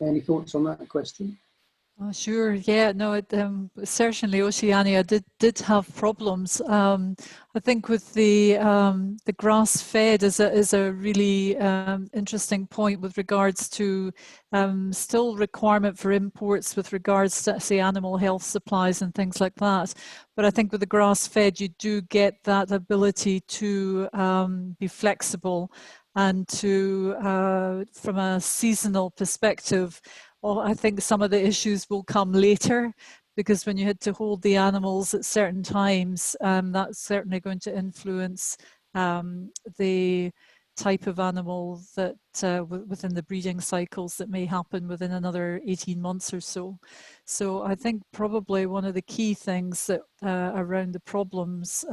any thoughts on that question? Oh, sure. Yeah, no, certainly Oceania did have problems. I think with the grass-fed is a really interesting point with regards to still requirement for imports with regards to, say, animal health supplies and things like that. But I think with the grass-fed, you do get that ability to be flexible and to, from a seasonal perspective, well, I think some of the issues will come later, because when you had to hold the animals at certain times, that's certainly going to influence the type of animal that within the breeding cycles that may happen within another 18 months or so. So I think probably one of the key things that around the problems,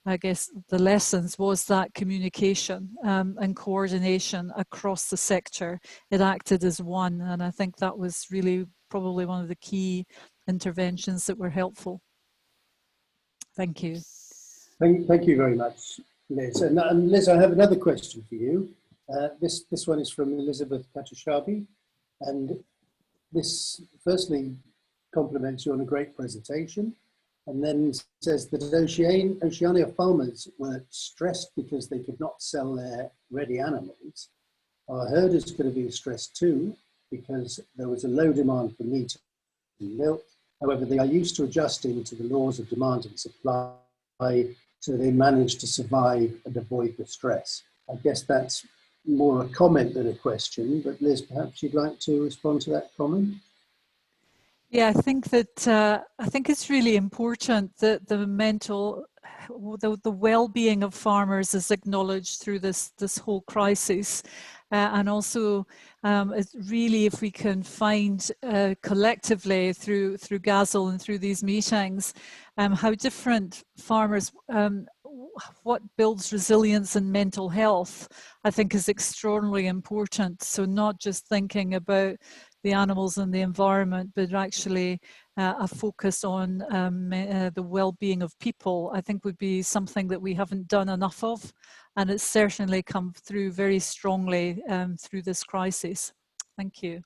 I guess the lessons, was that communication and coordination across the sector. It acted as one, and I think that was really probably one of the key interventions that were helpful. Thank you. Thank you very much, Liz. And Liz, I have another question for you. This one is from Elizabeth Katushabi, and this firstly compliments you on a great presentation. And then says that Oceania farmers were stressed because they could not sell their ready animals. Our herders could have been stressed too because there was a low demand for meat and milk. However, they are used to adjusting to the laws of demand and supply, so they manage to survive and avoid the stress. I guess that's more a comment than a question, but Liz, perhaps you'd like to respond to that comment? Yeah, I think that I think it's really important that the well-being of farmers is acknowledged through this whole crisis, and also it's really, if we can find collectively through GASL and through these meetings, how different farmers, what builds resilience and mental health, I think is extraordinarily important. So not just thinking about the animals and the environment, but actually a focus on the well-being of people, I think would be something that we haven't done enough of. And it's certainly come through very strongly through this crisis. Thank you.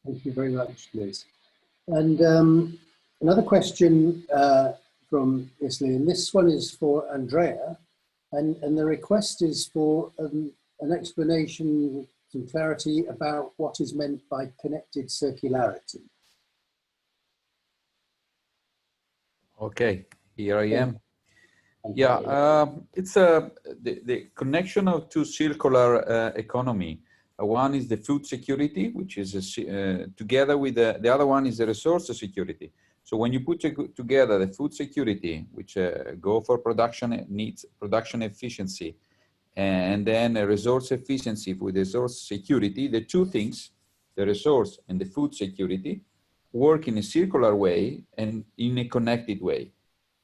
Thank you very much, Liz. And another question from Isley, and this one is for Andrea, and the request is for an explanation, some clarity about what is meant by connected circularity. Okay, here I am. Yeah, it's the connection of two circular economy. One is the food security, which is together with the other one is the resource security. So when you put together the food security, which go for production needs, production efficiency, and then a resource efficiency with resource security, the two things, the resource and the food security, work in a circular way and in a connected way.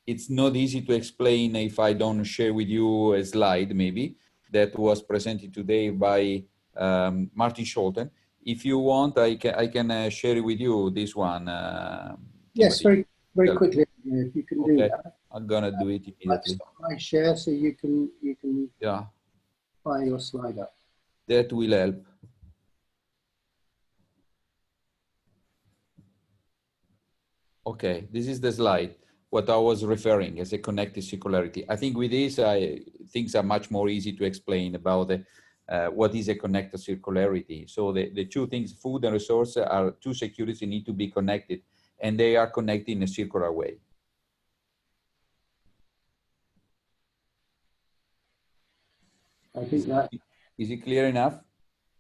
It's not easy to explain if I don't share with you a slide maybe that was presented today by Martin Scholten. If you want, I can share with you this one. Yes, very quickly, if you can do that. I'm gonna do it immediately. Stop my share so you can yeah, fire your slide up. That will help. Okay, this is the slide, what I was referring as a connected circularity. I think with this, things are much more easy to explain about what is a connected circularity. So the two things, food and resource, are two securities need to be connected, and they are connected in a circular way. I think that is it clear enough?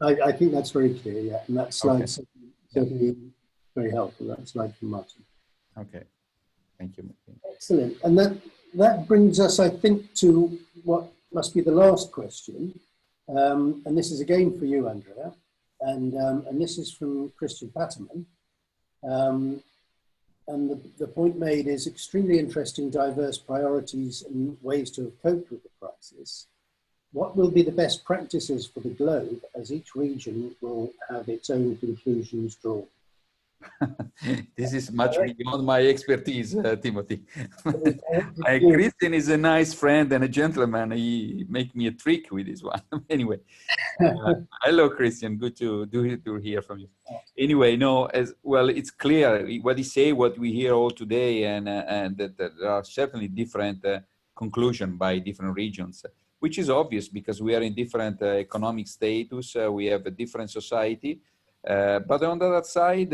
I think that's very clear, yeah. And that slide certainly very helpful, that slide from Martin. Okay, thank you. Excellent. And that brings us, I think, to what must be the last question. And this is again for you, Andrea. And this is from Christian Patterman. And the point made is extremely interesting, diverse priorities and ways to have coped with the crisis. What will be the best practices for the globe, as each region will have its own conclusions drawn? This is much beyond my expertise, Timothy. Christian is a nice friend and a gentleman. He make me a trick with this one. Anyway, hello, Christian. Good to hear from you. Anyway, no, as well, it's clear what he say, what we hear all today, and that there are certainly different conclusions by different regions, which is obvious because we are in different economic status. We have a different society. But on the other side,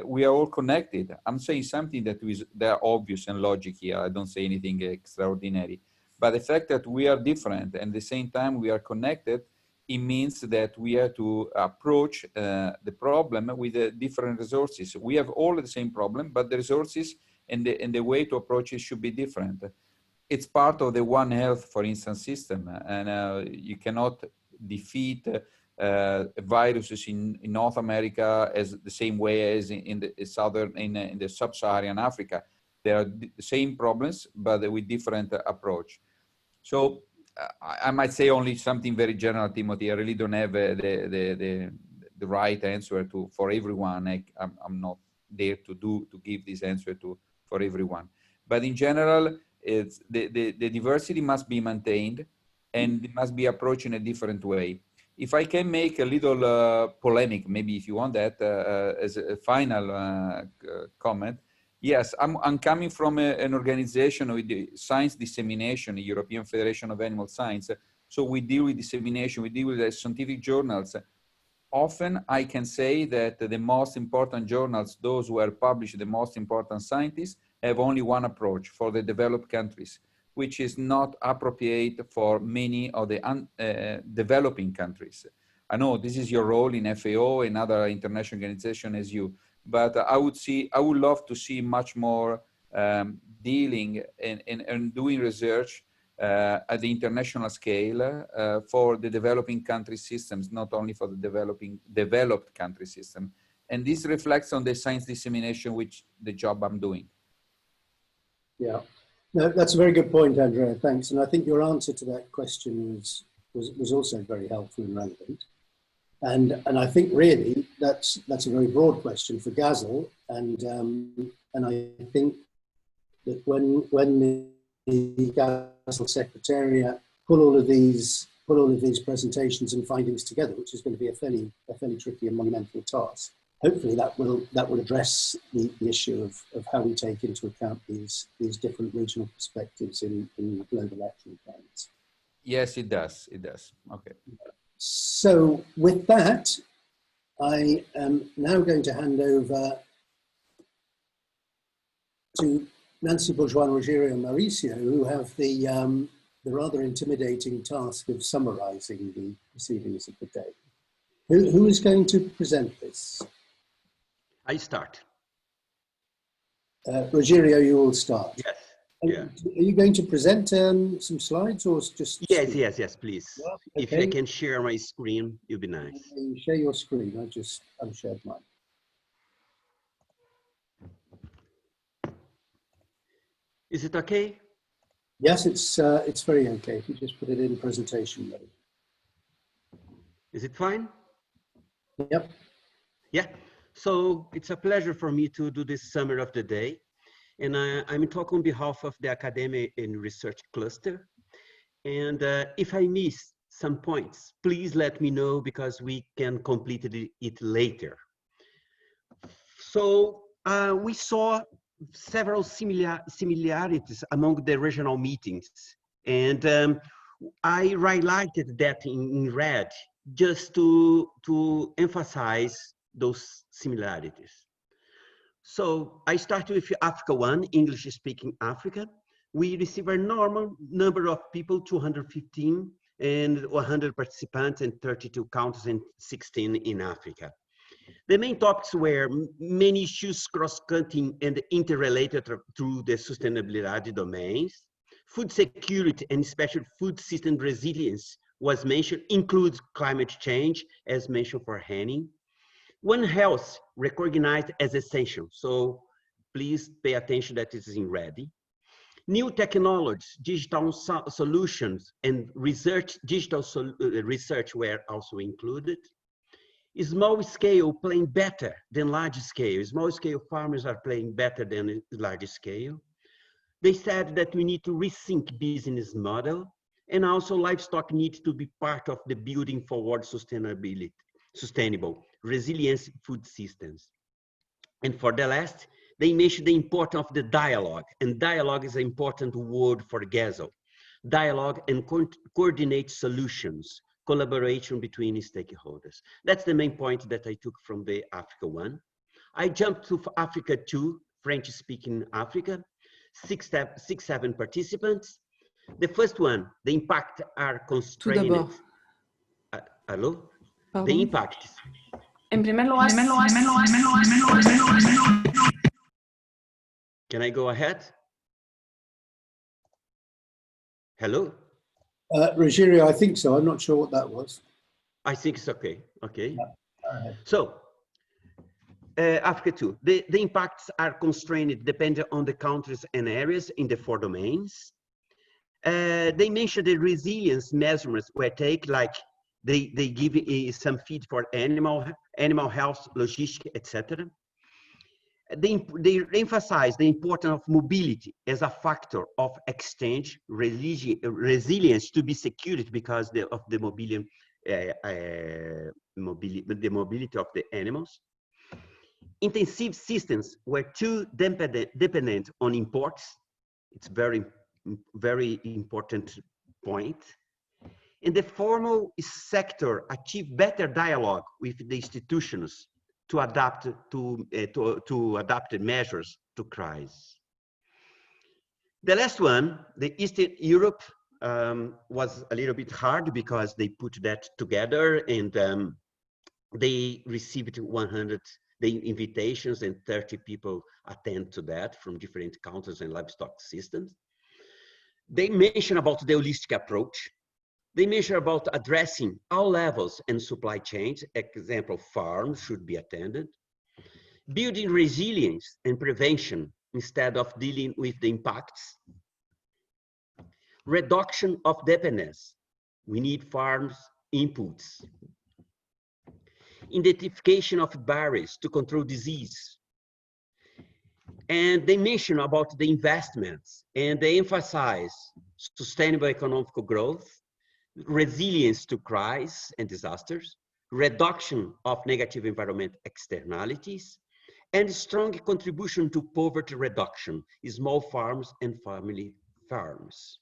we are all connected. I'm saying something that is obvious and logic here. I don't say anything extraordinary. But the fact that we are different and at the same time we are connected, it means that we have to approach the problem with different resources. We have all the same problem, but the resources and the way to approach it should be different. It's part of the One Health, for instance, system. And you cannot defeat viruses in North America as the same way as in the sub-Saharan Africa. There are the same problems, but with different approach. So I might say only something very general, Timothy. I really don't have the right answer for everyone. I'm not there to give this answer for everyone. But in general, it's the diversity must be maintained, and it must be approached in a different way. If I can make a little polemic, maybe if you want that as a final comment, Yes, I'm coming from an organization with the science dissemination, the European Federation of Animal Science. So we deal with dissemination, we deal with the scientific journals. Often I can say that the most important journals, those who are published, the most important scientists, have only one approach for the developed countries, which is not appropriate for many of the developing countries. I know this is your role in FAO and other international organizations as you, but I would love to see much more dealing and doing research at the international scale for the developing country systems, not only for the developed country system. And this reflects on the science dissemination, which the job I'm doing. Yeah, no, that's a very good point, Andrea, thanks. And I think your answer to that question was also very helpful and relevant. And I think really that's a very broad question for GASL. And I think that when the GASL Secretariat put all of these presentations and findings together, which is going to be a fairly tricky and monumental task, hopefully that will address the issue of how we take into account these different regional perspectives in global action plans. Yes, it does. It does. Okay. So with that, I am now going to hand over to Nancy Bourgeois and Rogerio Mauricio, who have the rather intimidating task of summarizing the proceedings of the day. Who is going to present this? I start. Rogerio, you will start. Yes. Yeah. Are you going to present some slides or just? Yes, please. Yeah, okay. If I can share my screen, it'd be nice. Share your screen. I just unshared mine. Is it okay? Yes, it's very okay. If you just put it in presentation mode. Is it fine? Yep. Yeah. So it's a pleasure for me to do this summary of the day. And I'm talking on behalf of the Academic and Research Cluster. And if I miss some points, please let me know because we can complete it later. So we saw several similarities among the regional meetings. And I highlighted that in red just to emphasize those similarities. So I start with Africa 1, English-speaking Africa. We receive a normal number of people, 215, and 100 participants in 32 countries and 16 in Africa. The main topics were many issues cross-cutting and interrelated through the sustainability domains. Food security and especially food system resilience was mentioned, includes climate change, as mentioned for Henning. One Health recognized as essential, so please pay attention that it is in red. New technologies, digital solutions, and research, digital research were also included. Small scale playing better than large scale. Small scale farmers are playing better than large scale. They said that we need to rethink business model, and also livestock needs to be part of the building forward sustainable resilience food systems. And for the last, they mentioned the importance of the dialogue, and dialogue is an important word for GASL. Dialogue and coordinate solutions, collaboration between stakeholders. That's the main point that I took from the Africa 1. I jumped to Africa 2, French-speaking Africa, 7 participants. The first one, the impact are constrained. Hello? Pardon? The impact. En primer lugar, Can I go ahead? Hello? Rogerio, I think so. I'm not sure what that was. I think it's okay. Okay. Yeah. So, Africa 2, the impacts are constrained depending on the countries and areas in the 4 domains. They mentioned the resilience measurements were taken, like they give some feed for animal health, logistics, etc. They emphasize the importance of mobility as a factor of exchange, resilience to be secured because of the mobility of the animals. Intensive systems were too dependent on imports. It's very important point. And the formal sector achieved better dialogue with the institutions to adapt to adapt measures to crisis. The last one, the Eastern Europe, was a little bit hard because they put that together, and they received 100 invitations, and 30 people attend to that from different countries and livestock systems. They mention about the holistic approach. They mention about addressing all levels and supply chains. Example, farms should be attended. Building resilience and prevention instead of dealing with the impacts. Reduction of dependence. We need farms inputs. Identification of barriers to control disease. And they mention about the investments, and they emphasize sustainable economic growth, resilience to crises and disasters, reduction of negative environment externalities, and strong contribution to poverty reduction, small farms and family farms,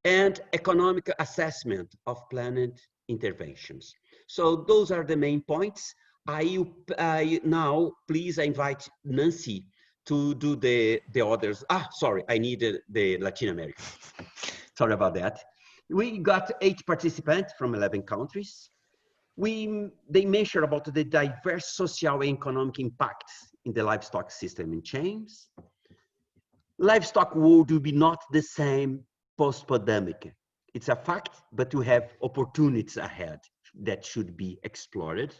and economic assessment of planned interventions. So those are the main points. Now, please invite Nancy to do the others. Sorry, I needed the Latin America. Sorry about that. We got 8 participants from 11 countries. They measure about the diverse social and economic impacts in the livestock system and chains. Livestock world will be not the same post-pandemic. It's a fact, but we have opportunities ahead that should be explored.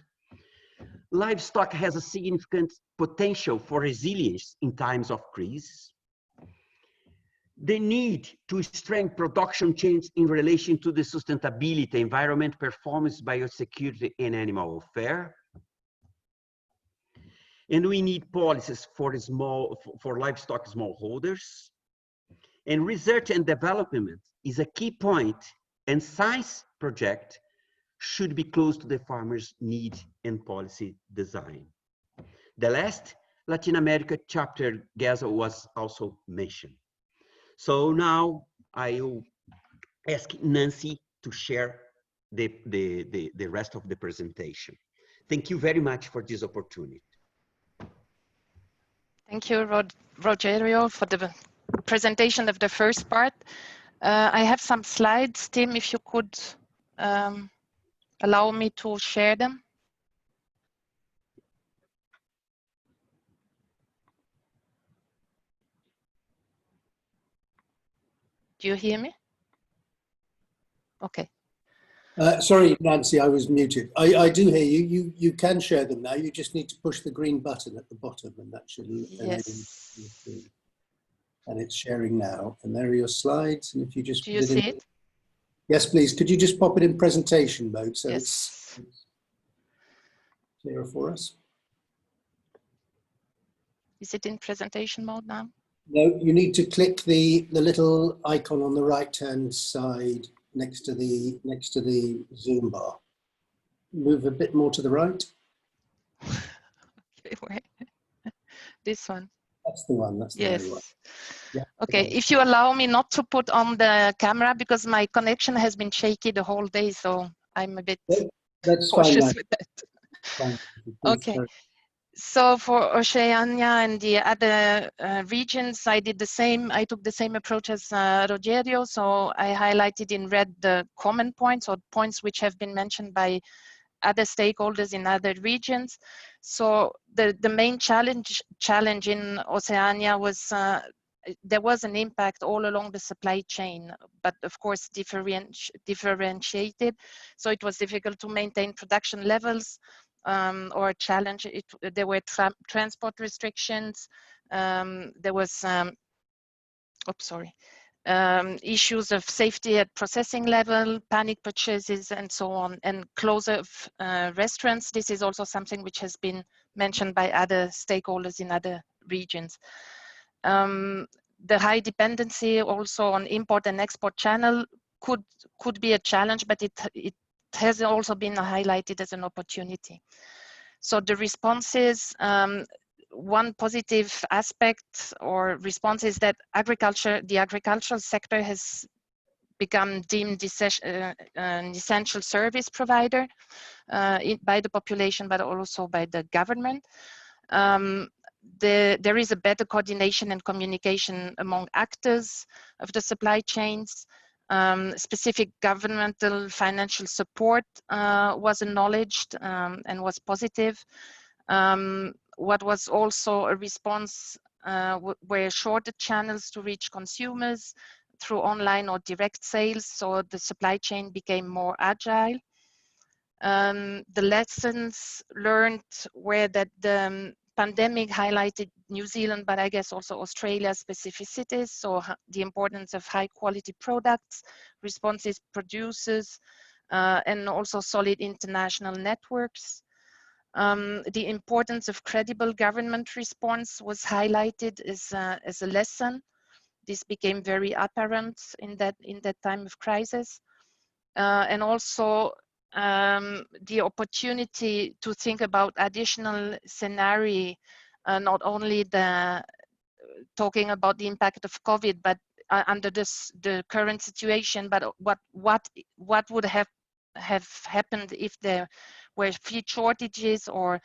Livestock has a significant potential for resilience in times of crisis. The need to strengthen production chains in relation to the sustainability, environment, performance, biosecurity, and animal welfare. And we need policies for livestock smallholders. And research and development is a key point, and science project should be close to the farmer's need and policy design. The last Latin America chapter GASL was also mentioned. So now I will ask Nancy to share the rest of the presentation. Thank you very much for this opportunity. Thank you, Rogerio, for the presentation of the first part. I have some slides. Tim, if you could allow me to share them. Do you hear me? Okay. Sorry, Nancy, I was muted. I do hear you. You can share them now. You just need to push the green button at the bottom, and that should enable you to. And it's sharing now. And there are your slides. And if you just do you see it? Yes, please. Could you just pop it in presentation mode so it's clearer for us? Is it in presentation mode now? No, you need to click the little icon on the right-hand side next to the Zoom bar. Move a bit more to the right. Okay, wait. This one. That's the one. That's the one. Yeah. Okay, if you allow me not to put on the camera because my connection has been shaky the whole day, so I'm a bit cautious with that. Fine. Okay. So for Oceania and the other regions, I did the same. I took the same approach as Rogerio. So I highlighted in red the common points or points which have been mentioned by other stakeholders in other regions. So the main challenge in Oceania was there was an impact all along the supply chain, but of course differentiated. So it was difficult to maintain production levels. Or challenge. There were transport restrictions. There was, issues of safety at processing level, panic purchases, and so on, and closure of restaurants. This is also something which has been mentioned by other stakeholders in other regions. The high dependency also on import and export channel could be a challenge, but it has also been highlighted as an opportunity. So the responses, one positive aspect or response is that the agricultural sector has become deemed an essential service provider by the population, but also by the government. There is a better coordination and communication among actors of the supply chains. Specific governmental financial support was acknowledged and was positive. What was also a response were shorter channels to reach consumers through online or direct sales, so the supply chain became more agile. The lessons learned were that the pandemic highlighted New Zealand, but I guess also Australia's specificities, so the importance of high quality products, responsive producers, and also solid international networks. The importance of credible government response was highlighted as a lesson. This became very apparent in that time of crisis. And also the opportunity to think about additional scenario, not only talking about the impact of COVID, but under the current situation, but what would have happened if there were feed shortages or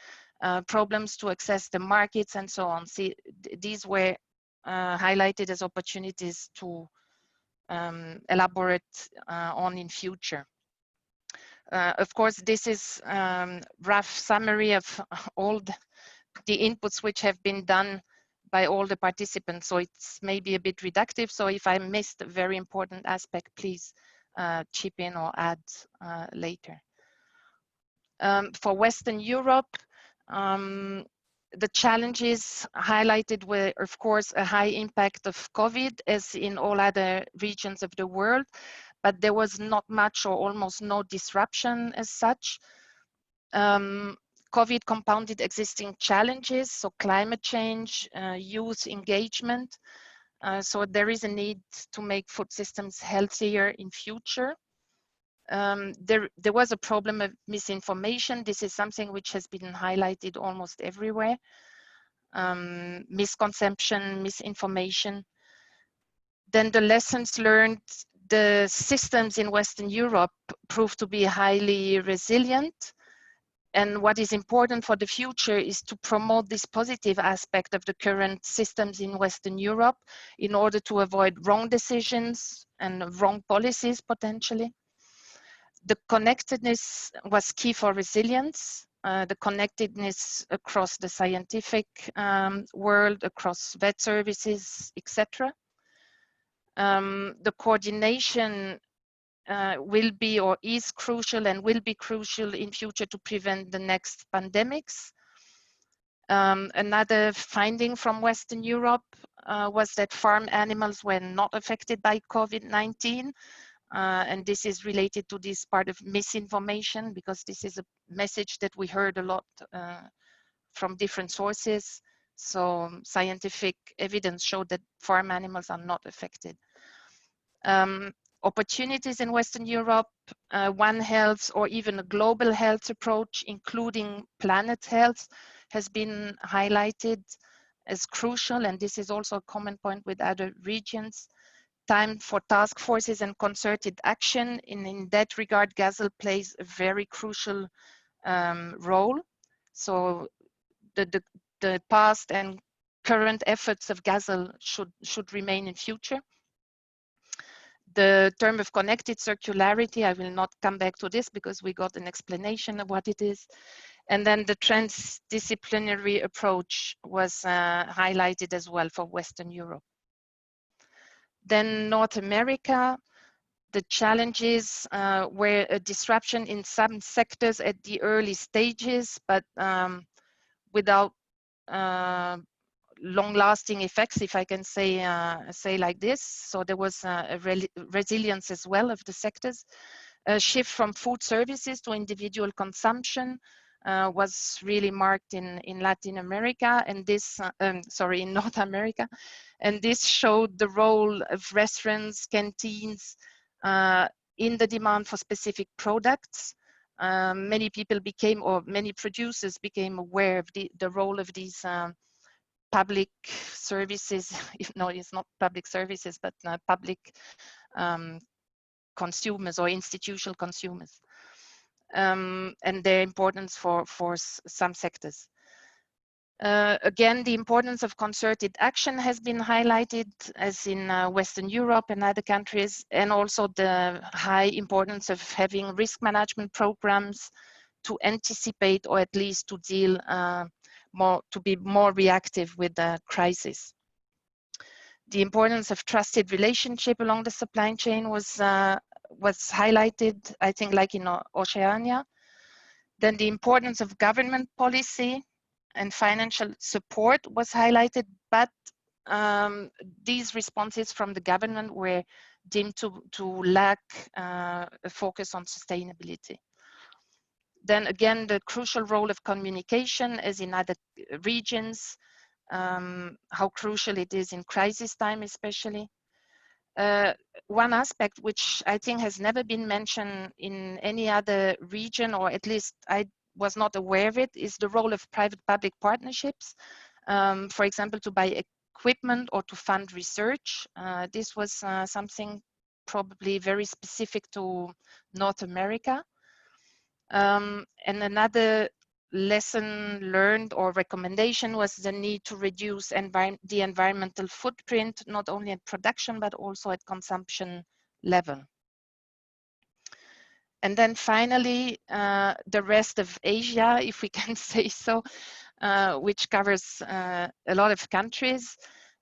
problems to access the markets and so on. See, these were highlighted as opportunities to elaborate on in future. Of course, this is rough summary of all the inputs which have been done by all the participants, so it's maybe a bit reductive. So if I missed a very important aspect, please chip in or add later. For Western Europe, the challenges highlighted were, of course, a high impact of COVID, as in all other regions of the world, but there was not much or almost no disruption as such. COVID compounded existing challenges, so climate change, youth engagement. So there is a need to make food systems healthier in future. There was a problem of misinformation. This is something which has been highlighted almost everywhere. Misconception, misinformation. Then the lessons learned, the systems in Western Europe proved to be highly resilient. And what is important for the future is to promote this positive aspect of the current systems in Western Europe in order to avoid wrong decisions and wrong policies potentially. The connectedness was key for resilience, the connectedness across the scientific world, across vet services, etc. The coordination will be or is crucial and will be crucial in future to prevent the next pandemics. Another finding from Western Europe was that farm animals were not affected by COVID-19. And this is related to this part of misinformation, because this is a message that we heard a lot from different sources. So scientific evidence showed that farm animals are not affected. Opportunities in Western Europe, One Health or even a global health approach, including planet health, has been highlighted as crucial, and this is also a common point with other regions. Time for task forces and concerted action. In that regard, GASL plays a very crucial role. So the past and current efforts of GASL should remain in future. The term of connected circularity, I will not come back to this because we got an explanation of what it is. And then the transdisciplinary approach was highlighted as well for Western Europe. Then North America, the challenges were a disruption in some sectors at the early stages, but without long-lasting effects, if I can say like this. So there was a resilience as well of the sectors. A shift from food services to individual consumption was really marked in Latin America, and this, sorry, in North America. And this showed the role of restaurants, canteens in the demand for specific products. many people became, or many producers became aware of the role of these public services. No, it's not public services, but public consumers or institutional consumers, and their importance for some sectors. Again, the importance of concerted action has been highlighted, as in Western Europe and other countries, and also the high importance of having risk management programs to anticipate, or at least to deal to be more reactive with the crisis. The importance of trusted relationship along the supply chain was highlighted, I think, like in Oceania. Then the importance of government policy and financial support was highlighted, but these responses from the government were deemed to lack a focus on sustainability. Then again, the crucial role of communication, as in other regions, how crucial it is in crisis time especially. One aspect which I think has never been mentioned in any other region, or at least I was not aware of it, is the role of private-public partnerships, for example, to buy equipment or to fund research. This was something probably very specific to North America. And another lesson learned or recommendation was the need to reduce the environmental footprint, not only at production, but also at consumption level. And then finally, the rest of Asia, if we can say so, which covers a lot of countries.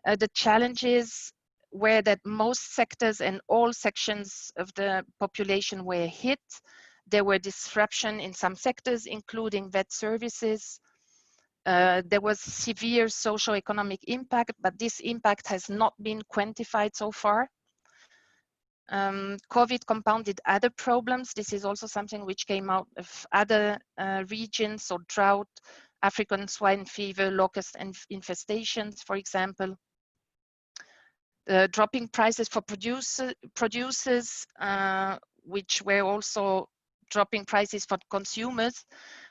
The challenges were that most sectors and all sections of the population were hit. There were disruption in some sectors, including vet services. There was severe socio-economic impact, but this impact has not been quantified so far. COVID compounded other problems. This is also something which came out of other regions, so drought, African swine fever, locust infestations, for example. Dropping prices for producers, which were also dropping prices for consumers,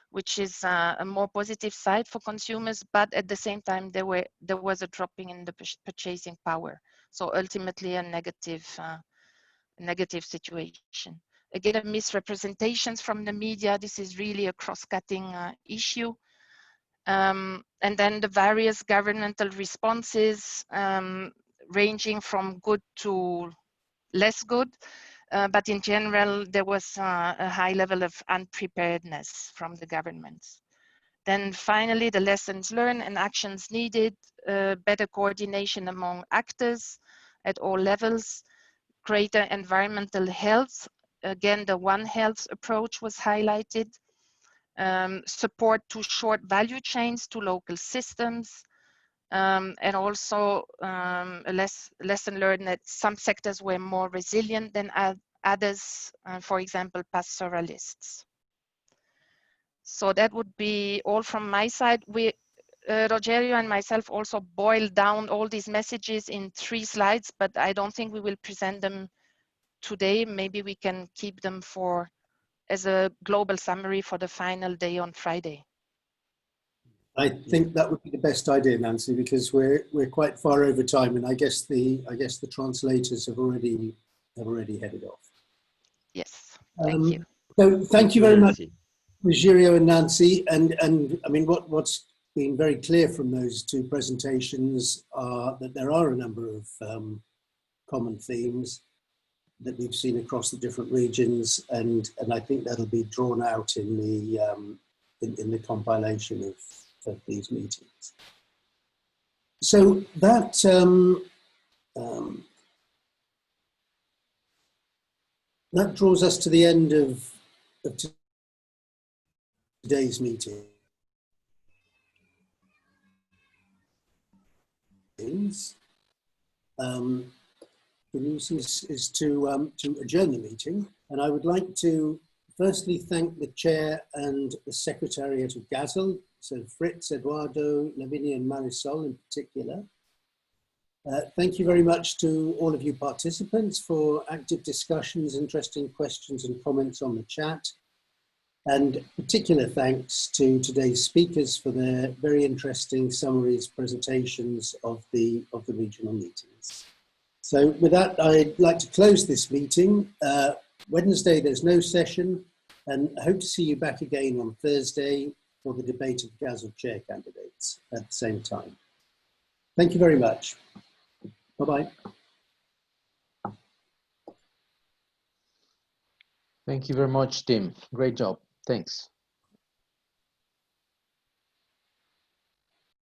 which is a more positive side for consumers, but at the same time there was a dropping in the purchasing power. So ultimately a negative situation. Again, misrepresentations from the media. This is really a cross-cutting issue. And then the various governmental responses, ranging from good to less good. But in general, there was a high level of unpreparedness from the governments. Then finally, the lessons learned and actions needed, better coordination among actors at all levels, greater environmental health. Again, the One Health approach was highlighted. Support to short value chains, to local systems, and also a lesson learned that some sectors were more resilient than others, for example, pastoralists. So that would be all from my side. Rogerio and myself also boiled down all these messages in 3 slides, but I don't think we will present them today. Maybe we can keep them as a global summary for the final day on Friday. I think that would be the best idea, Nancy, because we're quite far over time, and I guess the translators have already headed off. Yes, thank you. So thank you very much, Rogerio and Nancy. And I mean, what's been very clear from those 2 presentations are that there are a number of common themes that we've seen across the different regions, and I think that'll be drawn out in the compilation of these meetings. So that that draws us to the end of today's meeting. The news is to adjourn the meeting, and I would like to firstly thank the chair and the secretariat of GASL, so Fritz, Eduardo, Lavinia and Marisol in particular. Thank you very much to all of you participants for active discussions, interesting questions and comments on the chat. And particular thanks to today's speakers for their very interesting summaries, presentations of the regional meetings. So with that, I'd like to close this meeting. Wednesday, there's no session, and I hope to see you back again on Thursday for the debate of GASL chair candidates at the same time. Thank you very much. Bye-bye. Thank you very much, Tim. Great job. Thanks.